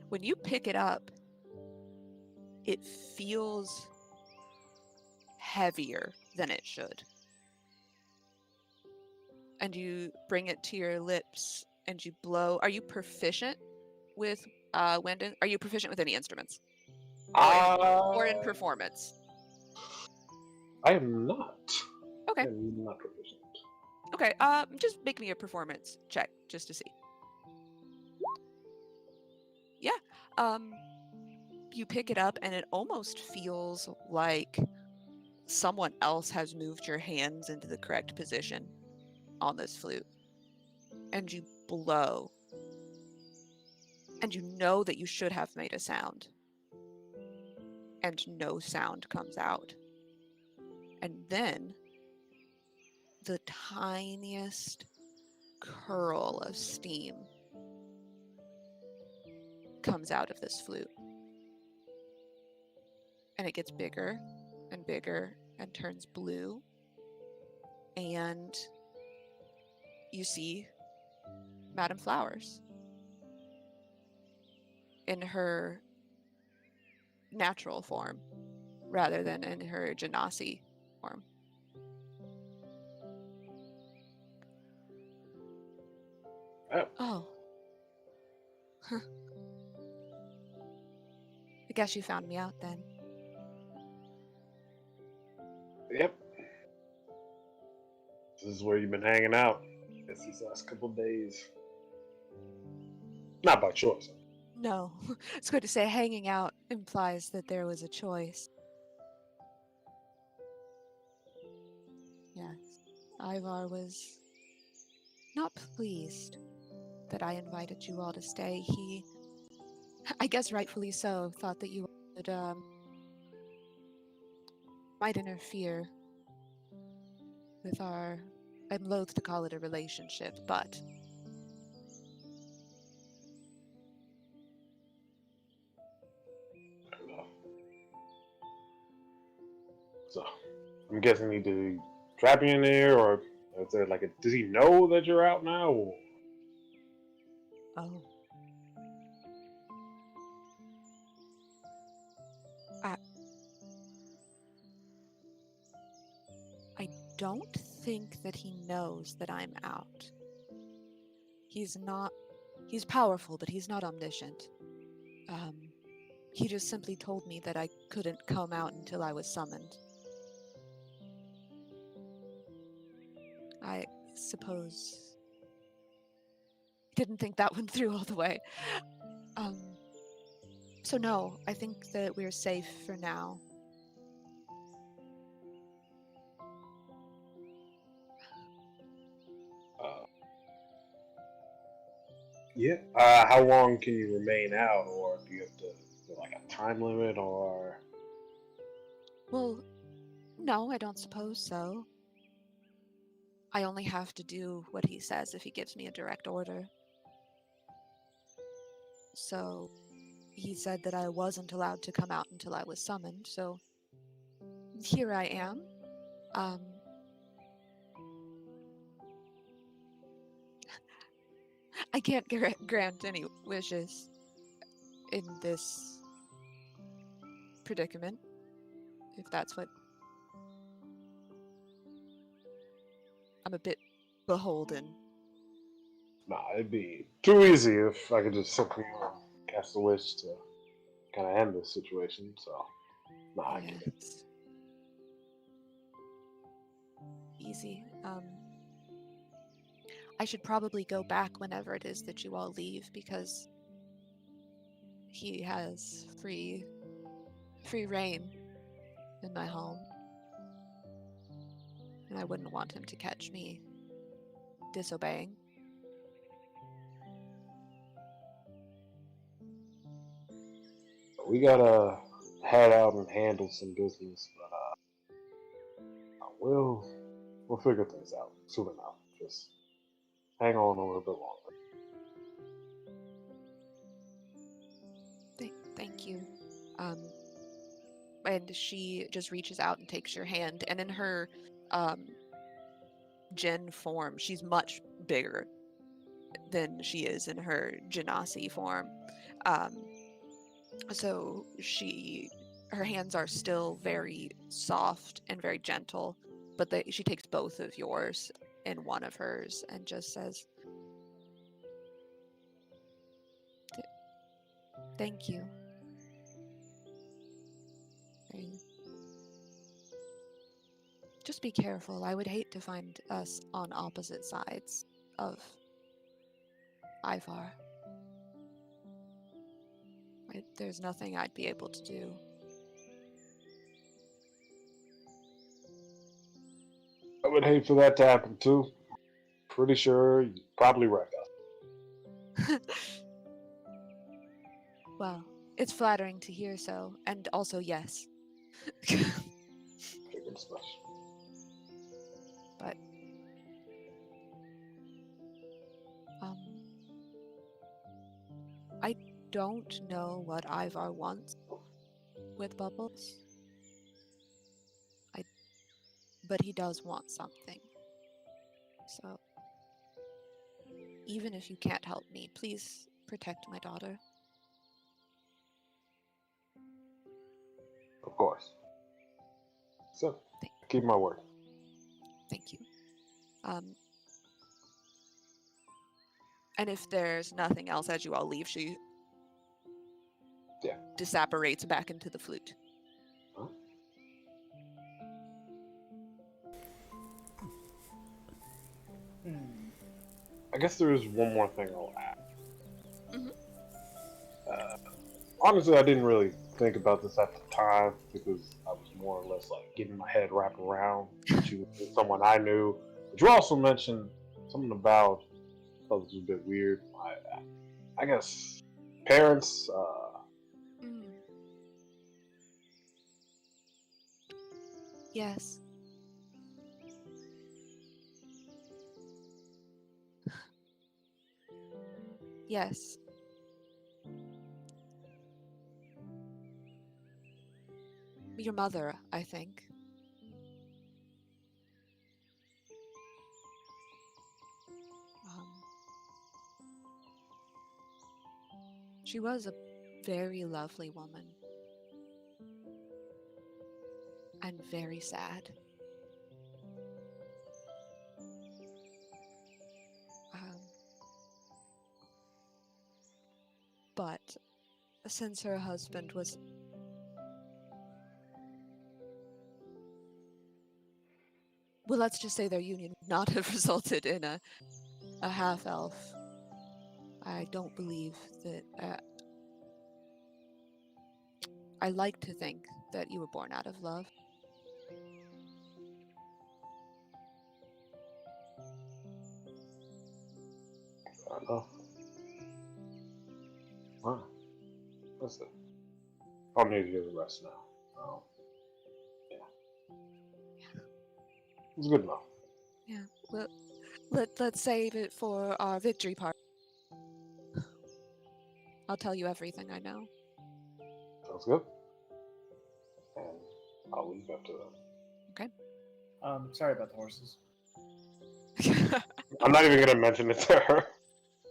When you pick it up, it feels heavier than it should. And you bring it to your lips and you blow. Are you proficient with wind? Are you proficient with any instruments? Or in performance? I am not. Okay. I am not proficient. Okay. Just make me a performance check just to see. Yeah. You pick it up and it almost feels like someone else has moved your hands into the correct position on this flute. And you blow. And you know that you should have made a sound. And no sound comes out. And then the tiniest curl of steam comes out of this flute. And it gets bigger and bigger and turns blue. And you see Madame Flowers in her natural form rather than in her genasi form. Oh. Huh. I guess you found me out then. Yep. This is where you've been hanging out. Guess these last couple days. Not by choice. No, it's good to say hanging out implies that there was a choice. Yes, Ivar was not pleased that I invited you all to stay. He, I guess rightfully so, thought that you would, might interfere with our, I'm loath to call it a relationship, but So, I'm guessing he did trap you in there, or is there like a? Does he know that you're out now? Or? oh. I don't think that he knows that I'm out. He's powerful, but he's not omniscient. He just simply told me that I couldn't come out until I was summoned. I suppose he didn't think that one through all the way. So no, I think that we're safe for now. Yeah. How long can you remain out, or do you have to is there like a time limit, or? Well, no, I don't suppose so. I only have to do what he says if he gives me a direct order. So he said that I wasn't allowed to come out until I was summoned, so here I am. I can't grant any wishes in this predicament, if that's what... I'm a bit beholden. Nah, it'd be too easy if I could just simply cast a wish to kind of end this situation. So, nah, I get it. Yes. easy. I should probably go back whenever it is that you all leave, because he has free reign in my home. And I wouldn't want him to catch me disobeying. We gotta head out and handle some business, but we'll figure things out soon enough. Just hang on a little bit longer. Thank you. And she just reaches out and takes your hand, and in her Jinn form, she's much bigger than she is in her Genasi form. So her hands are still very soft and very gentle, but she takes both of yours in one of hers and just says, "Thank you." And just be careful. I would hate to find us on opposite sides of Ivar. There's nothing I'd be able to do. I would hate for that to happen too. Pretty sure you probably right. Well, it's flattering to hear so, and also yes. Figured as much. But I don't know what Ivar wants with Bubbles. But he does want something. So even if you can't help me, please protect my daughter. Of course. So, keep my word. Thank you. And if there's nothing else as you all leave, she disapparates back into the flute. Huh? I guess there is one more thing I'll add. Honestly, I didn't really think about this at the time because I was more or less like getting my head wrapped around that you was someone I knew. But you also mentioned something about, I thought this was a bit weird. I guess parents. Yes. Yes. Your mother, I think. She was a very lovely woman. And very sad. But since her husband was... Well, let's just say their union would not have resulted in a half-elf. I don't believe that... I like to think that you were born out of love. I don't know. Wow. That's it. I'll need to get the rest now. Yeah. It's good enough. Yeah. Well, let's save it for our victory party. I'll tell you everything I know. Sounds good. And I'll leave after that. Okay. Sorry about the horses. I'm not even gonna mention it to her.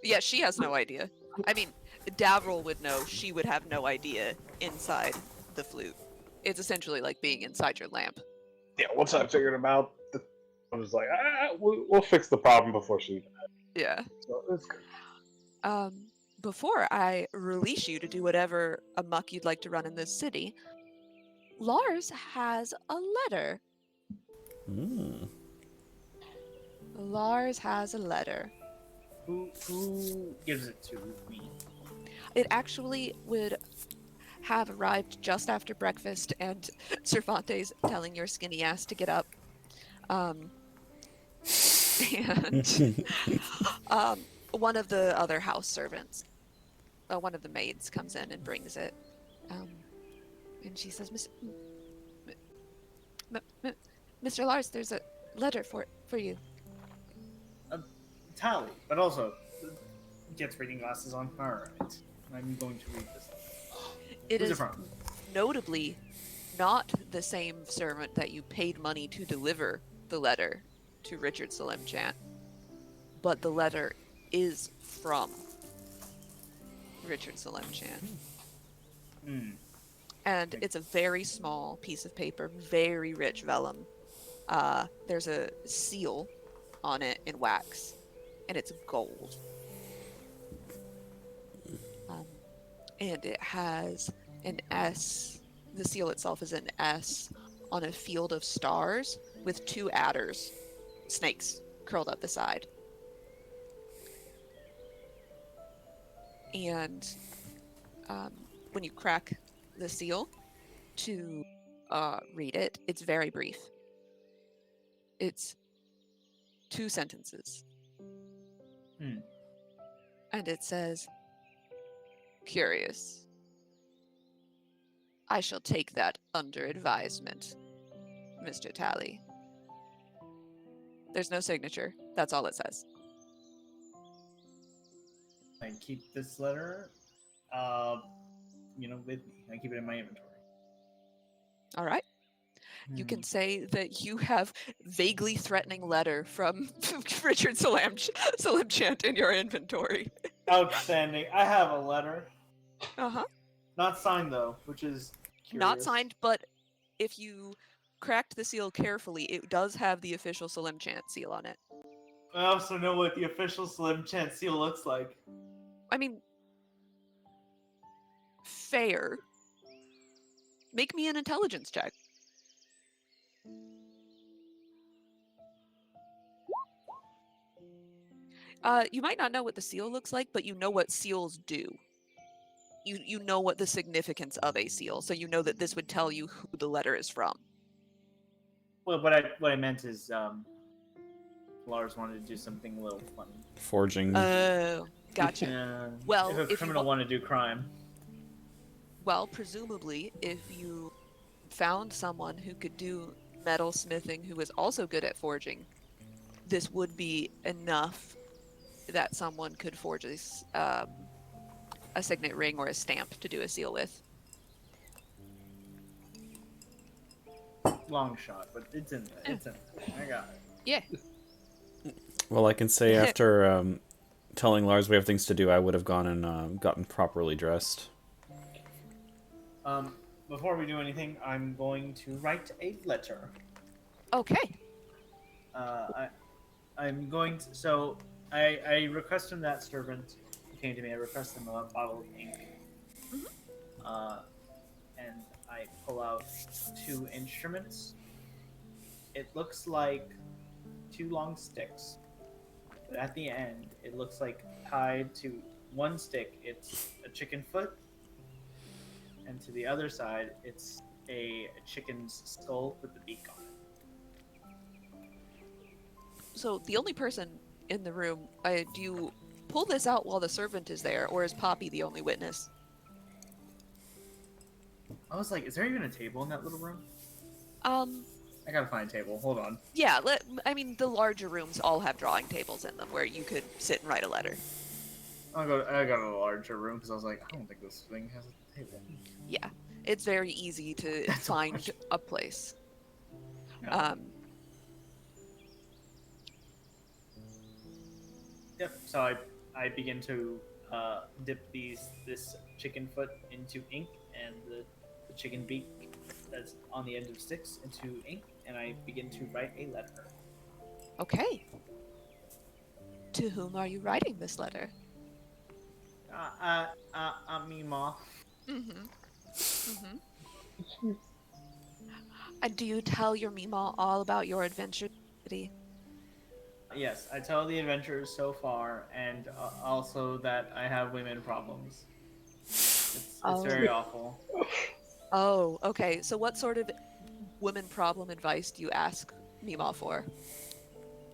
Yeah, she has no idea. I mean, Davril would know. She would have no idea inside the flute. It's essentially like being inside your lamp. Yeah, once I figured him out, I was like, we'll fix the problem before she. Yeah. So it's good. Before I release you to do whatever amok you'd like to run in this city, Lars has a letter. Lars has a letter. Who gives it to me? It actually would have arrived just after breakfast and Cervantes telling your skinny ass to get up. Um, and one of the other house servants, one of the maids, comes in and brings it. And she says, Mr. Lars, there's a letter for you. Tally, but also gets reading glasses on. All right, I'm going to read this. It Who's it is from? notably not the same servant that you paid money to deliver the letter to Richard Salemchant, but the letter is from Richard Salemchant. Hmm. And it's a very small piece of paper, very rich vellum. There's a seal on it in wax, and it's gold. And it has an S. The seal itself is an S on a field of stars with two adders, snakes, curled up the side. And when you crack the seal to read it, it's very brief. It's 2 sentences. Hmm. And it says, "Curious. I shall take that under advisement, Mr. Tally." There's no signature. That's all it says. I keep this letter, with me. I keep it in my inventory. All right. You can say that you have vaguely threatening letter from Richard Salemchant in your inventory. Outstanding. I have a letter, Uh-huh. not signed though, which is curious. Not signed, but if you cracked the seal carefully, it does have the official Salemchant seal on it. I also know what the official Slim Chance seal looks like. I mean, fair. Make me an intelligence check. You might not know what the seal looks like, but you know what seals do. You know what the significance of a seal, so you know that this would tell you who the letter is from. Well, what I meant is, Lars wanted to do something a little funny. Forging. Oh, gotcha. Yeah. Well, if a criminal wanted to do crime. Well, presumably, if you found someone who could do metal smithing who was also good at forging, this would be enough that someone could forge a signet ring or a stamp to do a seal with. Long shot, but it's in there. It's in there. I got it. Yeah. Well, I can say after telling Lars we have things to do, I would have gone and gotten properly dressed. Before we do anything, I'm going to write a letter. Okay. I'm going to. So I request from that servant who came to me. I request him a bottle of ink. And I pull out 2 instruments. It looks like 2 long sticks, but at the end, it looks like tied to one stick, it's a chicken foot, and to the other side, it's a chicken's skull with the beak on it. So the only person in the room, do you pull this out while the servant is there, or is Poppy the only witness? I was like, is there even a table in that little room? I gotta find a table. Hold on. Yeah, the larger rooms all have drawing tables in them where you could sit and write a letter. I got a larger room because I was like, I don't think this thing has a table. Yeah, it's very easy to find a place. Yeah. Yep. So I begin to dip this chicken foot into ink and the chicken beak that's on the end of sticks into ink, and I begin to write a letter. Okay. To whom are you writing this letter? Mima. And do you tell your Mima all about your adventure? Yes, I tell the adventurers so far, and also that I have women problems. It's Oh. very awful. Oh, okay. So what sort of women problem advice do you ask Mima for?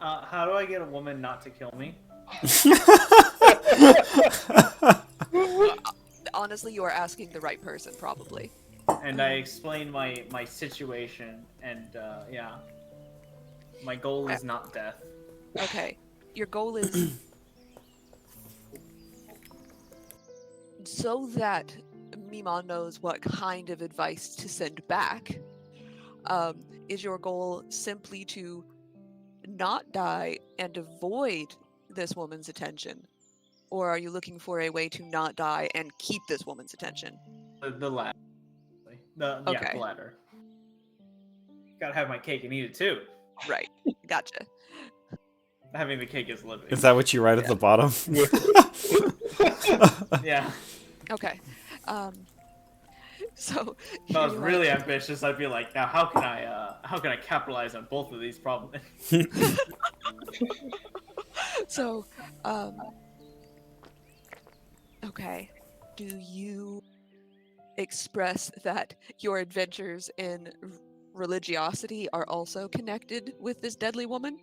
How do I get a woman not to kill me? Honestly, you are asking the right person, probably. And I explain my situation, and yeah, my goal is not death. Okay. Your goal is so that Mima knows what kind of advice to send back. Is your goal simply to not die and avoid this woman's attention? Or are you looking for a way to not die and keep this woman's attention? The latter. The Okay. latter. Gotta have my cake and eat it too. Right. Gotcha. Having the cake is living. Is that what you write at the bottom? Yeah. Okay. So If I was you're really like- ambitious, I'd be like, now how can I capitalize on both of these problems? So, okay. Do you express that your adventures in religiosity are also connected with this deadly woman?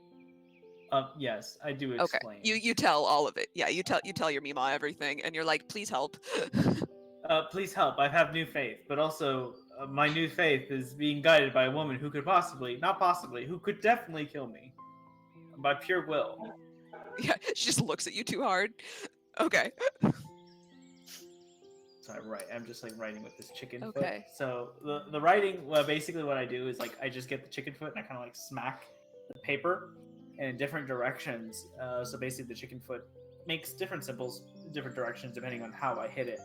Yes, I do Okay. explain. You tell all of it. Yeah, you tell your Mima everything, and you're like, please help. Please help. I have new faith, but also my new faith is being guided by a woman who could who could definitely kill me by pure will. Yeah, she just looks at you too hard. Okay. So I'm just like writing with this chicken foot. Okay. So the writing, well, basically what I do is like I just get the chicken foot and I kind of like smack the paper in different directions. So basically the chicken foot makes different symbols in different directions depending on how I hit it.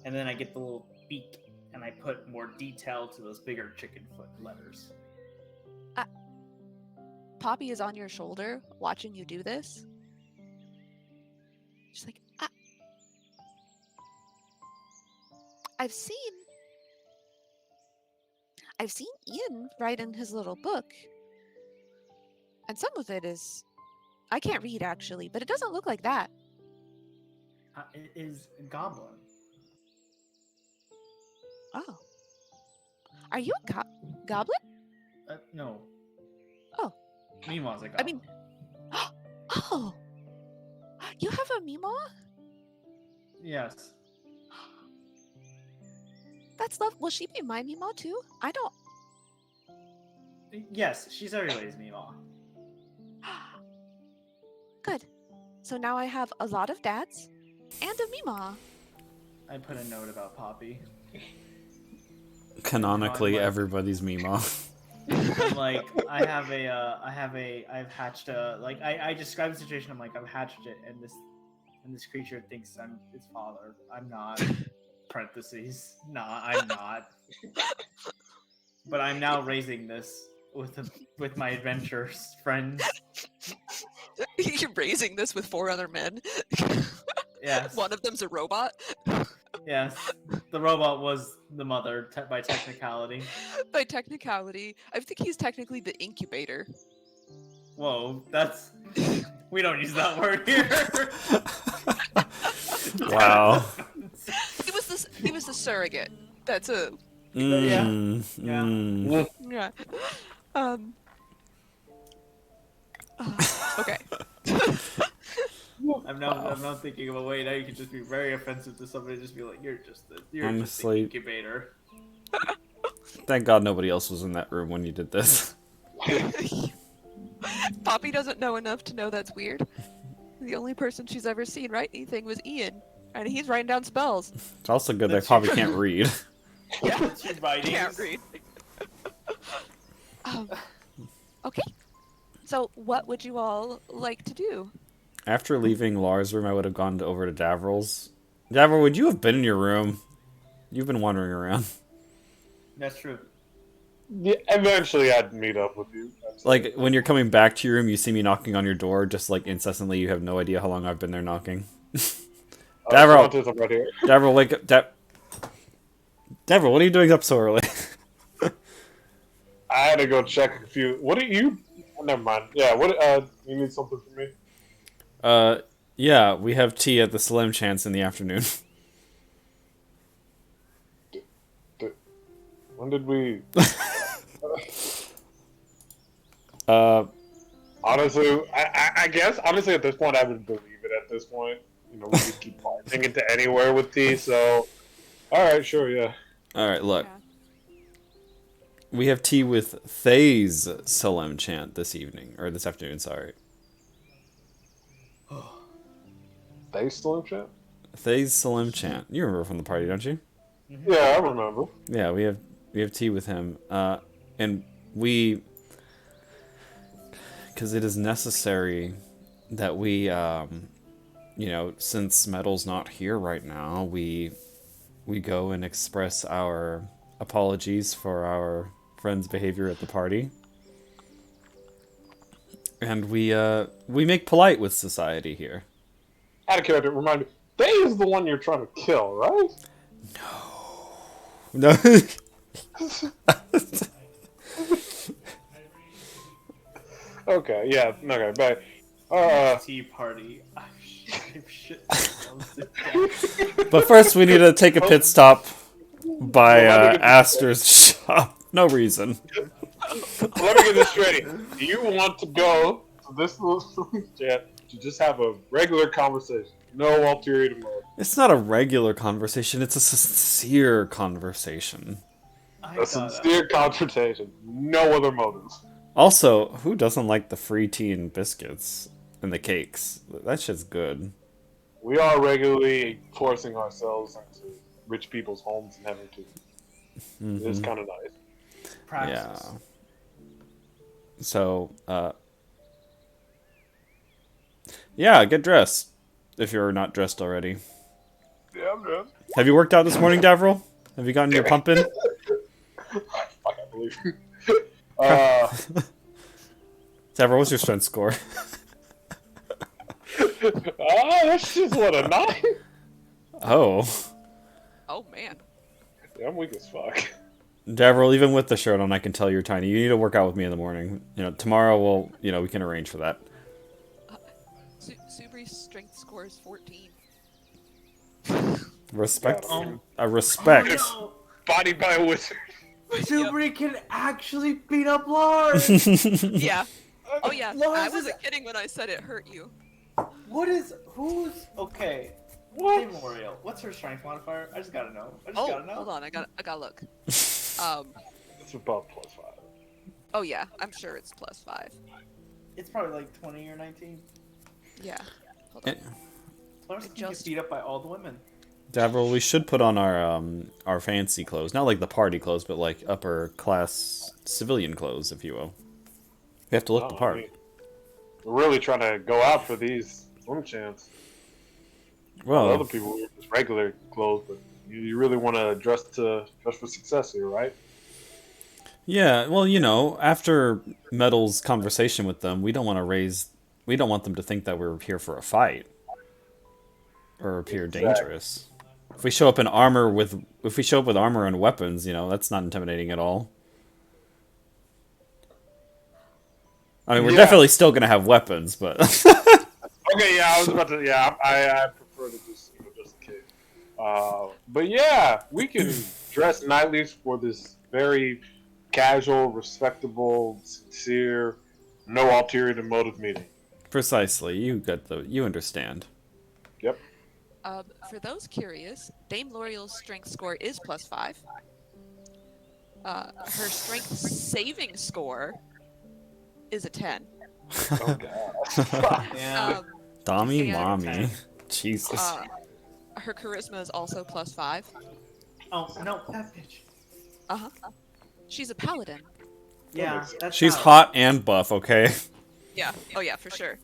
And then I get the little beak and I put more detail to those bigger chicken foot letters. Poppy is on your shoulder watching you do this. She's like, I've seen Ian write in his little book. And some of it is I can't read actually, but it doesn't look like that. It is a goblin. Oh. Are you a goblin? No. Oh. Mima's a goblin. I mean, oh. You have a Mima? Yes. That's love. Will she be my Mima too? I don't. Yes, she's everybody's Mima. Good. So now I have a lot of dads and a Mima. I put a note about Poppy. Canonically, like- everybody's Mima. I'm like, I've hatched a, like, I describe the situation, I'm like, I've hatched it, and this creature thinks I'm its father. I'm not. Parentheses. Nah, I'm not. But I'm now raising this with my adventurers friends. You're raising this with 4 other men. Yes. One of them's a robot. Yes. The robot was the mother by technicality. By technicality, I think he's technically the incubator. Whoa, we don't use that word here. Wow. He was the surrogate. That's a Yeah. yeah. Okay. I'm now thinking of a way now you can just be very offensive to somebody, just be like, you're just the Honestly. incubator. Thank God nobody else was in that room when you did this. Poppy doesn't know enough to know that's weird. The only person she's ever seen write anything was Ian, and he's writing down spells. It's also good they That's probably true. can't read. Yeah, Two writings. can't read. Okay. So, what would you all like to do? After leaving Lara's room, I would have gone over to Davril's. Davril, would you have been in your room? You've been wandering around. That's true. Yeah, eventually I'd meet up with you. Like, when you're coming back to your room, you see me knocking on your door, just like incessantly, you have no idea how long I've been there knocking. Davril! I'm right here. Davril, wake up. Davril, what are you doing up so early? I had to go check a few. What never mind. Yeah, what? You need something from me? Yeah, we have tea at the Slim Chance in the afternoon. When did we? Uh, Honestly, I guess honestly at this point I would believe it. At this point, we just keep barging into anywhere with tea. So, all right, sure, yeah. all right, look. Yeah. We have tea with Thay's Solemn Chant this evening, or this afternoon, sorry. They still in chat? Thay's Solemn Chant. You remember from the party, don't you? Yeah, I remember. Yeah, we have tea with him. And we, because it is necessary that we, since Metal's not here right now, we go and express our apologies for our friend's behavior at the party. And we make polite with society here. Out of character, remind me. They is the one you're trying to kill, right? No. Okay, yeah, okay, but Tea party. Shit. But first, we need to take a pit stop by Well, let me get Aster's shop. No reason. let me get this straight. Do you want to go to this little chat to just have a regular conversation? No ulterior motive. It's not a regular conversation. It's a sincere conversation. A sincere confrontation. No other motives. Also, who doesn't like the free tea and biscuits and the cakes? That shit's good. We are regularly forcing ourselves into rich people's homes and having to. It's kind of nice. Praxis. Yeah. So, yeah, get dressed if you're not dressed already. Yeah, I'm done. Have you worked out this morning, Davril? Have you gotten your pump in? I can't believe it. Davril, what's your strength score? That's just what a 9. Oh. Oh man. Yeah, I'm weak as fuck. Davril, even with the shirt on, I can tell you're tiny. You need to work out with me in the morning. Tomorrow we can arrange for that. Subri's strength score is 14. Respect. Yeah, Respect. Oh, Bodied by a wizard. no. Subri can actually beat up Lars. Yeah. Oh yeah. Lars I is- wasn't kidding when I said it hurt you. Who's okay? What? Memorial. What's her strength modifier? I just gotta know. Oh, Gotta know. hold on. I gotta look. It's about +5. Oh yeah. I'm sure it's +5. It's probably like 20 or 19. Yeah. Hold on. Lars can get beat up by all the women. Davril, we should put on our fancy clothes. Not like the party clothes, but like upper class civilian clothes, if you will. We have to look the part. I mean, we're really trying to go out for these swim chants. Well, Other people wear just regular clothes, but you really want to dress for success here, right? yeah, well, after Metal's conversation with them, we don't want them to think that we're here for a fight. Or appear dangerous. If we show up with armor and weapons, that's not intimidating at all. I mean, we're definitely still gonna have weapons, but Okay, yeah, I was about to. Yeah, I prefer to just in case. But yeah, we can dress nightly for this very casual, respectable, sincere, no ulterior motive meeting. precisely, you understand. Yep. For those curious, Dame L'Oreal's strength score is +5. Her strength saving score is a 10. Oh god. Yeah. Dami and- mommy. Jesus. Her charisma is also +5. Oh no, that bitch. Uh-huh. She's a paladin. Yeah, that's She's how- hot and buff, okay? Yeah. Oh yeah, for sure.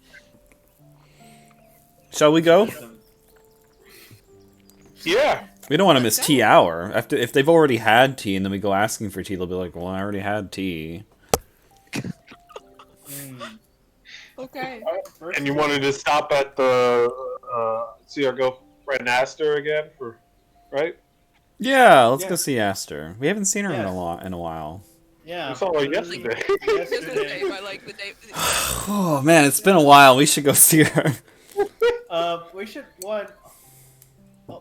Shall we go? Yeah. We don't want to miss tea hour. If they've already had tea and then we go asking for tea, they'll be like, well, I already had tea. Okay. And you wanted to stop at the see our girlfriend Aster again right? Yeah, let's Yeah. go see Aster. We haven't seen her in Yes. a while. Yeah. It's all like literally yesterday. Yesterday. By like the day. Oh man, it's been a while. We should go see her. We should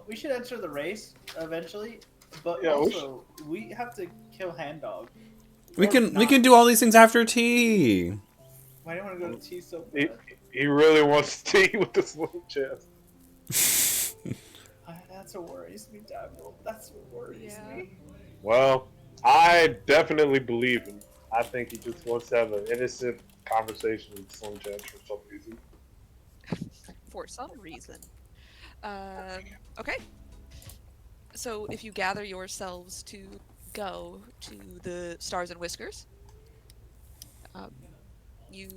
we should enter the race eventually, but Yeah, also we have to kill Hand Dog. We Or can not. do all these things after tea. Why do I want to go to tea so he, bad? he really wants to eat with this little chest. That's what worries me, Daniel. That's what worries Yeah. me. Well, I definitely believe him. I think he just wants to have an innocent conversation with Slim Chance for some reason. For some reason. Okay. So if you gather yourselves to go to the Stars and Whiskers, um, you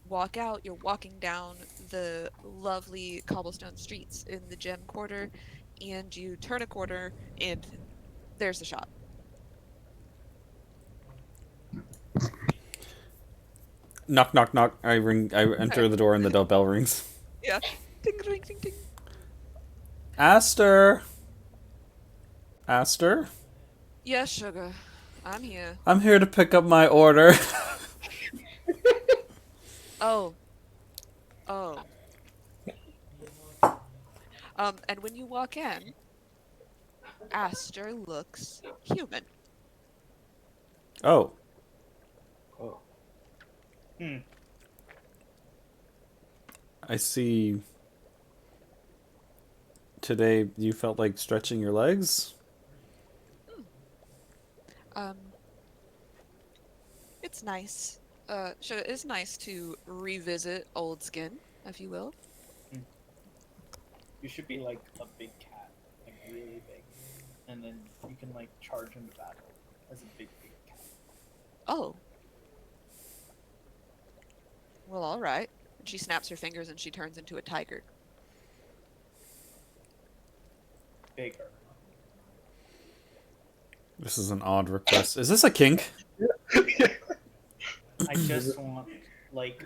walk out. You're walking down the lovely cobblestone streets in the gem quarter, and you turn a corner, and there's the shop. Knock, knock, knock. I ring. I enter the door, and the bell rings. Yeah. Ding, ding, ding, ding. Aster. Aster. Yes, sugar. I'm here. I'm here to pick up my order. Oh. Oh. And when you walk in, Aster looks human. Oh. Oh. I see. Today you felt like stretching your legs? Um, it's nice. Sure, it's nice to revisit old skin, if you will. You should be like a big cat, like really big, and then you can like charge into battle as a big cat. Oh. Well, all right. And she snaps her fingers and she turns into a tiger. Bigger. This is an odd request. Is this a kink? I just want like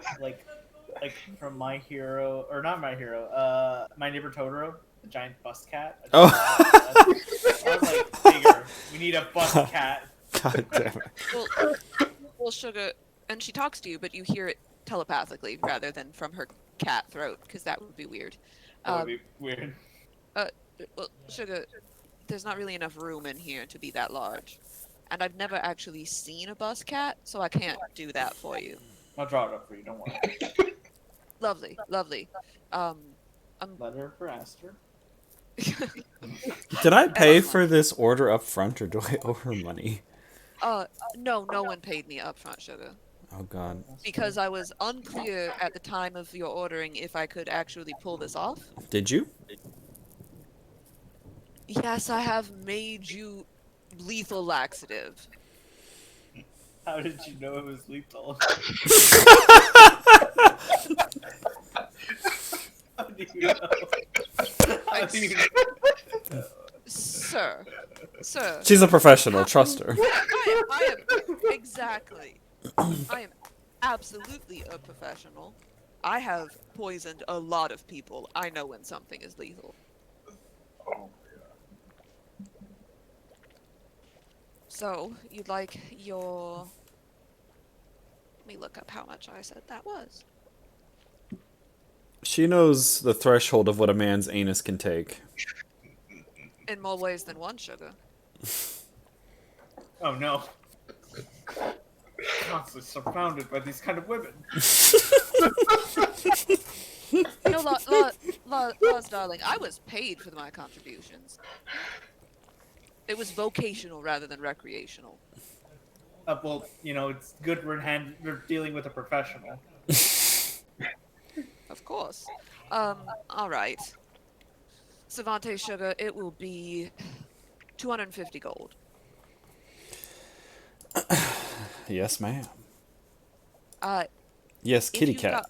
from My Hero or not My Hero, My Neighbor Totoro, the giant bust cat. Oh. I was like, bigger. We need a bust cat. God damn it. Well, Sugar, and she talks to you, but you hear it telepathically rather than from her cat throat, because that would be weird. That would be weird. Well, Sugar, there's not really enough room in here to be that large. And I've never actually seen a bus cat, so I can't do that for you. I'll draw it up for you. Don't worry. Lovely, lovely. Letter for Aster. Did I pay for this order up front, or do I owe her money? No, no one paid me upfront, Sugar. Oh god. Because I was unclear at the time of your ordering if I could actually pull this off. Did you? Yes, I have made you lethal laxative. How did you know it was lethal? How do you know? How do you know? Sir. She's a professional, trust her. I am exactly. I am absolutely a professional. I have poisoned a lot of people. I know when something is lethal. Oh. So, you'd like your... Let me look up how much I said that was. She knows the threshold of what a man's anus can take. In more ways than one, Sugar. Oh no. Constantly surrounded by these kind of women. No, Laws, darling, I was paid for my contributions. It was vocational rather than recreational. Well, you know, it's good we're dealing with a professional. Of course. All right. Savante Sugar, it will be 250 gold. Yes, ma'am. If Yes, kitty you cat.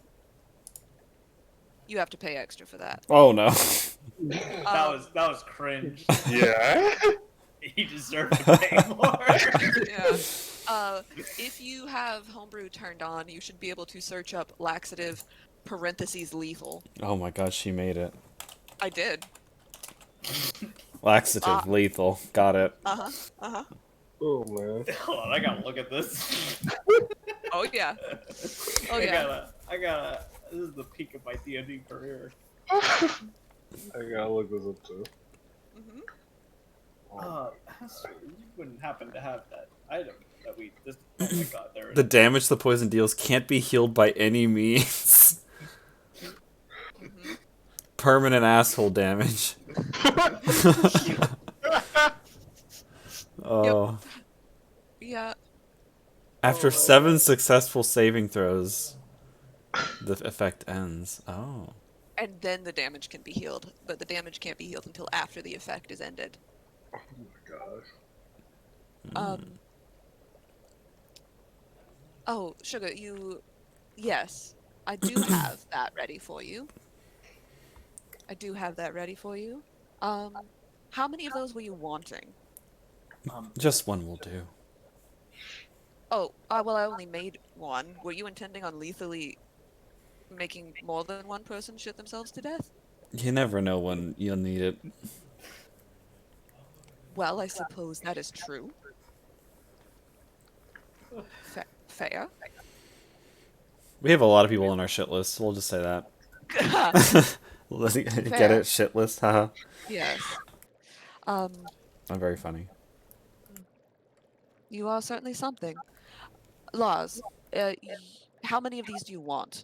you have to pay extra for that. Oh no. That was cringe. Yeah. He deserved to pay more. Yeah. If you have homebrew turned on, you should be able to search up laxative parentheses lethal. Oh my god, she made it. I did. Laxative, lethal. Got it. Uh-huh. Oh man. Hold on, I gotta look at this. Oh yeah. Oh yeah. I gotta. This is the peak of my D&D career. I gotta look this up too. Hmm. Hester, you wouldn't happen to have that item that we just. Oh my god, there it The is. damage the poison deals can't be healed by any means. Hmm. Permanent asshole damage. Oh. Yeah. After Oh, 7 successful saving throws, the effect ends. Oh. And then the damage can be healed, but the damage can't be healed until after the effect is ended. Oh my gosh. Um. Oh, Sugar, yes, I do have that ready for you. I do have that ready for you. How many of those were you wanting? Just one will do. Oh, well, I only made one. Were you intending on lethally making more than one person shit themselves to death? You never know when you'll need it. Well, I suppose that is true. Fair. We have a lot of people on our shit list. We'll just say that. Get it? Shit list? Haha. Yes. Um, I'm very funny. you are certainly something. Laws, how many of these do you want?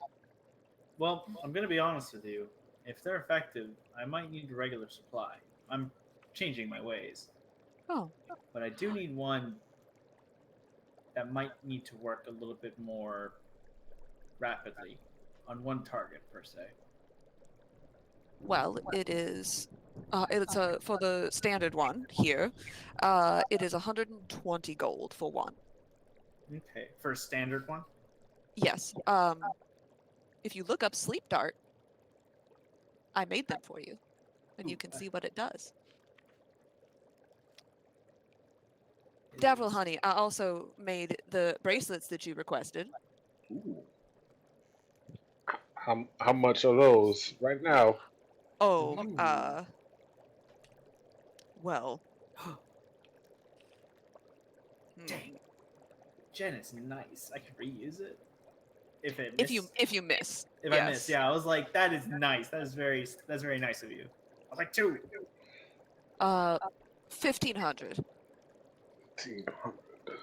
Well, I'm gonna be honest with you. If they're effective, I might need a regular supply. I'm changing my ways, Oh, but I do need one that might need to work a little bit more rapidly on one target per se. well, it's for the standard one here. It is 120 gold for one. Okay, for a standard one. Yes. If you look up Sleep Dart, I made them for you, and you can see what it does. Davril, honey, I also made the bracelets that you requested. Ooh. How much are those right now? Oh, Ooh. well, Dang, Jen is nice. I can reuse it. If it if miss, you miss, if I yes. miss, yeah, I was like, that is nice. That's very nice of you. I was like 2. 1,500. 1,500.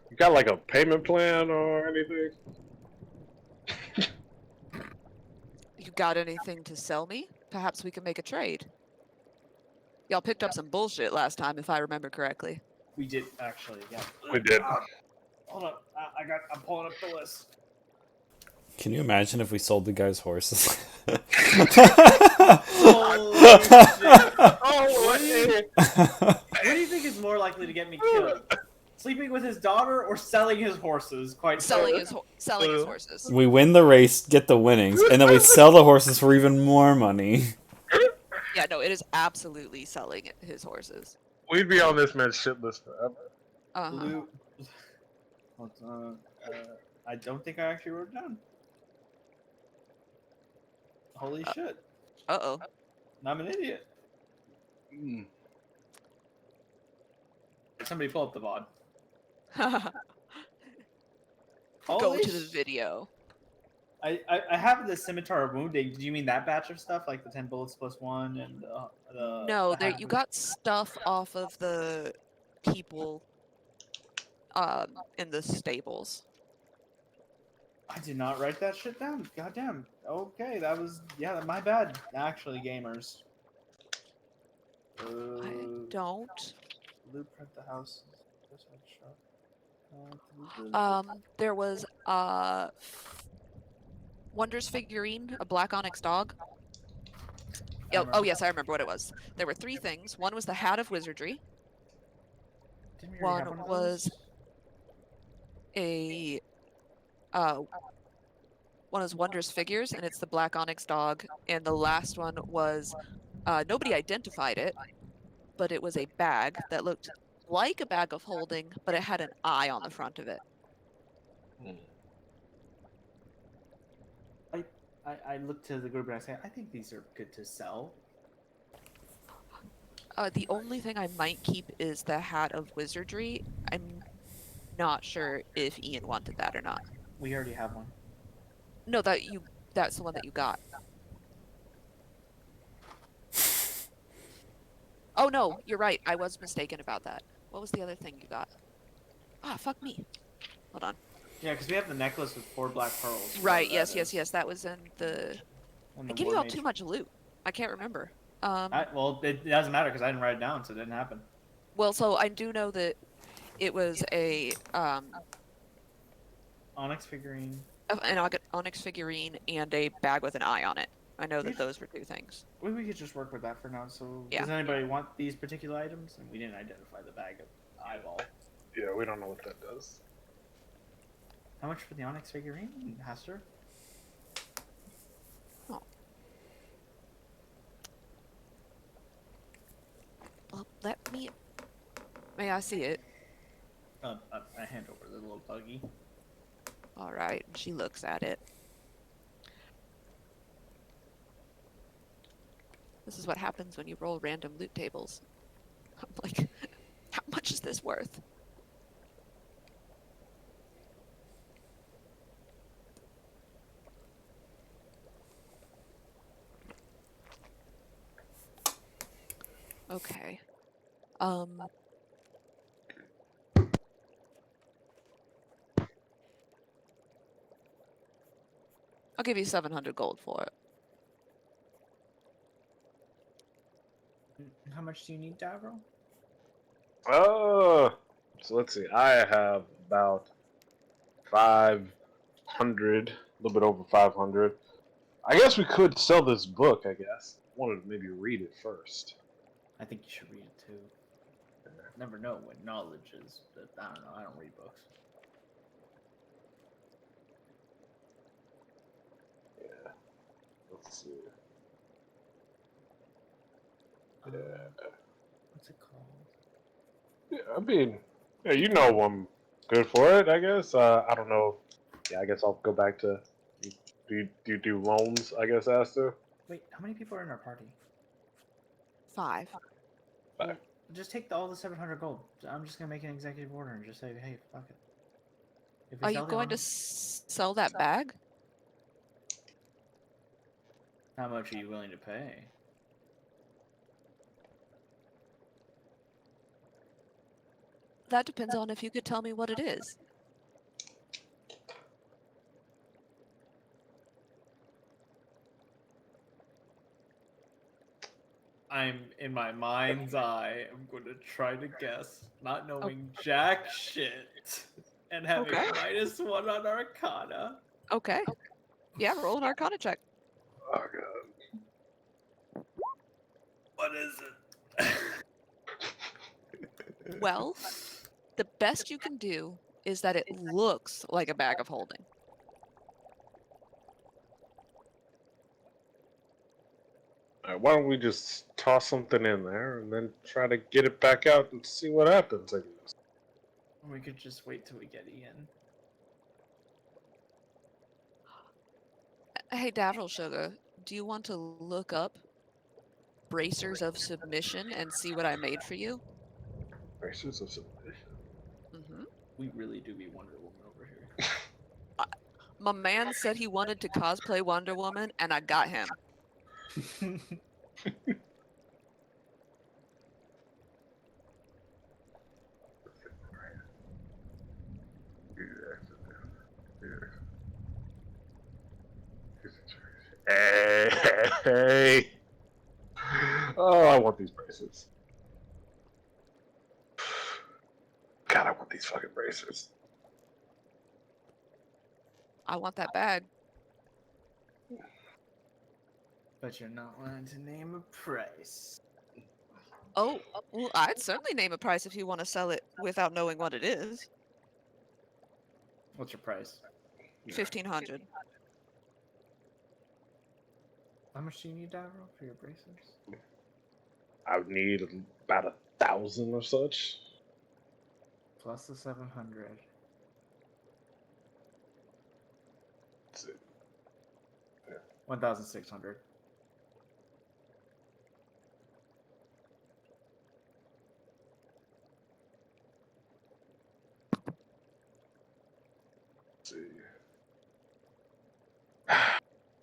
You got like a payment plan or anything? You got anything to sell me? Perhaps we can make a trade. Y'all picked up some bullshit last time, if I remember correctly. We did actually, yeah. We did. Hold up, I'm pulling up the list. Can you imagine if we sold the guy's horses? Holy shit! Oh, What do you think is more likely to get me killed? Sleeping with his daughter or selling his horses? Quite Selling frankly. his horses. We win the race, get the winnings, and then we sell the horses for even more money. Yeah, no, it is absolutely selling his horses. We'd be on this man's shit list forever. Uh-huh. Blue. I don't think I actually wrote it down. Holy shit! Uh-oh. I'm an idiot. Mm. Somebody pull up the VOD. Go Holy to the video. I have the scimitar of wounding. Did you mean that batch of stuff, like the 10 bullets plus 1 and the? No, the half you of- got stuff off of the people in the stables. I did not write that shit down. Goddamn. Okay, that was my bad. Actually, gamers. I don't. Blueprint the house. There was Wonders figurine, a black onyx dog. Oh yes, I remember what it was. There were 3 things. One was the hat of wizardry. Didn't we already have One of was those? a one is Wondrous Figures, and it's the black onyx dog. And the last one was nobody identified it, but it was a bag that looked like a bag of holding, but it had an eye on the front of it. I look to the group and I say, I think these are good to sell. The only thing I might keep is the hat of wizardry. I'm not sure if Ian wanted that or not. We already have one. No, that's the one that you got. Oh no, you're right. I was mistaken about that. What was the other thing you got? Ah, fuck me. Hold on. Yeah, because we have the necklace with 4 black pearls. Right, whatever yes, that yes, is. yes. That was in the And I the give war you all mage. too much loot. I can't remember. Well, it doesn't matter because I didn't write it down, so it didn't happen. Well, so I do know that it was Onyx figurine. an onyx figurine and a bag with an eye on it. I know that those were two things. We could just work with that for now. So, Yeah. does anybody want these particular items? And we didn't identify the bag of eyeball. Yeah, we don't know what that does. How much for the onyx figurine, Hester? Oh. Well, let me. May I see it? I hand over the little buggy. All right. And she looks at it. This is what happens when you roll random loot tables. I'm like, how much is this worth? Okay. I'll give you 700 gold for it. How much do you need, Davro? So let's see. I have about 500, a little bit over 500. I guess we could sell this book. I guess I wanted to maybe read it first. I think you should read it too. Never know what knowledge is, but I don't know. I don't read books. Yeah. Let's see. Um, Yeah. What's it called? Yeah, I mean, yeah, you know I'm good for it. I guess. I don't know. Yeah, I guess I'll go back to. Do you do loans? I guess Aster. Wait, how many people are in our party? 5. Five. Well, just take all the 700 gold. I'm just gonna make an executive order and just say, hey, fuck it. If we Are you sell the going to honor- sell that bag? How much are you willing to pay? That depends on if you could tell me what it is. I'm in my mind's eye. I'm going to try to guess, not knowing jack shit, and having Okay. -1 on Arcana. Okay. Yeah, roll an Arcana check. Oh god. What is it? Well, the best you can do is that it looks like a bag of holding. Alright, why don't we just toss something in there and then try to get it back out and see what happens? I guess. We could just wait till we get Ian. Hey, Davril Sugar, do you want to look up bracers of submission and see what I made for you? Braces of submission. Mm-hmm. We really do be Wonder Woman over here. My man said he wanted to cosplay Wonder Woman, and I got him. Hey. Oh, I want these braces. God, I want these fucking braces. I want that bag. But you're not willing to name a price. Oh, well, I'd certainly name a price if you want to sell it without knowing what it is. What's your price? 1,500. How much do you need, Davro, for your braces? I would need about 1,000 or such. Plus the 700. Let's see. 1,600.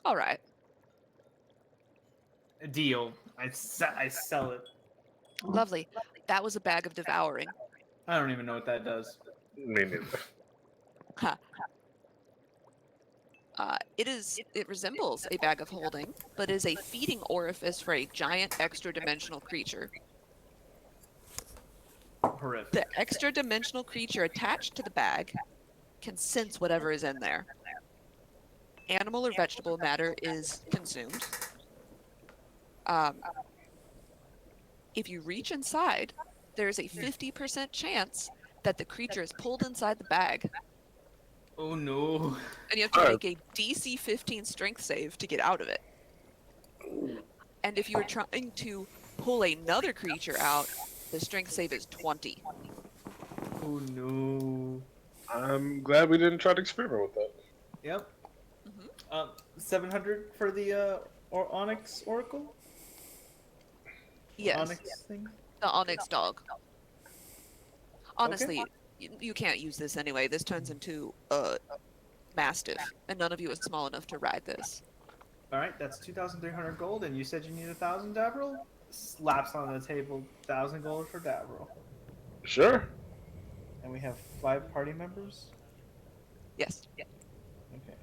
All right. A deal. I sell it. Lovely. That was a bag of devouring. I don't even know what that does. Me neither. Ha. It resembles a bag of holding, but is a feeding orifice for a giant extra-dimensional creature. Horrific. The extra-dimensional creature attached to the bag can sense whatever is in there. Animal or vegetable matter is consumed. If you reach inside, there is a 50% chance that the creature is pulled inside the bag, Oh no. and you have to make a DC 15 strength save to get out of it. And if you are trying to pull another creature out, the strength save is 20. Oh no. I'm glad we didn't try to experiment with that. Yep. Mhm. 700 for the Onyx Oracle? Yes, Onyx thing? the Onyx dog. Honestly, you can't use this anyway. This turns into a Mastiff, and none of you is small enough to ride this. Alright, that's 2,300 gold, and you said you need 1,000, Davril? Slaps on the table, 1,000 gold for Davril. Sure. And we have 5 party members? Yes. Okay,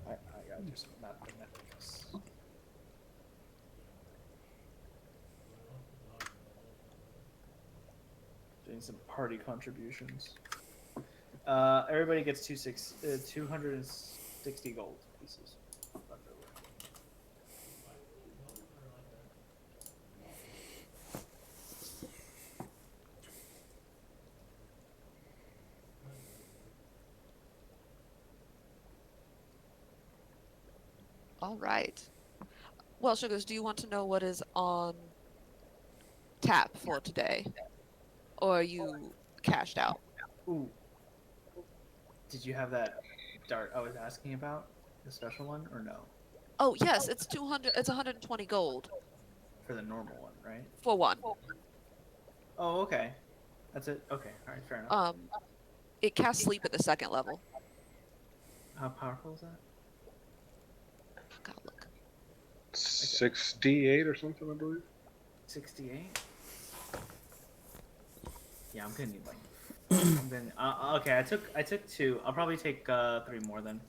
I gotta do some mathematics. Doing some party contributions. Everybody gets 260 gold pieces. Left over. All right. Well, Sugars, do you want to know what is on tap for today? Or are you cashed out? Ooh. Did you have that dart I was asking about? The special one, or no? Oh, yes, it's 200. It's 120 gold For the normal one, right? for one. Oh, okay. That's it? Okay, alright, fair enough. It casts sleep at the second level. How powerful is that? Gotta look. 68 or something, I believe. 68? Yeah, I'm gonna need like. I'm gonna. Okay, I took 2. I'll probably take 3 more then.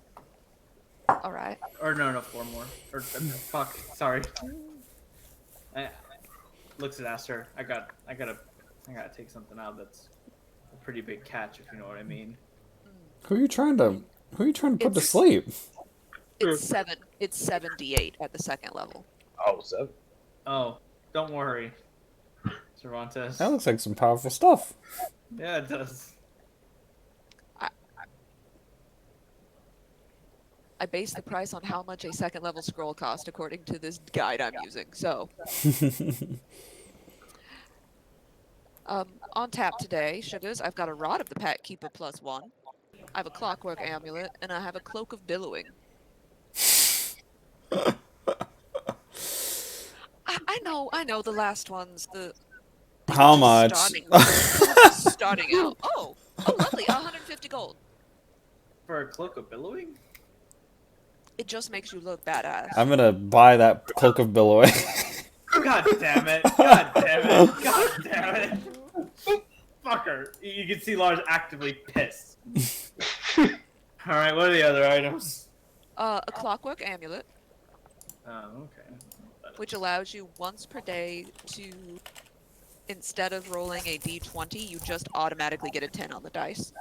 All right. Or no, 4 more. Or fuck, sorry. Looks at Aster. I gotta take something out that's a pretty big catch, if you know what I mean. Who are you trying to put to It's- sleep? It's 7. It's 78 at the second level. Oh, 7. Oh, don't worry, Cervantes. That looks like some powerful stuff. Yeah, it does. I base the price on how much a second level scroll cost according to this guide I'm using. So, on tap today, Sugars, I've got a Rod of the Pack Keeper +1. I have a Clockwork Amulet, and I have a Cloak of Billowing. I know. The last one's the How much? starting out. Oh, lovely. 150 gold. For a cloak of billowing? It just makes you look badass. I'm gonna buy that cloak of billowing. God damn it! God damn it! God damn it! Fucker! You can see Lars actively pissed. All right, what are the other items? A Clockwork Amulet, Oh, okay. which allows you once per day to, instead of rolling a d20, you just automatically get a 10 on the dice.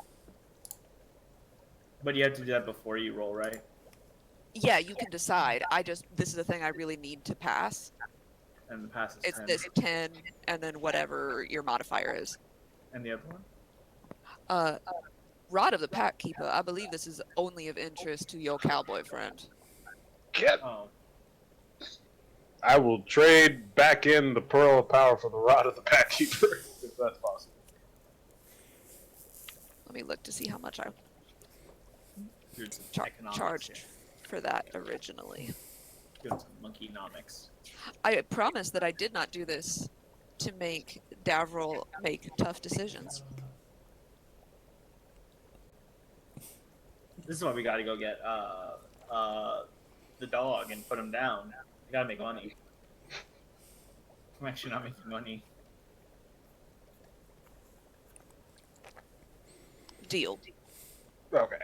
But you have to do that before you roll, right? Yeah, you can decide. This is the thing I really need to pass. And the pass is It's 10. this 10, and then whatever your modifier is. And the other one? Rod of the Pack Keeper, I believe this is only of interest to your cowboy friend. Oh. I will trade back in the Pearl of Power for the Rod of the Pack Keeper, if that's possible. Let me look to see how much I Doing some economics charged here. for that originally. Doing some monkey-nomics. I promise that I did not do this to make Davril make tough decisions. This is why we gotta go get the dog and put him down. I gotta make money. I'm actually not making money. Deal. Okay.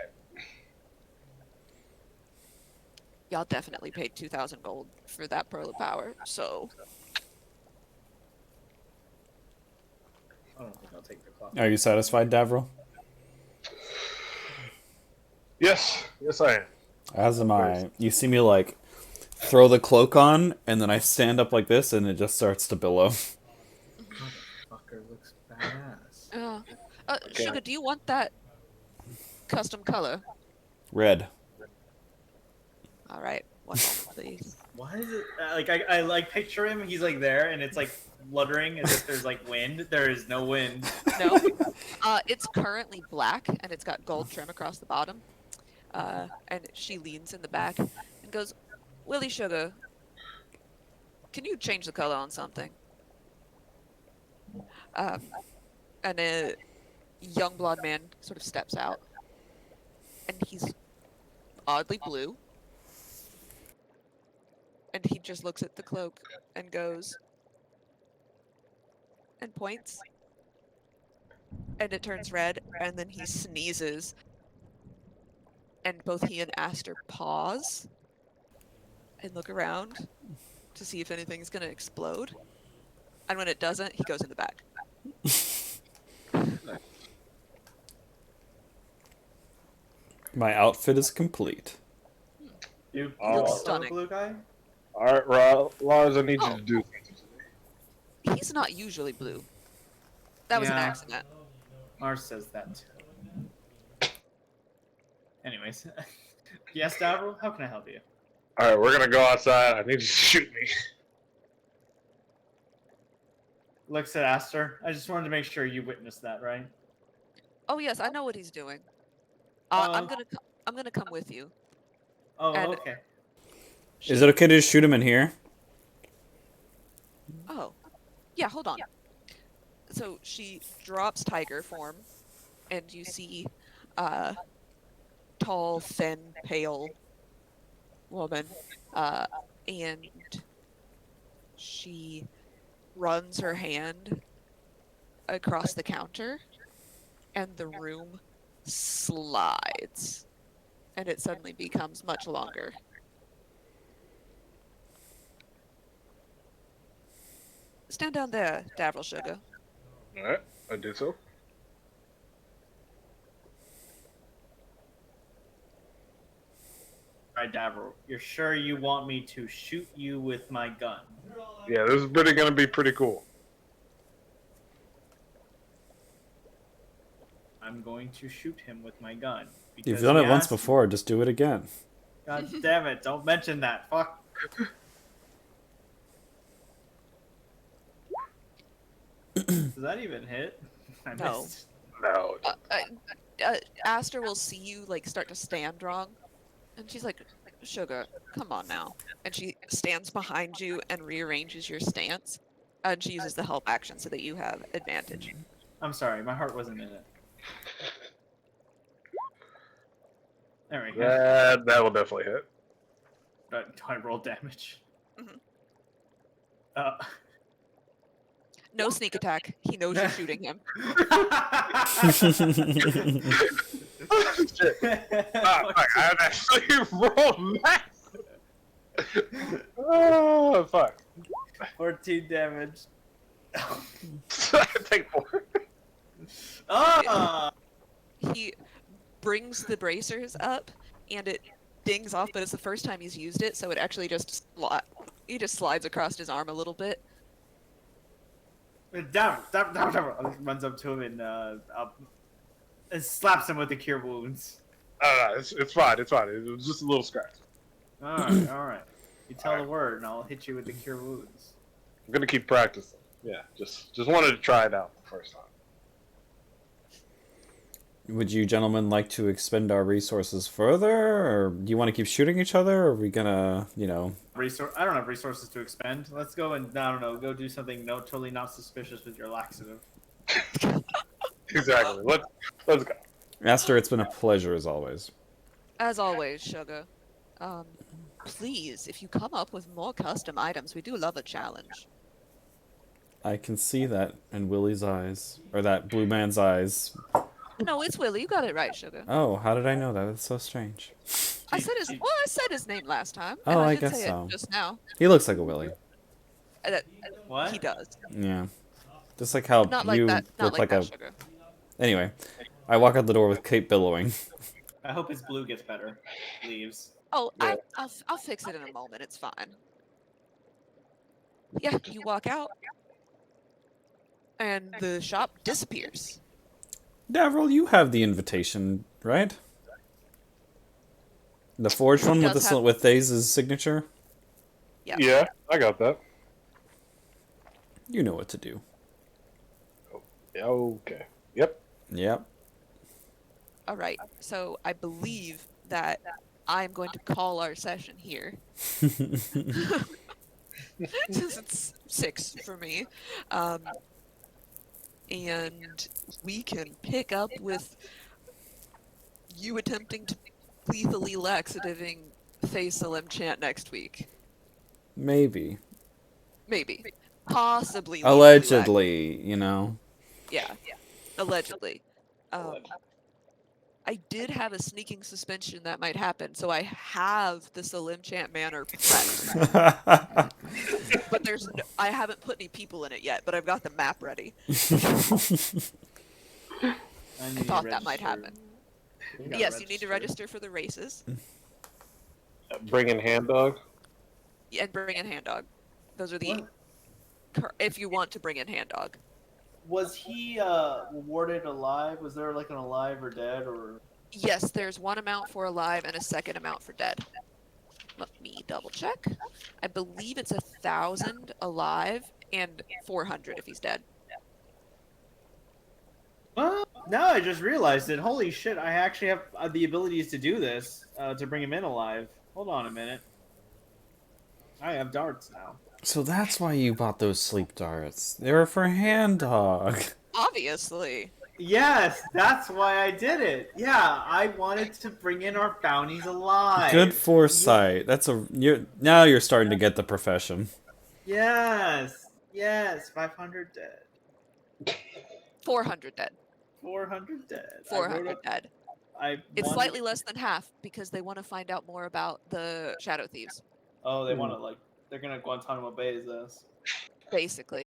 Y'all definitely paid 2,000 gold for that pearl of power, so I don't think I'll take the clock. Are you satisfied, Davril? Yes, I am. As am I. You see me, like, throw the cloak on, and then I stand up like this, and it just starts to billow. Motherfucker looks badass. Okay. Sugar, do you want that custom color? Red. All right, one moment, please. Why is it like I like picture him? He's like there, and it's like fluttering as if there's like wind. There is no wind. No, it's currently black, and it's got gold trim across the bottom. And she leans in the back and goes, "Willie Sugar, can you change the color on something?" And a young blonde man sort of steps out, and he's oddly blue. And he just looks at the cloak and goes, and points. And it turns red, and then he sneezes. And both he and Aster pause and look around to see if anything's going to explode. And when it doesn't, he goes in the back. My outfit is complete. You Oh. Looks also a stunning. blue guy? All right, Lars, I need you to do something. He's not usually blue. That was an Yeah. accident. Mars says that too. Anyways, yes, Davril, how can I help you? All right, we're gonna go outside. I need you to shoot me. Looks at Aster. I just wanted to make sure you witnessed that, right? Oh yes, I know what he's doing. Oh. I'm gonna come with you. Oh, And- okay. Is it okay to just shoot him in here? Oh, yeah. Hold on. So she drops tiger form, and you see, tall, thin, pale woman, and she runs her hand across the counter, and the room slides, and it suddenly becomes much longer. Stand down there, Davril Sugar. All right, I did so. Alright, Davril, you're sure you want me to shoot you with my gun? Yeah, this is gonna be pretty cool. I'm going to shoot him with my gun. You've because done he it once asked- before, just do it again. God damn it, don't mention that. Fuck. Does that even hit? I No. missed. No. Aster will see you like start to stand wrong, and she's like, "Sugar, come on now." And she stands behind you and rearranges your stance, and she uses the help action so that you have advantage. I'm sorry, my heart wasn't in it. There we go. That will definitely hit. Do I roll damage? Mhm. Uh, No sneak attack. He knows you're shooting him. Shit. Fuck, I actually rolled math. Oh, fuck. 14 damage. Take 4. Ah! He brings the bracers up, and it dings off, but it's the first time he's used it, so it actually just he just slides across his arm a little bit. Down. Runs up to him and slaps him with the cure wounds. No, it's fine. It's fine. It was just a little scratch. Alright, alright. You tell the word and I'll hit you with the cure wounds. I'm gonna keep practicing. Yeah, just wanted to try it out the first time. Would you gentlemen like to expend our resources further, or do you want to keep shooting each other, or are we gonna, I don't have resources to expend. Let's go and, I don't know, go do something totally not suspicious with your laxative. Exactly. Let's go. Aster, it's been a pleasure as always. As always, Sugar. please, if you come up with more custom items, we do love a challenge. I can see that in Willie's eyes. Or that blue man's eyes. No, it's Willie. You got it right, Sugar. Oh, how did I know that? That's so strange. I said his name last time, Oh, and I I did guess say so. it just now. He looks like a Willie. That What? he does. Yeah. Just like how Not like you that. Not look like like that, a... Sugar. Anyway, I walk out the door with Kate billowing. I hope his blue gets better. Leaves. Oh, Yeah. I'll fix it in a moment. It's fine. Yeah, you walk out, and the shop disappears. Davril, you have the invitation, right? The forged one with does have- with Thaze's signature? Yeah. Yeah, I got that. You know what to do. Okay. Yep. Yep. All right. So I believe that I'm going to call our session here. Since it's 6 for me. And we can pick up with you attempting to lethally laxativing Facelim chant next week. Maybe. Maybe. Possibly. lethally Allegedly, you know. Yeah. Allegedly. I did have a sneaking suspicion that might happen, so I have the Salim chant manor prepped. But I haven't put any people in it yet, but I've got the map ready. I thought that might happen. gotta Yes, you need to register for the races. Bring in hand dog. And bring in hand dog. Those are the What? if you want to bring in hand dog. Was he awarded alive? Was there like an alive or dead or? Yes, there's one amount for alive and a second amount for dead. Let me double check. I believe it's 1,000 alive and 400 if he's dead. Well, now I just realized it. Holy shit! I actually have the abilities to do this to bring him in alive. Hold on a minute. I have darts now. So that's why you bought those sleep darts. They were for hand dog. Obviously. Yes, that's why I did it. Yeah, I wanted to bring in our bounties alive. Good foresight. Now you're starting to get the profession. Yes, 500 dead. 400 dead. 400 dead. 400 dead. It's wanted- slightly less than half because they want to find out more about the Shadow Thieves. Oh, they want to they're gonna Guantanamo Bay this. Basically.